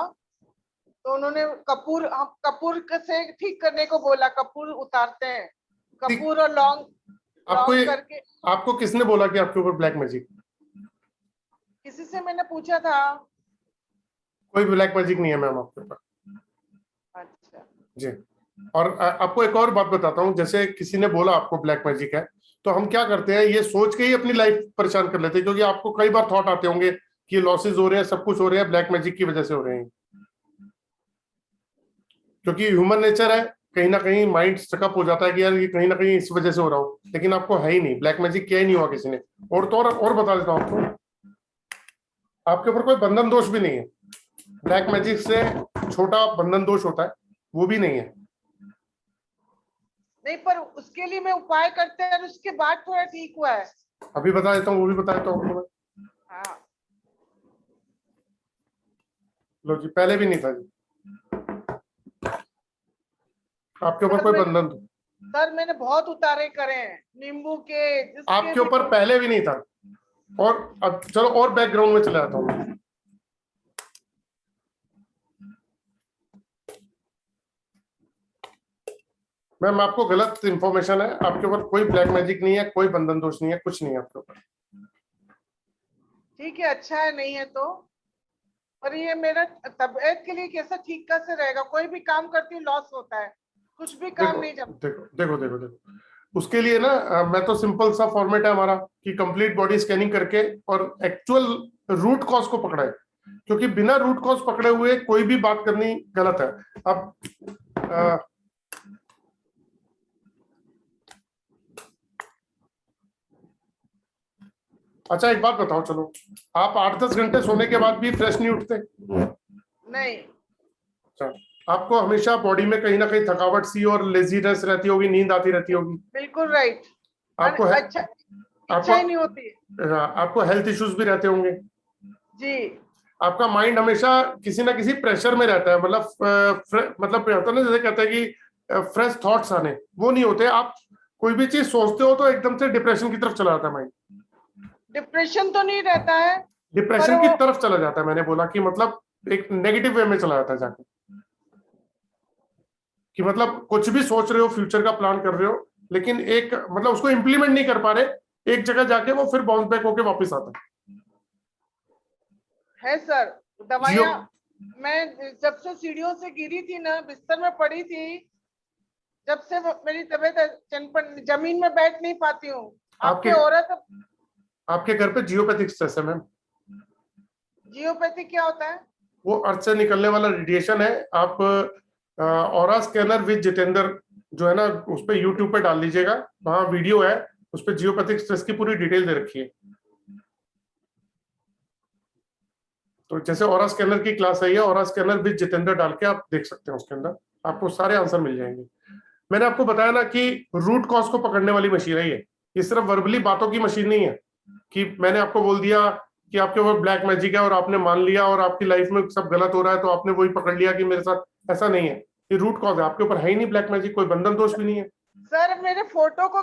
तो उन्होंने कपूर से ठीक करने को बोला। कपूर उतारते हैं, कपूर और लौंग करके। आपको किसने बोला कि आपके ऊपर ब्लैक मैजिक? किसी से मैंने पूछा था। कोई ब्लैक मैजिक नहीं है मैम आपके ऊपर। अच्छा जी। और आपको एक और बात बताता हूँ, जैसे किसी ने बोला आपको ब्लैक मैजिक है, तो हम क्या करते हैं, ये सोच के ही अपनी लाइफ परेशान कर लेते हैं, क्योंकि आपको कई बार थॉट आते होंगे कि लॉसेस हो रहे हैं, सब कुछ हो रहे हैं, ब्लैक मैजिक की वजह से हो रहे हैं। क्योंकि ह्यूमन नेचर है, कहीं ना कहीं माइंड स्टकअप हो जाता है कि यार ये कहीं ना कहीं इस वजह से हो रहा हो, लेकिन आपको है ही नहीं, ब्लैक मैजिक किया ही नहीं हुआ किसी ने। और तो और बता देता हूँ आपको, आपके ऊपर कोई बंधन दोष भी नहीं है। ब्लैक मैजिक से छोटा बंधन दोष होता है, वो भी नहीं है। नहीं, पर उसके लिए मैं उपाय करते हैं और उसके बाद थोड़ा ठीक हुआ है। अभी बता देता हूँ, वो भी बता देता हूँ। हाँ लो जी, पहले भी नहीं था जी आपके ऊपर कोई बंधन। सर मैंने बहुत उतारे करे हैं नींबू के, आपके ऊपर पहले भी नहीं था। और अब चलो और बैकग्राउंड में चले जाता हूँ। मैम, आपको गलत इंफॉर्मेशन है। आपके ऊपर कोई ब्लैक मैजिक नहीं है, कोई बंधन दोष नहीं है, कुछ नहीं है आपके ऊपर। ठीक है, अच्छा है, नहीं है तो। पर ये मेरा तबीयत के लिए कैसा ठीक कैसे रहेगा? कोई भी काम करती हूँ लॉस होता है, कुछ भी काम नहीं जब। देखो उसके लिए ना, मैं तो सिंपल सा फॉर्मेट है हमारा कि कंप्लीट बॉडी स्कैनिंग करके और एक्चुअल रूट कॉज को पकड़े, क्योंकि बिना रूट कॉज पकड़े हुए कोई भी बात करनी गलत है। अब अच्छा, एक बात बताओ, चलो आप 8-10 घंटे सोने के बाद भी फ्रेश नहीं उठते? नहीं। अच्छा, आपको हमेशा बॉडी में कहीं ना कहीं थकावट सी और लेजीनेस रहती होगी, नींद आती रहती होगी। बिल्कुल राइट। आपको अच्छा, इच्छा ही नहीं होती। आपको हेल्थ इश्यूज भी रहते होंगे जी। आपका माइंड हमेशा किसी ना किसी प्रेशर में रहता है, मतलब होता है ना, जैसे कहते हैं कि फ्रेश थॉट्स आने, वो नहीं होते। आप कोई भी चीज सोचते हो तो एकदम से डिप्रेशन की तरफ चला जाता है माइंड। डिप्रेशन तो नहीं रहता है, डिप्रेशन की तरफ चला जाता है। मैंने बोला कि मतलब एक नेगेटिव वे में चला जाता है जाके, कि मतलब कुछ भी सोच रहे हो, फ्यूचर का प्लान कर रहे हो, लेकिन एक मतलब उसको इंप्लीमेंट नहीं कर पा रहे, एक जगह जाके वो फिर बाउंस बैक होके वापस आता है। सर दवाइयाँ, मैं जब से सीढ़ियों से गिरी थी ना, बिस्तर में पड़ी थी, जब से मेरी तबीयत जमीन में बैठ नहीं पाती हूँ। आपके औरत, आपके घर पे जियोपैथिक स्ट्रेस है मैम। जियोपैथिक क्या होता है? वो अर्थ से निकलने वाला रेडिएशन है। आप ऑरा स्कैनर विद जितेंद्र जो है ना, उस पे यूट्यूब पे डाल दीजिएगा, वहां वीडियो है, उस पे जियोपैथिक स्ट्रेस की पूरी डिटेल दे रखी है। तो जैसे ऑरा स्कैनर की क्लास है, ऑरा स्कैनर विद जितेंद्र डाल के आप देख सकते हैं, उसके अंदर आपको सारे आंसर मिल जाएंगे। मैंने आपको बताया ना कि रूट कॉज को पकड़ने वाली मशीन है ये। ये सिर्फ वर्बली बातों की मशीन नहीं है कि मैंने आपको बोल दिया कि आपके ऊपर ब्लैक मैजिक है और आपने मान लिया और आपकी लाइफ में सब गलत हो रहा है तो आपने वही पकड़ लिया कि मेरे साथ। ऐसा नहीं है, ये रूट कॉज है, आपके ऊपर है ही नहीं ब्लैक मैजिक, कोई बंधन दोष भी नहीं है। सर मेरे फोटो को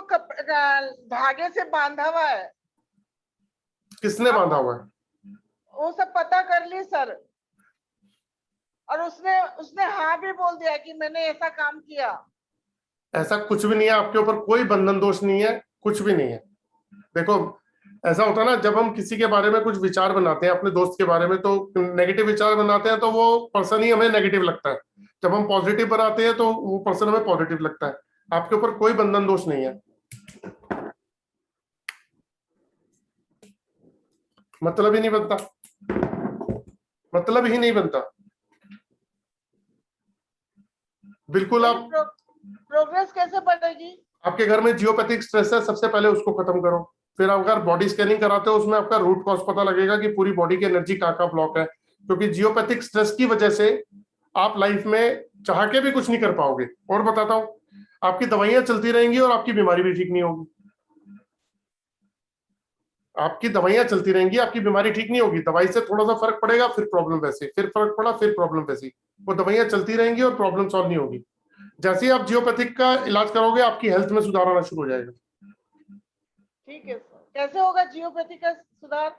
धागे से बांधा हुआ है। किसने बांधा हुआ है? वो सब पता कर ली सर, और उसने हाँ भी बोल दिया कि मैंने ऐसा काम किया। ऐसा कुछ भी नहीं है, आपके ऊपर कोई बंधन दोष नहीं है, कुछ भी नहीं है। देखो ऐसा होता है ना, जब हम किसी के बारे में कुछ विचार बनाते हैं अपने दोस्त के बारे में, तो नेगेटिव विचार बनाते हैं तो वो पर्सन ही हमें नेगेटिव लगता है। जब हम पॉजिटिव बनाते हैं तो वो पर्सन हमें पॉजिटिव लगता है। आपके ऊपर कोई बंधन दोष नहीं है, मतलब ही नहीं बनता, मतलब ही नहीं बनता। बिल्कुल। आप प्रोग्रेस कैसे बढ़ेगी? आपके घर में जियोपैथिक स्ट्रेस है, सबसे पहले उसको खत्म करो। फिर अगर बॉडी स्कैनिंग कराते हो उसमें आपका रूट कॉज पता लगेगा कि पूरी बॉडी की एनर्जी कहाँ ब्लॉक है, क्योंकि जियोपैथिक स्ट्रेस की वजह से आप लाइफ में चाह के भी कुछ नहीं कर पाओगे। और बताता हूँ, आपकी दवाइयां चलती रहेंगी और आपकी बीमारी भी ठीक नहीं होगी। आपकी दवाइयां चलती रहेंगी, आपकी बीमारी ठीक नहीं होगी। दवाई से थोड़ा सा फर्क पड़ेगा, फिर प्रॉब्लम वैसी, फिर फर्क पड़ा, फिर प्रॉब्लम वैसी। वो दवाइयां चलती रहेंगी और प्रॉब्लम सॉल्व नहीं होगी। जैसे ही आप जियोपैथिक का इलाज करोगे आपकी हेल्थ में सुधार आना शुरू हो जाएगा। ठीक है सर, कैसे होगा जियोपैथी का सुधार?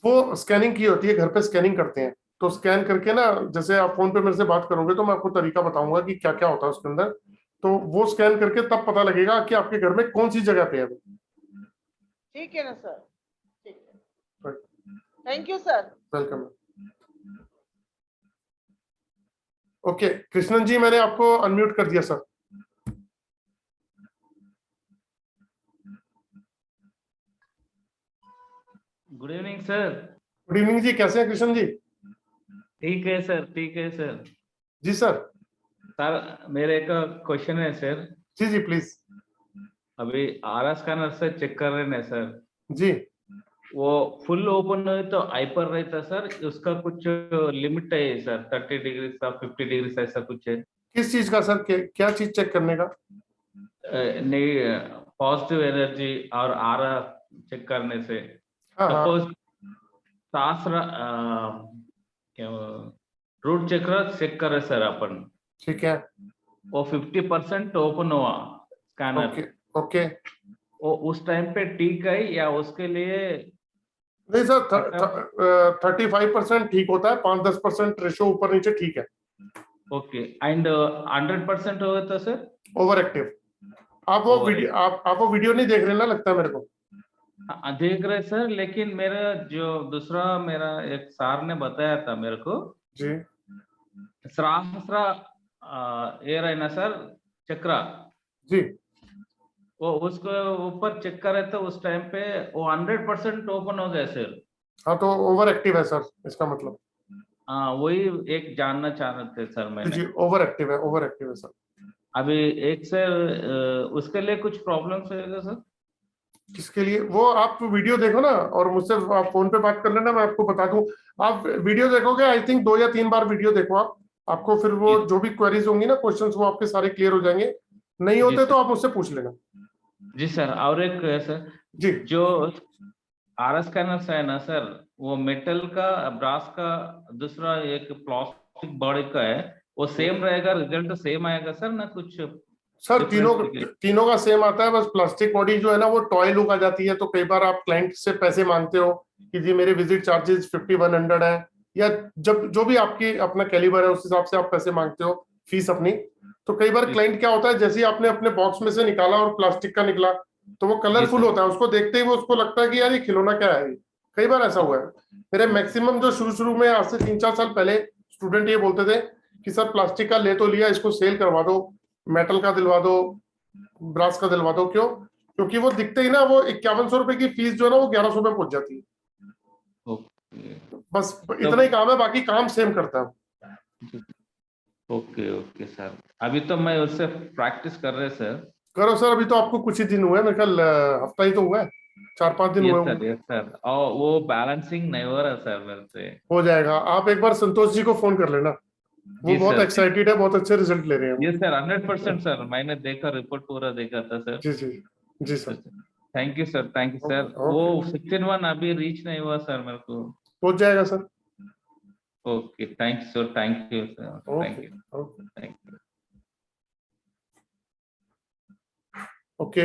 वो स्कैनिंग की होती है, घर पे स्कैनिंग करते हैं, तो स्कैन करके ना, जैसे आप फोन पे मेरे से बात करोगे तो मैं आपको तरीका बताऊंगा कि क्या क्या होता है उसके अंदर। तो वो स्कैन करके तब पता लगेगा कि आपके घर में कौन सी जगह पे है। ठीक है ना सर, ठीक है, thank you sir. Welcome. Okay Krishnan ji, मैंने आपको अनम्यूट कर दिया sir. Good evening sir. Good evening जी, कैसे हैं कृष्णन जी? ठीक है सर, ठीक है सर। जी सर। सर मेरे एक क्वेश्चन है सर। जी जी प्लीज। अभी आर स्कैनर से चेक कर रहे हैं सर जी। वो फुल ओपन है तो हाइपर रहता सर, उसका कुछ लिमिट है सर, 30 डिग्री का 50 डिग्री ऐसा कुछ है। किस चीज का सर? क्या चीज चेक करने का? नहीं, पॉजिटिव एनर्जी और आर चेक करने से। हाँ, सपोज शास्त्र रूट चक्र चेक करे सर अपन, ठीक है। वो 50% ओपन हुआ स्कैनर। Okay okay. वो उस टाइम पे ठीक है या उसके लिए? नहीं सर, 35% ठीक होता है, 5-10% रेशो ऊपर नीचे ठीक है। ओके, एंड 100% हो तो सर ओवर एक्टिव। आप वो वीडियो नहीं देख रहे ना, लगता है मेरे को। देख रहे सर, लेकिन मेरा जो दूसरा मेरा एक सर ने बताया था मेरे को जी, सहस्रा एयर है ना सर, चक्रा जी, वो उसको ऊपर चेक करे तो उस टाइम पे वो 100% ओपन हो गया सर। हाँ तो ओवर एक्टिव है सर, इसका मतलब। हाँ वही एक जानना चाह रहे थे सर मैंने। जी ओवर एक्टिव है, ओवर एक्टिव है सर। अभी एक सर उसके लिए कुछ प्रॉब्लम्स है सर? किसके लिए? वो आप वीडियो देखो ना और मुझसे आप फोन पे बात कर लेना, मैं आपको बता दूं। आप वीडियो देखोगे, आई थिंक 2 या 3 बार वीडियो देखो आप, आपको फिर वो जो भी क्वेरीज होंगी ना, क्वेश्चंस, वो आपके सारे क्लियर हो जाएंगे। नहीं होते तो आप मुझसे पूछ लेना। जी सर, और एक है सर जी, जो आर स्कैनर्स है ना सर, वो मेटल का, ब्रास का, दूसरा एक प्लास्टिक बॉडी का है, वो सेम रहेगा, रिजल्ट सेम आएगा सर ना? कुछ सर तीनों का सेम आता है, बस प्लास्टिक बॉडी जो है ना वो टॉय लुक आ जाती है। तो कई बार आप क्लाइंट से पैसे मांगते हो कि जी मेरे विजिट चार्जेस 5100 है, या जब जो भी आपकी अपना कैलिबर है उस हिसाब से आप पैसे मांगते हो, फीस अपनी। तो कई बार क्लाइंट क्या होता है, जैसे ही आपने अपने बॉक्स में से निकाला और प्लास्टिक का निकला तो वो कलरफुल होता है, उसको देखते ही वो उसको लगता है कि यार ये खिलौना क्या है। कई बार ऐसा हुआ है मेरे मैक्सिमम, जो शुरू में आज से 3-4 साल पहले स्टूडेंट ये बोलते थे कि सर प्लास्टिक का ले तो लिया, इसको सेल करवा दो, मेटल का दिलवा दो, ब्रास का दिलवा दो। क्यों? क्योंकि वो दिखते ही ना, वो 5100 रुपए की फीस जो है ना वो 1100 में पहुंच जाती है। बस इतना ही काम है, बाकी काम सेम करता है। ओके ओके सर, अभी तो मैं उससे प्रैक्टिस कर रहे सर। करो सर, अभी तो आपको कुछ ही दिन हुए, मेरे ख्याल हफ्ता ही तो हुआ है, 4-5 दिन हुए होंगे। यस सर, और वो बैलेंसिंग नहीं हो रहा सर मेरे से। हो जाएगा। आप एक बार संतोष जी को फोन कर लेना, वो बहुत एक्साइटेड है, बहुत अच्छे रिजल्ट ले रहे हैं। यस सर, 100% सर, मैंने देखा, रिपोर्ट पूरा देखा था सर। जी जी जी sir. Thank you sir, thank you sir. Okay, वो okay. 16-1 अभी रीच नहीं हुआ सर मेरे को। पहुंच जाएगा sir. Okay, thank you sir, thank you sir, thank okay you, okay thank you. Okay.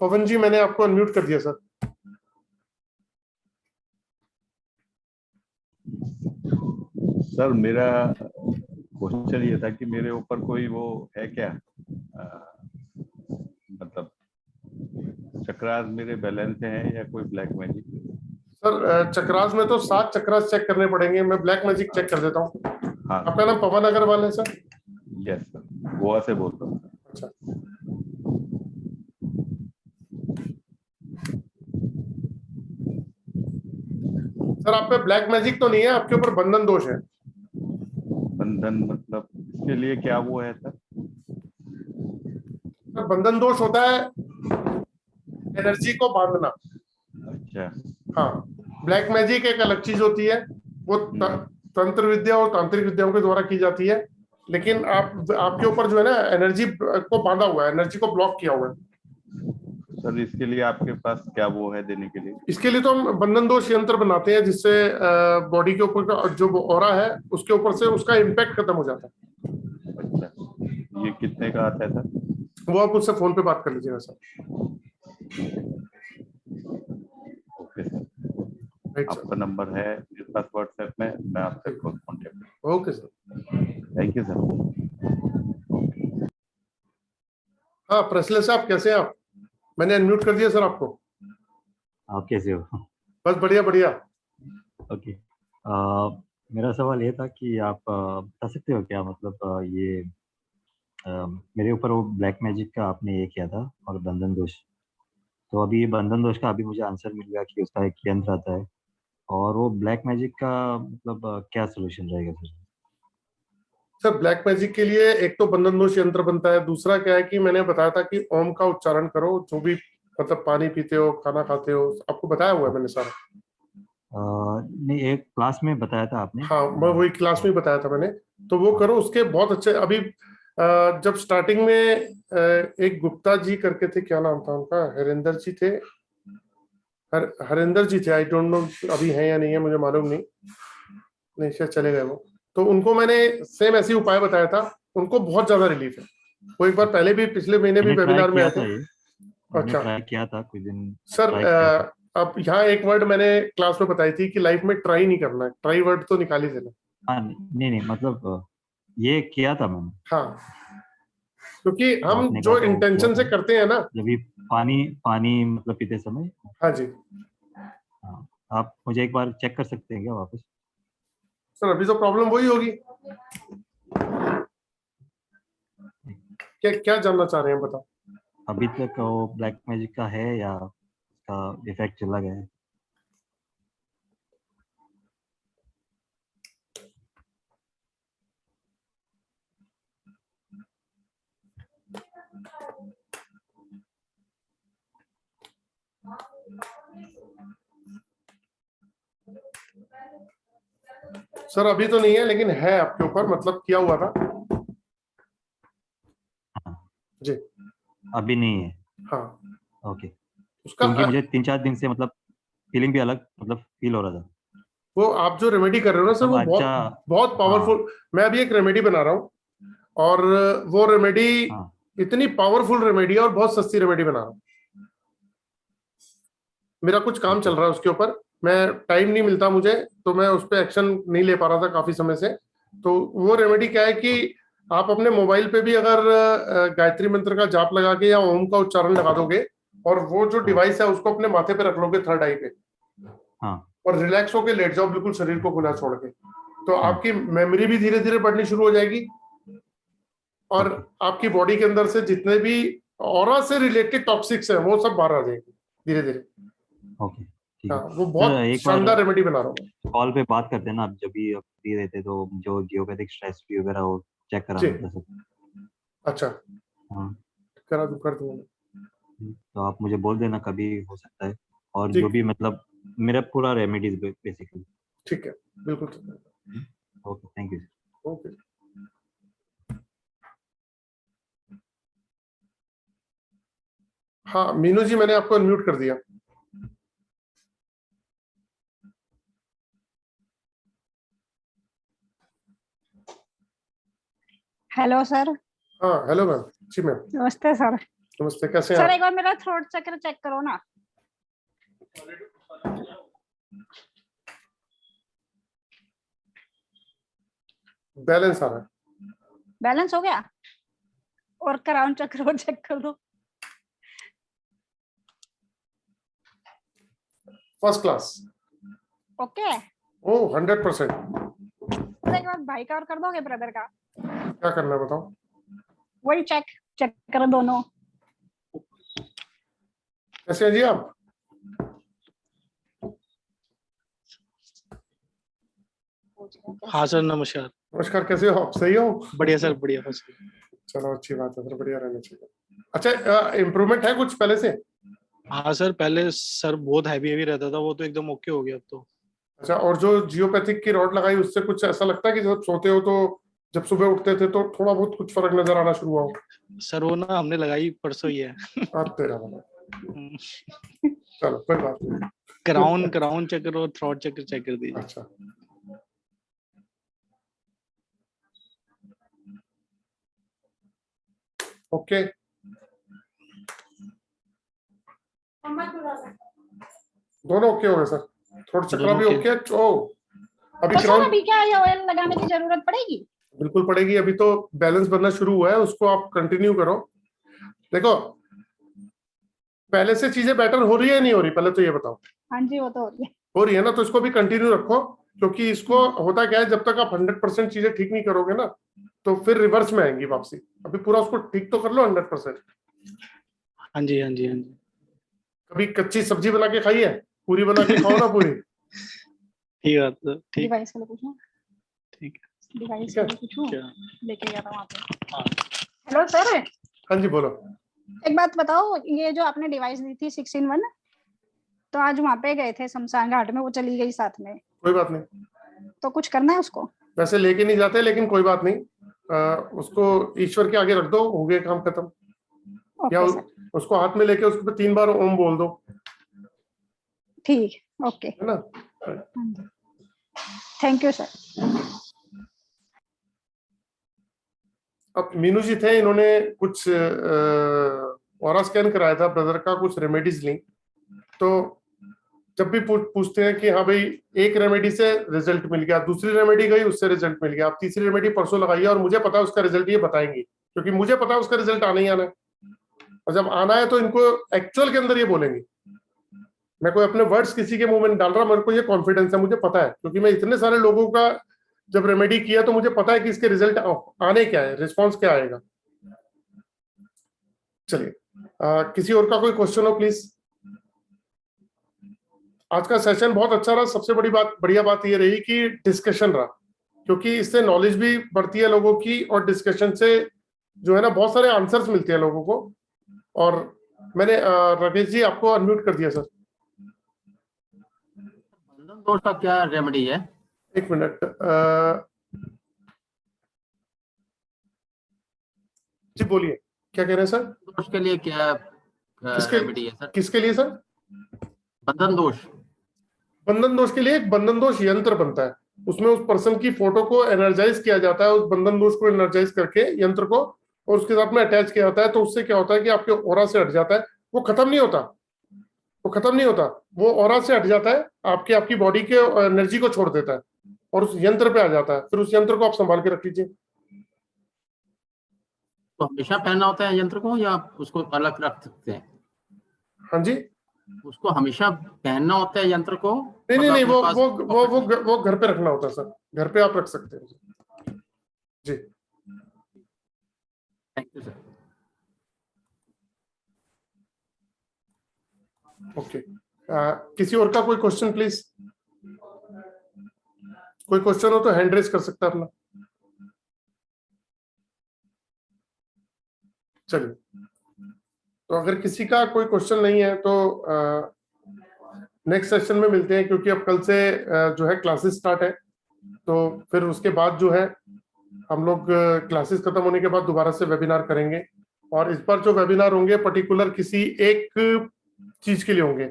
Pavan ji, मैंने आपको अनम्यूट कर दिया सर। सर मेरा क्वेश्चन ये था कि मेरे ऊपर कोई वो है क्या, मतलब चक्रास मेरे बैलेंस हैं या कोई ब्लैक मैजिक? सर चक्रास में तो 7 चक्रास चेक करने पड़ेंगे। मैं ब्लैक मैजिक चेक कर देता हूँ। हाँ आपका नाम पवन अग्रवाल है सर? यस सर, गोवा से बोल रहा हूँ। अच्छा, सर आप पे ब्लैक मैजिक तो नहीं है, आपके ऊपर बंधन दोष है। बंधन मतलब इसके लिए क्या वो है सर? सर बंधन दोष होता है एनर्जी को बांधना। अच्छा। हाँ, ब्लैक मैजिक एक अलग चीज होती है, वो तंत्र विद्या और तांत्रिक विद्याओं के द्वारा की जाती है। लेकिन आपके ऊपर जो है ना, एनर्जी को बांधा हुआ है, एनर्जी को ब्लॉक किया हुआ है। सर इसके लिए आपके पास क्या वो है देने के लिए? इसके लिए तो हम बंधन दोष यंत्र बनाते हैं, जिससे बॉडी के ऊपर का जो ऑरा है उसके ऊपर से उसका इम्पैक्ट खत्म हो जाता है। अच्छा, ये कितने का आता है सर? वो आप उससे फोन पे बात कर लीजिएगा sir. Okay sir, right sir. आपका नंबर है मेरे पास व्हाट्सएप में, मैं आपसे contact. Okay sir, thank you sir. हाँ प्रसले साहब, कैसे हैं आप? मैंने अनम्यूट कर दिया सर आपको। आप कैसे हो? बस बढ़िया बढ़िया। ओके, मेरा सवाल ये था कि आप बता सकते हो क्या, मतलब ये मेरे ऊपर वो ब्लैक मैजिक का आपने ये किया था और बंधन दोष, तो अभी ये बंधन दोष का अभी मुझे आंसर मिल गया कि उसका एक यंत्र आता है, और वो ब्लैक मैजिक का मतलब क्या सोल्यूशन रहेगा सर? सर ब्लैक मैजिक के लिए एक तो बंधन दोष यंत्र बनता है, दूसरा क्या है कि मैंने बताया था कि ओम का उच्चारण करो, जो भी मतलब पानी पीते हो, खाना खाते हो, आपको बताया हुआ है मैंने सारा। नहीं, एक क्लास में बताया था आपने। हाँ, मैं वही क्लास में बताया था मैंने, तो वो करो। उसके बहुत अच्छे अभी जब स्टार्टिंग में एक गुप्ता जी करके थे, क्या नाम था उनका, हरिंदर जी थे, हरिंदर जी थे, आई डोंट नो अभी है या नहीं है, मुझे मालूम नहीं शायद चले गए वो। तो उनको मैंने सेम ऐसी उपाय बताया था, उनको बहुत ज्यादा रिलीफ है। वो एक बार पहले भी पिछले महीने भी वेबिनार में आए थे। अच्छा, ट्राई किया था कुछ दिन सर अब यहाँ एक वर्ड मैंने क्लास में बताई थी कि लाइफ में ट्राई नहीं करना है, ट्राई वर्ड तो निकाल ही देना। हाँ, नहीं मतलब ये किया था मैंने। हाँ, क्योंकि हम आपने जो कहा था वो किया इंटेंशन था। से करते हैं ना, जब भी पानी मतलब पीते समय। हाँ जी। हाँ, आप मुझे एक बार चेक कर सकते हैं क्या वापस? सर अभी तो प्रॉब्लम वही होगी। क्या क्या जानना चाह रहे हैं बताओ। अभी तक वो ब्लैक मैजिक का है या उसका इफेक्ट चला गया है? सर अभी तो नहीं है, लेकिन है आपके ऊपर, मतलब किया हुआ था। जी, अभी नहीं है। हाँ ओके, उसका क्योंकि मुझे 3-4 दिन से मतलब फीलिंग भी अलग मतलब फील हो रहा था। वो आप जो रेमेडी कर रहे हो ना सर, वो अच्छा, बहुत बहुत पावरफुल। मैं अभी एक रेमेडी बना रहा हूँ, और वो रेमेडी इतनी पावरफुल रेमेडी है, और बहुत सस्ती रेमेडी बना रहा हूँ। मेरा कुछ काम चल रहा है उसके ऊपर, मैं टाइम नहीं मिलता मुझे, तो मैं उस पर एक्शन नहीं ले पा रहा था काफी समय से। तो वो रेमेडी क्या है कि आप अपने मोबाइल पे भी अगर गायत्री मंत्र का जाप लगा के या ओम का उच्चारण लगा दोगे, और वो जो डिवाइस है उसको अपने माथे पे रख लोगे, थर्ड आई पे, और रिलैक्स होके लेट जाओ बिल्कुल शरीर को खुला छोड़ के, तो आपकी मेमोरी भी धीरे धीरे बढ़नी शुरू हो जाएगी, और आपकी बॉडी के अंदर से जितने भी ऑरा से रिलेटेड टॉक्सिक्स हैं वो सब बाहर आ जाएंगे धीरे धीरे। ओके, ठीक हाँ, है। वो बहुत एक शानदार रेमेडी बना रहा हूँ। कॉल पे बात करते हैं ना, आप जब भी फ्री रहते तो जो जियोपैथिक स्ट्रेस फ्री वगैरह वो चेक कराना था सब। अच्छा, हाँ, कर दूंगा। तो आप मुझे बोल देना कभी हो सकता है, और ठीक। जो भी मतलब मेरा पूरा रेमेडीज बेसिकली। ठीक है, बिल्कुल। Okay, thank you. ओके। हाँ मीनू जी, मैंने आपको अनम्यूट कर दिया। Hello sir. हाँ हेलो मैम। जी मैम, नमस्ते सर। नमस्ते, कैसे हैं सर आप? एक बार मेरा थ्रोट चक्र चेक करो ना। बैलेंस आ रहा है। बैलेंस हो गया? और क्राउन चक्र को चेक कर दो। First class. ओके। ओ 100%। तो एक बार भाई का और कर दोगे, ब्रदर का? क्या करना है बताओ? वही चेक चेक करो दोनों। कैसे हैं जी आप? हाँ सर, नमस्कार। नमस्कार, कैसे हो आप? सही हो? बढ़िया सर, बढ़िया बस। चलो अच्छी बात है सर, बढ़िया रहना चाहिए। अच्छा, इम्प्रूवमेंट है कुछ पहले से? हाँ सर, पहले सर बहुत हैवी हैवी रहता था, वो तो एकदम ओके हो गया अब तो। अच्छा, और जो जियोपैथिक की रॉड लगाई उससे कुछ ऐसा लगता है कि जब सोते हो तो, जब सुबह उठते थे तो थोड़ा बहुत कुछ फर्क नजर आना शुरू हुआ हो? सर वो ना हमने लगाई परसों ही है। तेरा वाला। चलो कोई बात नहीं। क्राउन चक्र और थ्रोट चक्र चेक कर दीजिए। अच्छा, ओके। दोनों ओके हो गए सर, थ्रोट चक्र भी ओके। ओ अभी तो सर क्राउन अभी क्या ये ऑयल लगाने की जरूरत पड़ेगी? बिल्कुल पड़ेगी। अभी तो बैलेंस बनना शुरू हुआ है, उसको आप कंटिन्यू करो। देखो पहले से चीजें बेटर हो रही है नहीं हो रही, पहले तो ये बताओ। हाँ जी, वो तो हो रही है। हो रही है ना, तो इसको भी कंटिन्यू रखो, क्योंकि इसको होता क्या है, जब तक आप 100% चीजें ठीक नहीं करोगे ना तो फिर रिवर्स में आएंगी वापसी। अभी पूरा उसको ठीक तो कर लो 100%। हाँ जी, हाँ जी, हाँ जी। कभी कच्ची सब्जी बना के खाई है? पूरी बना के खाओ ना पूरी। ठीक बात है, ठीक डिवाइस के लिए पूछूं? ठीक डिवाइस ठीक के है। लिए पूछूं? क्या? लेके गया था वहाँ पे। हेलो सर, हाँ जी बोलो। एक बात बताओ, ये जो आपने डिवाइस दी थी 6-in-1, तो आज वहाँ पे गए थे शमशान घाट में, वो चली गई साथ में, कोई बात नहीं, तो कुछ करना है उसको? वैसे लेके नहीं जाते, लेकिन कोई बात नहीं। उसको ईश्वर के आगे रख दो, हो गया काम खत्म। या ओके सर। उसको हाथ में लेके उसको 3 बार ओम बोल दो, ठीक, ओके। है ना? Thank you sir. अब मीनू जी थे, इन्होंने कुछ ऑरा स्कैन कराया था ब्रदर का, कुछ रेमेडीज ली। तो जब भी पूछते हैं कि हाँ भाई एक रेमेडी से रिजल्ट मिल गया, दूसरी रेमेडी गई उससे रिजल्ट मिल गया, आप तीसरी रेमेडी परसों लगाइए और मुझे पता है उसका रिजल्ट, ये बताएंगे, क्योंकि मुझे पता है उसका रिजल्ट आना ही आना है। और जब आना है तो इनको एक्चुअल के अंदर ये बोलेंगे। मैं कोई अपने वर्ड्स किसी के मुंह में नहीं डाल रहा, मेरे को ये कॉन्फिडेंस है, मुझे पता है, क्योंकि मैं इतने सारे लोगों का जब रेमेडी किया तो मुझे पता है कि इसके रिजल्ट आने क्या है, रिस्पॉन्स क्या आएगा। चलिए, किसी और का कोई क्वेश्चन हो प्लीज। आज का सेशन बहुत अच्छा रहा। सबसे बढ़िया बात ये रही कि डिस्कशन रहा, क्योंकि इससे नॉलेज भी बढ़ती है लोगों की, और डिस्कशन से जो है ना बहुत सारे आंसर्स मिलते हैं लोगों को। और मैंने राकेश जी आपको अनम्यूट कर दिया सर। बंधन दोष का क्या रेमेडी है? एक मिनट, जी बोलिए, क्या कह रहे हैं सर? दोष के लिए क्या रेमेडी है सर? किसके लिए सर? बंधन दोष। बंधन दोष के लिए एक बंधन दोष यंत्र बनता है, उसमें उस पर्सन की फोटो को एनर्जाइज किया जाता है, उस बंधन दोष को एनर्जाइज करके यंत्र को, और उसके साथ में अटैच किया जाता है। तो उससे क्या होता है कि आपके ऑरा से हट जाता है, वो खत्म नहीं होता, वो ऑरा से हट जाता है, आपकी बॉडी के एनर्जी को छोड़ देता है और उस यंत्र पे आ जाता है। फिर उस यंत्र को आप संभाल के रख लीजिए। तो हमेशा पहनना होता है यंत्र को, या उसको अलग रख सकते हैं? हाँ जी, उसको हमेशा पहनना होता है यंत्र को? नहीं, वो घर पे रखना होता है सर, घर पे आप रख सकते हैं जी। Thank you sir. ओके, किसी और का कोई क्वेश्चन प्लीज? कोई क्वेश्चन हो तो हैंड रेज कर सकता है अपना। चलिए, तो अगर किसी का कोई क्वेश्चन नहीं है तो नेक्स्ट सेशन में मिलते हैं, क्योंकि अब कल से जो है क्लासेस स्टार्ट है। तो फिर उसके बाद जो है हम लोग क्लासेस खत्म होने के बाद दोबारा से वेबिनार करेंगे और इस बार जो वेबिनार होंगे पर्टिकुलर किसी एक चीज के लिए होंगे।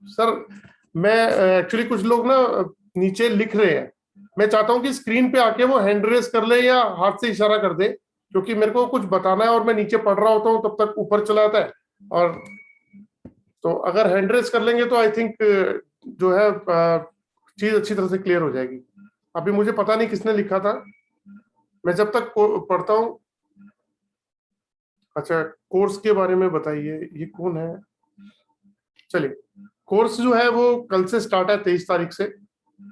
सर मैं एक्चुअली कुछ लोग ना नीचे लिख रहे हैं, मैं चाहता हूं कि स्क्रीन पे आके वो हैंड रेस कर ले या हाथ से इशारा कर दे, क्योंकि मेरे को कुछ बताना है और मैं नीचे पढ़ रहा होता हूँ तब तक ऊपर चला जाता है। और तो अगर हैंड रेस कर लेंगे तो आई थिंक जो है चीज अच्छी तरह से क्लियर हो जाएगी। अभी मुझे पता नहीं किसने लिखा था, मैं जब तक पढ़ता हूँ। अच्छा, कोर्स के बारे में बताइए, ये कौन है? चलिए, कोर्स जो है वो कल से स्टार्ट है 23 तारीख से,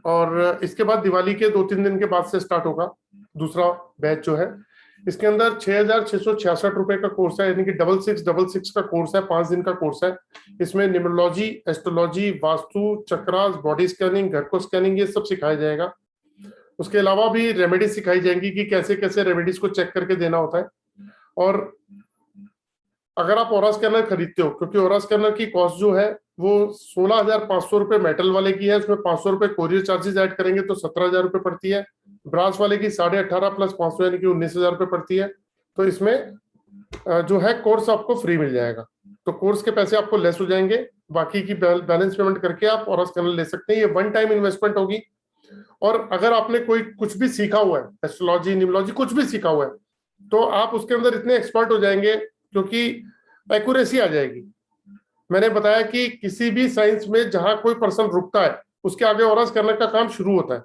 और इसके बाद दिवाली के 2-3 दिन के बाद से स्टार्ट होगा दूसरा बैच जो है। इसके अंदर 6,666 रुपए का कोर्स है, यानी कि 6666 का कोर्स है, 5 दिन का कोर्स है। इसमें numerology, astrology, vastu, chakras, body scanning, घर को स्कैनिंग, ये सब सिखाया जाएगा। उसके अलावा भी रेमेडीज सिखाई जाएंगी कि कैसे कैसे रेमेडीज को चेक करके देना होता है। और अगर आप ओरा स्कैनर खरीदते हो, क्योंकि ओरा स्कैनर की कॉस्ट जो है वो 16,500 रुपए मेटल वाले की है, उसमें 500 रुपए कोरियर चार्जेस ऐड करेंगे तो 17,000 रुपए पड़ती है। ब्रास वाले की 18,500 प्लस 500 यानी कि 19,000 रुपए पड़ती है। तो इसमें जो है कोर्स आपको फ्री मिल जाएगा, तो कोर्स के पैसे आपको लेस हो जाएंगे, बाकी की बैलेंस पेमेंट करके आप ओरा स्कैनर ले सकते हैं। ये 1 टाइम इन्वेस्टमेंट होगी। और अगर आपने कोई कुछ भी सीखा हुआ है, एस्ट्रोलॉजी, न्यूमरोलॉजी कुछ भी सीखा हुआ है, तो आप उसके अंदर इतने एक्सपर्ट हो जाएंगे क्योंकि एक्यूरेसी आ जाएगी। मैंने बताया कि किसी भी साइंस में जहां कोई पर्सन रुकता है उसके आगे ओरा स्कैनर का काम शुरू होता है।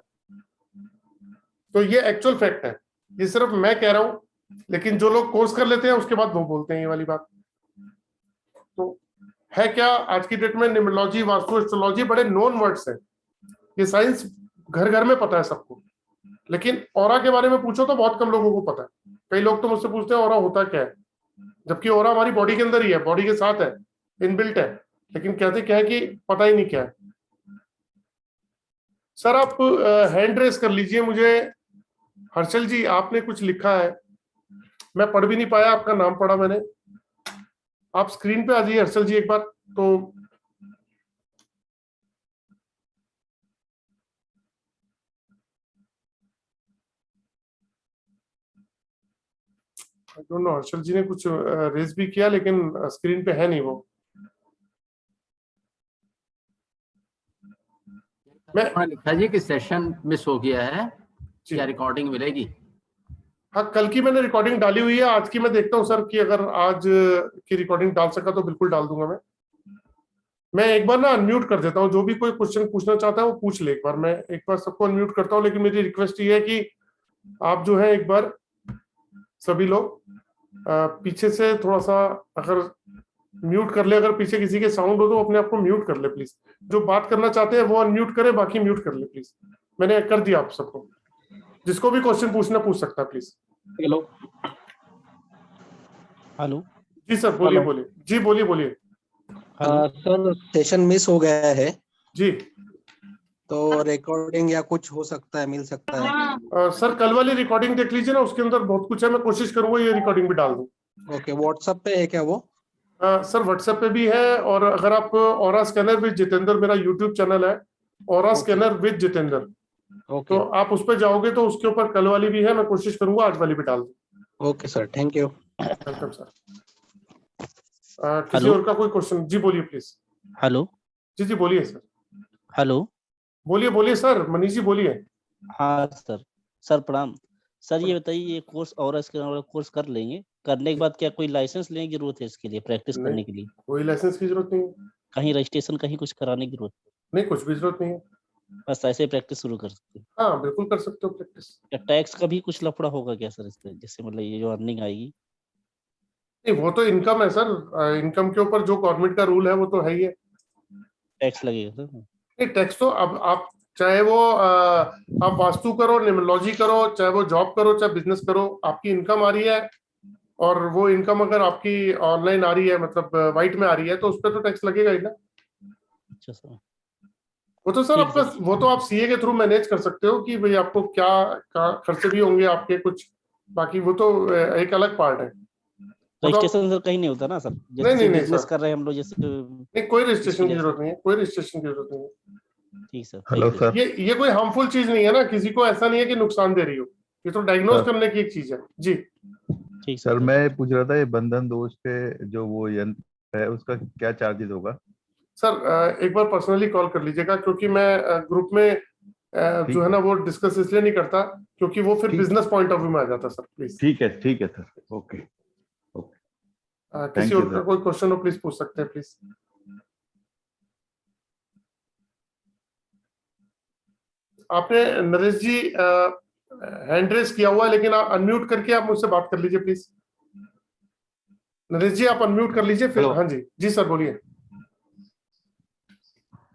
तो ये एक्चुअल फैक्ट है, ये सिर्फ मैं कह रहा हूं, लेकिन जो लोग कोर्स कर लेते हैं उसके बाद वो बोलते हैं ये वाली बात। तो है क्या आज की डेट में न्यूमरोलॉजी, वास्तु, एस्ट्रोलॉजी बड़े नोन वर्ड्स हैं, ये साइंस घर घर में पता है सबको, लेकिन ओरा के बारे में पूछो तो बहुत कम लोगों को पता है। कई लोग तो मुझसे पूछते हैं ओरा होता क्या है, जबकि ओरा हमारी बॉडी के अंदर ही है, बॉडी के साथ है, इनबिल्ट है, लेकिन कहते क्या है कि पता ही नहीं क्या है। सर आप हैंड रेस कर लीजिए। मुझे हर्षल जी आपने कुछ लिखा है, मैं पढ़ भी नहीं पाया, आपका नाम पढ़ा मैंने। आप स्क्रीन पे आ जाइए हर्षल जी एक बार। तो आई डोंट नो, हर्षल जी ने कुछ रेस भी किया लेकिन स्क्रीन पे है नहीं वो। मैं लिखा जी कि सेशन मिस हो गया है, क्या रिकॉर्डिंग मिलेगी? हाँ, कल की मैंने रिकॉर्डिंग डाली हुई है, आज की मैं देखता हूँ सर कि अगर आज की रिकॉर्डिंग डाल सका तो बिल्कुल डाल दूंगा। मैं एक बार ना अनम्यूट कर देता हूँ, जो भी कोई क्वेश्चन पूछना चाहता है वो पूछ ले एक बार। मैं एक बार सबको अनम्यूट करता हूँ, लेकिन मेरी रिक्वेस्ट ये है कि आप जो है एक बार सभी लोग पीछे से थोड़ा सा अगर म्यूट कर ले, अगर पीछे किसी के साउंड हो तो अपने आप को म्यूट कर ले प्लीज। जो बात करना चाहते हैं वो अनम्यूट करे, बाकी म्यूट कर ले प्लीज। मैंने कर दिया आप सबको, जिसको भी क्वेश्चन पूछना पूछ सकता है प्लीज। हेलो हेलो जी सर, बोलिए बोलिए जी, बोलिए बोलिए। सर सेशन मिस हो गया है जी, तो रिकॉर्डिंग या कुछ हो सकता है, मिल सकता है? सर कल वाली रिकॉर्डिंग देख लीजिए ना, उसके अंदर बहुत कुछ है, मैं कोशिश करूंगा ये रिकॉर्डिंग भी डाल दूं। ओके, व्हाट्सएप पे है क्या वो? सर व्हाट्सएप पे भी है, और अगर आप ओरा स्कैनर विद जितेंद्र, मेरा यूट्यूब चैनल है ओरा स्कैनर विद जितेंद्र, तो आप उस पर जाओगे तो उसके ऊपर कल वाली भी है, मैं कोशिश करूंगा आज वाली भी डाल दूं। Okay sir, thank you. Welcome sir. किसी और का कोई क्वेश्चन? जी बोलिए प्लीज। हेलो जी जी बोलिए सर। हेलो बोलिए बोलिए सर, मनीष जी बोलिए। हाँ सर, सर प्रणाम सर। ये बताइए, ये कोर्स और इसका कोर्स कर लेंगे, करने के बाद क्या कोई लाइसेंस लेने की जरूरत है इसके लिए, प्रैक्टिस करने के लिए? कोई लाइसेंस की जरूरत नहीं है। कहीं रजिस्ट्रेशन, कहीं कुछ कराने की जरूरत नहीं, कुछ भी जरूरत नहीं है, बस ऐसे प्रैक्टिस शुरू कर सकते हैं? हाँ बिल्कुल कर सकते हो प्रैक्टिस। क्या टैक्स का भी कुछ लफड़ा होगा क्या सर इसमें, जैसे मतलब ये जो अर्निंग आएगी? नहीं, वो तो इनकम है सर, इनकम के ऊपर जो गवर्नमेंट का रूल है वो तो है ही है। टैक्स लगेगा सर? नहीं, टैक्स तो अब आप चाहे वो आप वास्तु करो, न्यूमरोलॉजी करो, चाहे वो जॉब करो, चाहे बिजनेस करो, आपकी इनकम आ रही है, और वो इनकम अगर आपकी ऑनलाइन आ रही है, मतलब वाइट में आ रही है, तो उस पर तो टैक्स लगेगा ही ना। अच्छा सर। वो तो सर आपका, वो तो आप सीए के थ्रू मैनेज कर सकते हो कि भाई आपको क्या खर्चे भी होंगे आपके कुछ, बाकी वो तो एक अलग पार्ट है। रजिस्ट्रेशन सर कहीं नहीं होता ना सर? नहीं बिजनेस कर रहे हैं हम लोग जैसे। नहीं, कोई रजिस्ट्रेशन की जरूरत नहीं है, कोई रजिस्ट्रेशन की जरूरत नहीं है। ठीक सर। Hello sir. ये कोई हार्मफुल चीज नहीं है ना, किसी को ऐसा नहीं है कि नुकसान दे रही हो, ये तो डायग्नोज करने की एक चीज है। जी ठीक सर मैं पूछ रहा था ये बंधन दोष पे जो वो यंत्र है उसका क्या चार्जेस होगा? सर एक बार पर्सनली कॉल कर लीजिएगा, क्योंकि मैं ग्रुप में जो है ना वो डिस्कस इसलिए नहीं करता क्योंकि वो फिर बिजनेस पॉइंट ऑफ व्यू में आ जाता सर। प्लीज ठीक है सर, ओके किसी और का कोई क्वेश्चन हो प्लीज पूछ सकते हैं प्लीज। आपने नरेश जी हैंड रेस किया हुआ है, लेकिन आप अनम्यूट करके आप मुझसे बात कर लीजिए प्लीज। नरेश जी आप अनम्यूट कर लीजिए फिर। हाँ जी सर बोलिए।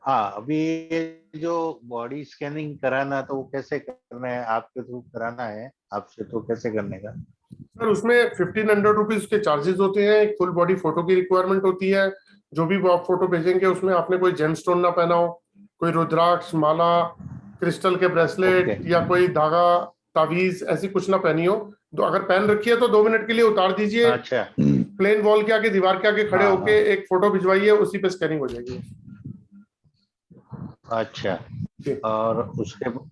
हाँ, अभी ये जो बॉडी स्कैनिंग कराना तो वो कैसे करना है? आपके थ्रू कराना है आपसे, तो कैसे करने का? सर उसमें 1500 रुपीज के चार्जेस होते हैं। एक फुल बॉडी फोटो की रिक्वायरमेंट होती है। जो भी आप फोटो भेजेंगे उसमें आपने कोई जेमस्टोन ना पहना हो, कोई रुद्राक्ष माला, क्रिस्टल के ब्रेसलेट या कोई धागा तावीज ऐसी कुछ ना पहनी हो। तो अगर पहन रखी है तो 2 मिनट के लिए उतार दीजिए। अच्छा। प्लेन वॉल के आगे, दीवार के आगे खड़े होके एक फोटो भिजवाइए, उसी पे स्कैनिंग हो जाएगी। अच्छा, और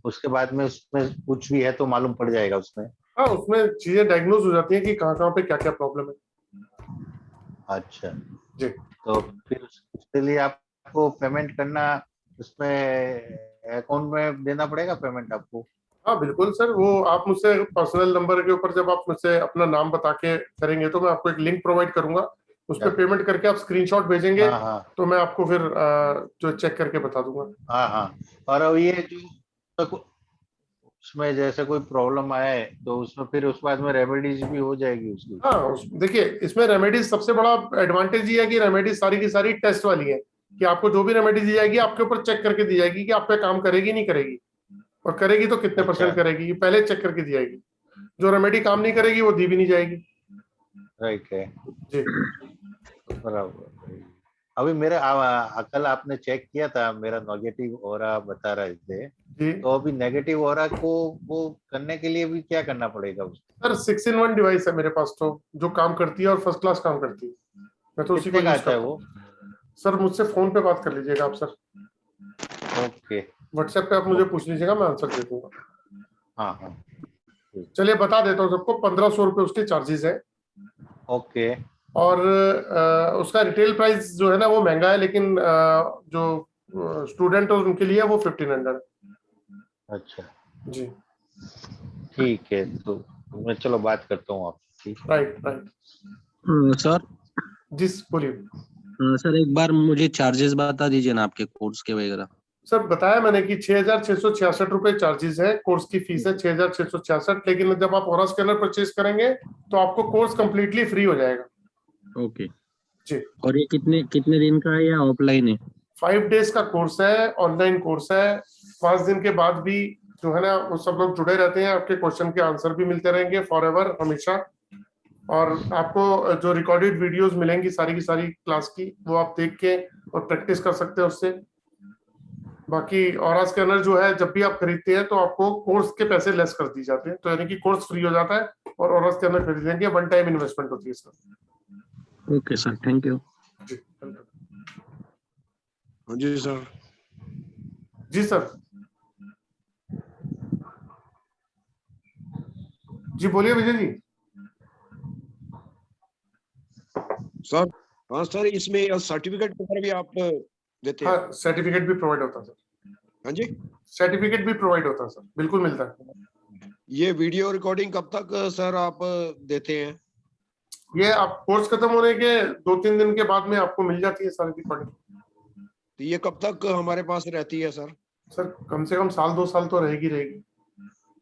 उसके बाद में उसमें कुछ भी है तो मालूम पड़ जाएगा उसमें? हाँ, उसमें चीजें डायग्नोज हो जाती हैं कि कहाँ पे क्या क्या प्रॉब्लम है। अच्छा जी। तो फिर उसके लिए आपको पेमेंट करना, उसमें अकाउंट में देना पड़ेगा पेमेंट आपको? हाँ बिल्कुल सर, वो आप मुझसे पर्सनल नंबर के ऊपर जब आप मुझसे अपना नाम बता के करेंगे तो मैं आपको एक लिंक प्रोवाइड करूंगा, उस पर पेमेंट करके आप स्क्रीनशॉट भेजेंगे। तो मैं आपको फिर जो चेक करके बता दूंगा। हाँ, और अब ये जो उसमें जैसे कोई प्रॉब्लम आए तो उसमें फिर उस बाद में रेमेडीज भी हो जाएगी उसकी? हाँ देखिए, इसमें रेमेडीज सबसे बड़ा एडवांटेज ये है कि रेमेडीज सारी की सारी टेस्ट वाली है, कि आपको जो भी रेमेडी दी जाएगी आपके ऊपर चेक करके दी जाएगी कि आप पे काम करेगी नहीं करेगी, और करेगी तो कितने % करेगी, पहले चेक करके दी जाएगी। जो रेमेडी काम नहीं करेगी वो दी भी नहीं जाएगी। राइट है जी, बराबर। अभी मेरा कल आपने चेक किया था, मेरा नेगेटिव ऑरा बता रहे थे। तो अभी नेगेटिव ऑरा को वो करने के लिए भी क्या करना पड़ेगा उसको? सर 6-in-1 डिवाइस है मेरे पास, तो जो काम करती है और फर्स्ट क्लास काम करती है। मैं तो उसी को यूज करता हूं। वो सर मुझसे फोन पे बात कर लीजिएगा आप सर। ओके, व्हाट्सएप पे आप मुझे पूछ लीजिएगा, मैं आंसर दे दूंगा। हाँ चलिए बता देता हूँ सबको। 1500 रुपए उसके चार्जेस है। ओके। और उसका रिटेल प्राइस जो है ना वो महंगा है, लेकिन जो स्टूडेंट है उनके लिए वो 1500। अच्छा जी ठीक है, तो मैं चलो बात करता हूँ आपसे। राइट सर जी बोलिए। सर एक बार मुझे चार्जेस बता दीजिए ना आपके कोर्स के वगैरह। सर बताया मैंने कि 6666 रुपए चार्जेस है, कोर्स की फीस है 6666। लेकिन जब आप ऑरा स्कैनर परचेज करेंगे तो आपको कोर्स कंप्लीटली फ्री हो जाएगा। ओके जी। और ये कितने दिन का है या ऑफलाइन है? 5 डेज का कोर्स है, ऑनलाइन कोर्स है। 5 दिन के बाद भी जो है ना वो सब लोग जुड़े रहते हैं, आपके क्वेश्चन के आंसर भी मिलते रहेंगे फॉरएवर, हमेशा। और आपको जो रिकॉर्डेड वीडियोस मिलेंगी सारी की सारी क्लास की, वो आप देख के और प्रैक्टिस कर सकते हैं उससे। बाकी ऑरा स्कैनर जो है जब भी आप खरीदते हैं तो आपको कोर्स के पैसे लेस कर दिए जाते हैं, तो यानी कि कोर्स फ्री हो जाता है और ऑरा स्कैनर खरीदेंगे 1 टाइम इन्वेस्टमेंट होती है sir. Okay sir, thank you. जी सर। जी सर, जी बोलिए विजय जी। सर हाँ सर, इसमें सर्टिफिकेट वगैरह भी आप देते हैं? हाँ सर्टिफिकेट भी प्रोवाइड होता है सर। हाँ जी, सर्टिफिकेट भी प्रोवाइड होता है सर, बिल्कुल मिलता है। ये वीडियो रिकॉर्डिंग कब तक सर आप देते हैं? ये आप कोर्स खत्म होने के 2-3 दिन के बाद में आपको मिल जाती है सारी रिकॉर्डिंग। तो ये कब तक हमारे पास रहती है सर? सर कम से कम 1-2 साल तो रहेगी।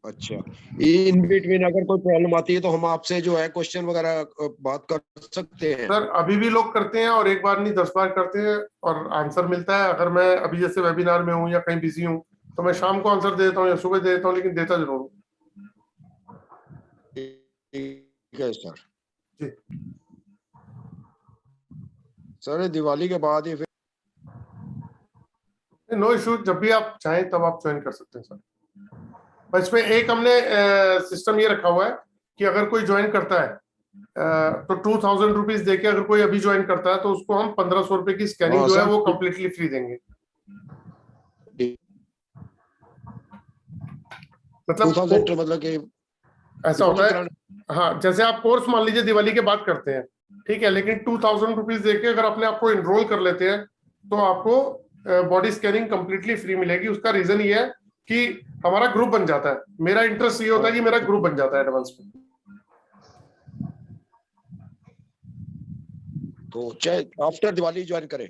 अच्छा, इन बिटवीन अगर कोई प्रॉब्लम आती है तो हम आपसे जो है क्वेश्चन वगैरह बात कर सकते हैं? सर अभी भी लोग करते हैं, और एक बार नहीं 10 बार करते हैं और आंसर मिलता है। अगर मैं अभी जैसे वेबिनार में हूँ या कहीं बिजी हूँ तो मैं शाम को आंसर दे देता हूँ या सुबह दे देता हूँ, लेकिन देता जरूर हूँ। ठीक है सर। जी सर दिवाली के बाद ही फिर नो इशू, जब भी आप चाहें तब आप ज्वाइन कर सकते हैं सर। बस में एक हमने सिस्टम ये रखा हुआ है कि अगर कोई ज्वाइन करता है तो 2000 रुपीज देके अगर कोई अभी ज्वाइन करता है तो उसको हम 1500 रुपए की स्कैनिंग जो है वो कम्प्लीटली फ्री देंगे। मतलब कि ऐसा होता है हाँ, जैसे आप कोर्स मान लीजिए दिवाली के बाद करते हैं, ठीक है, लेकिन 2000 रुपीज देके अगर अपने आपको इनरोल कर लेते हैं तो आपको बॉडी स्कैनिंग कंप्लीटली फ्री मिलेगी। उसका रीजन ये है कि हमारा ग्रुप बन जाता है। मेरा इंटरेस्ट ये होता है कि मेरा ग्रुप बन जाता है एडवांस में। तो चाहे आफ्टर दिवाली ज्वाइन करें?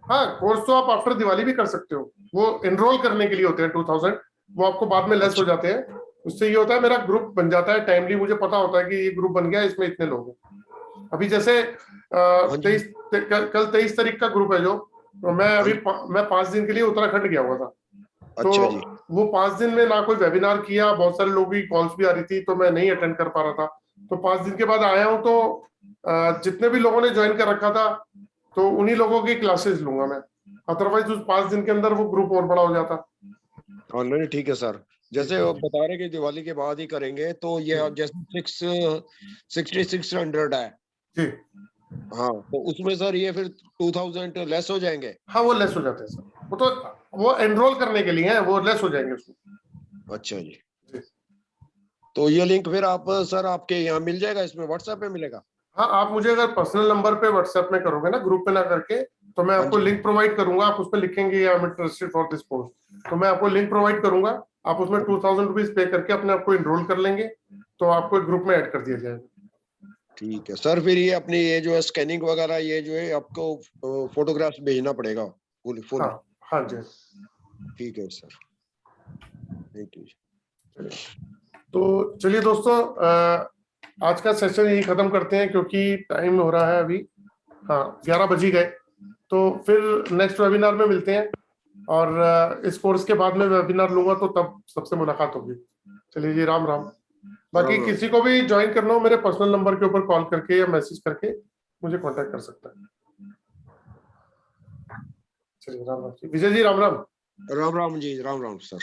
हाँ, कोर्स तो आप आफ्टर दिवाली भी कर सकते हो। वो एनरोल करने के लिए होते हैं 2000, वो आपको बाद में लेस हो जाते हैं। उससे ये होता है मेरा ग्रुप बन जाता है टाइमली, मुझे पता होता है कि ये ग्रुप बन गया, इसमें इतने लोग हैं। अभी जैसे 23 तारीख का ग्रुप है जो, तो मैं 5 दिन के लिए उत्तराखंड गया हुआ था। अच्छा जी। तो वो 5 दिन में ना कोई वेबिनार किया, बहुत सारे लोगों की कॉल्स भी आ रही थी, तो मैं नहीं अटेंड कर पा रहा था। तो 5 दिन के बाद आया हूँ, तो जितने भी लोगों ने ज्वाइन कर रखा था तो उन्हीं लोगों की क्लासेस लूंगा मैं। अदरवाइज उस 5 दिन के अंदर वो ग्रुप और बड़ा हो जाता। हाँ नहीं ठीक है सर। जैसे वो बता रहे कि दिवाली के बाद ही करेंगे, तो ये जैसे 6600 है जी। हाँ, तो उसमें सर ये फिर 2000 लेस हो जाएंगे? हाँ, वो लेस हो जाते हैं सर। वो तो वो एनरोल करने के लिए है, वो लेस हो जाएंगे उसमें। अच्छा जी। तो ये लिंक फिर आप सर आपके यहाँ मिल जाएगा, इसमें व्हाट्सएप पे मिलेगा? हाँ, आप मुझे अगर पर्सनल नंबर पे व्हाट्सएप में करोगे ना, ग्रुप पे ना करके, तो मैं आपको लिंक प्रोवाइड करूंगा। आप उसमें लिखेंगे I am interested for this post, तो मैं आपको लिंक प्रोवाइड करूंगा। आप उसमें 2000 रुपीज पे करके अपने आपको इनरोल कर लेंगे, तो आपको एक ग्रुप में ऐड कर दिया जाएगा। ठीक है सर। फिर ये अपनी ये जो है स्कैनिंग वगैरह, ये जो है आपको फोटोग्राफ्स भेजना पड़ेगा फुल? हाँ जी। ठीक है सर, थैंक यू। तो चलिए दोस्तों, आज का सेशन यही खत्म करते हैं, क्योंकि टाइम हो रहा है अभी, हाँ 11 बज ही गए। तो फिर नेक्स्ट वेबिनार में मिलते हैं, और इस कोर्स के बाद में वेबिनार लूंगा, तो तब सबसे मुलाकात होगी। चलिए जी, राम राम। बाकी किसी को भी ज्वाइन करना हो, मेरे पर्सनल नंबर के ऊपर कॉल करके या मैसेज करके मुझे कांटेक्ट कर सकता है। चलिए, राम राम जी। विजय जी, राम राम। राम राम जी, राम राम सर।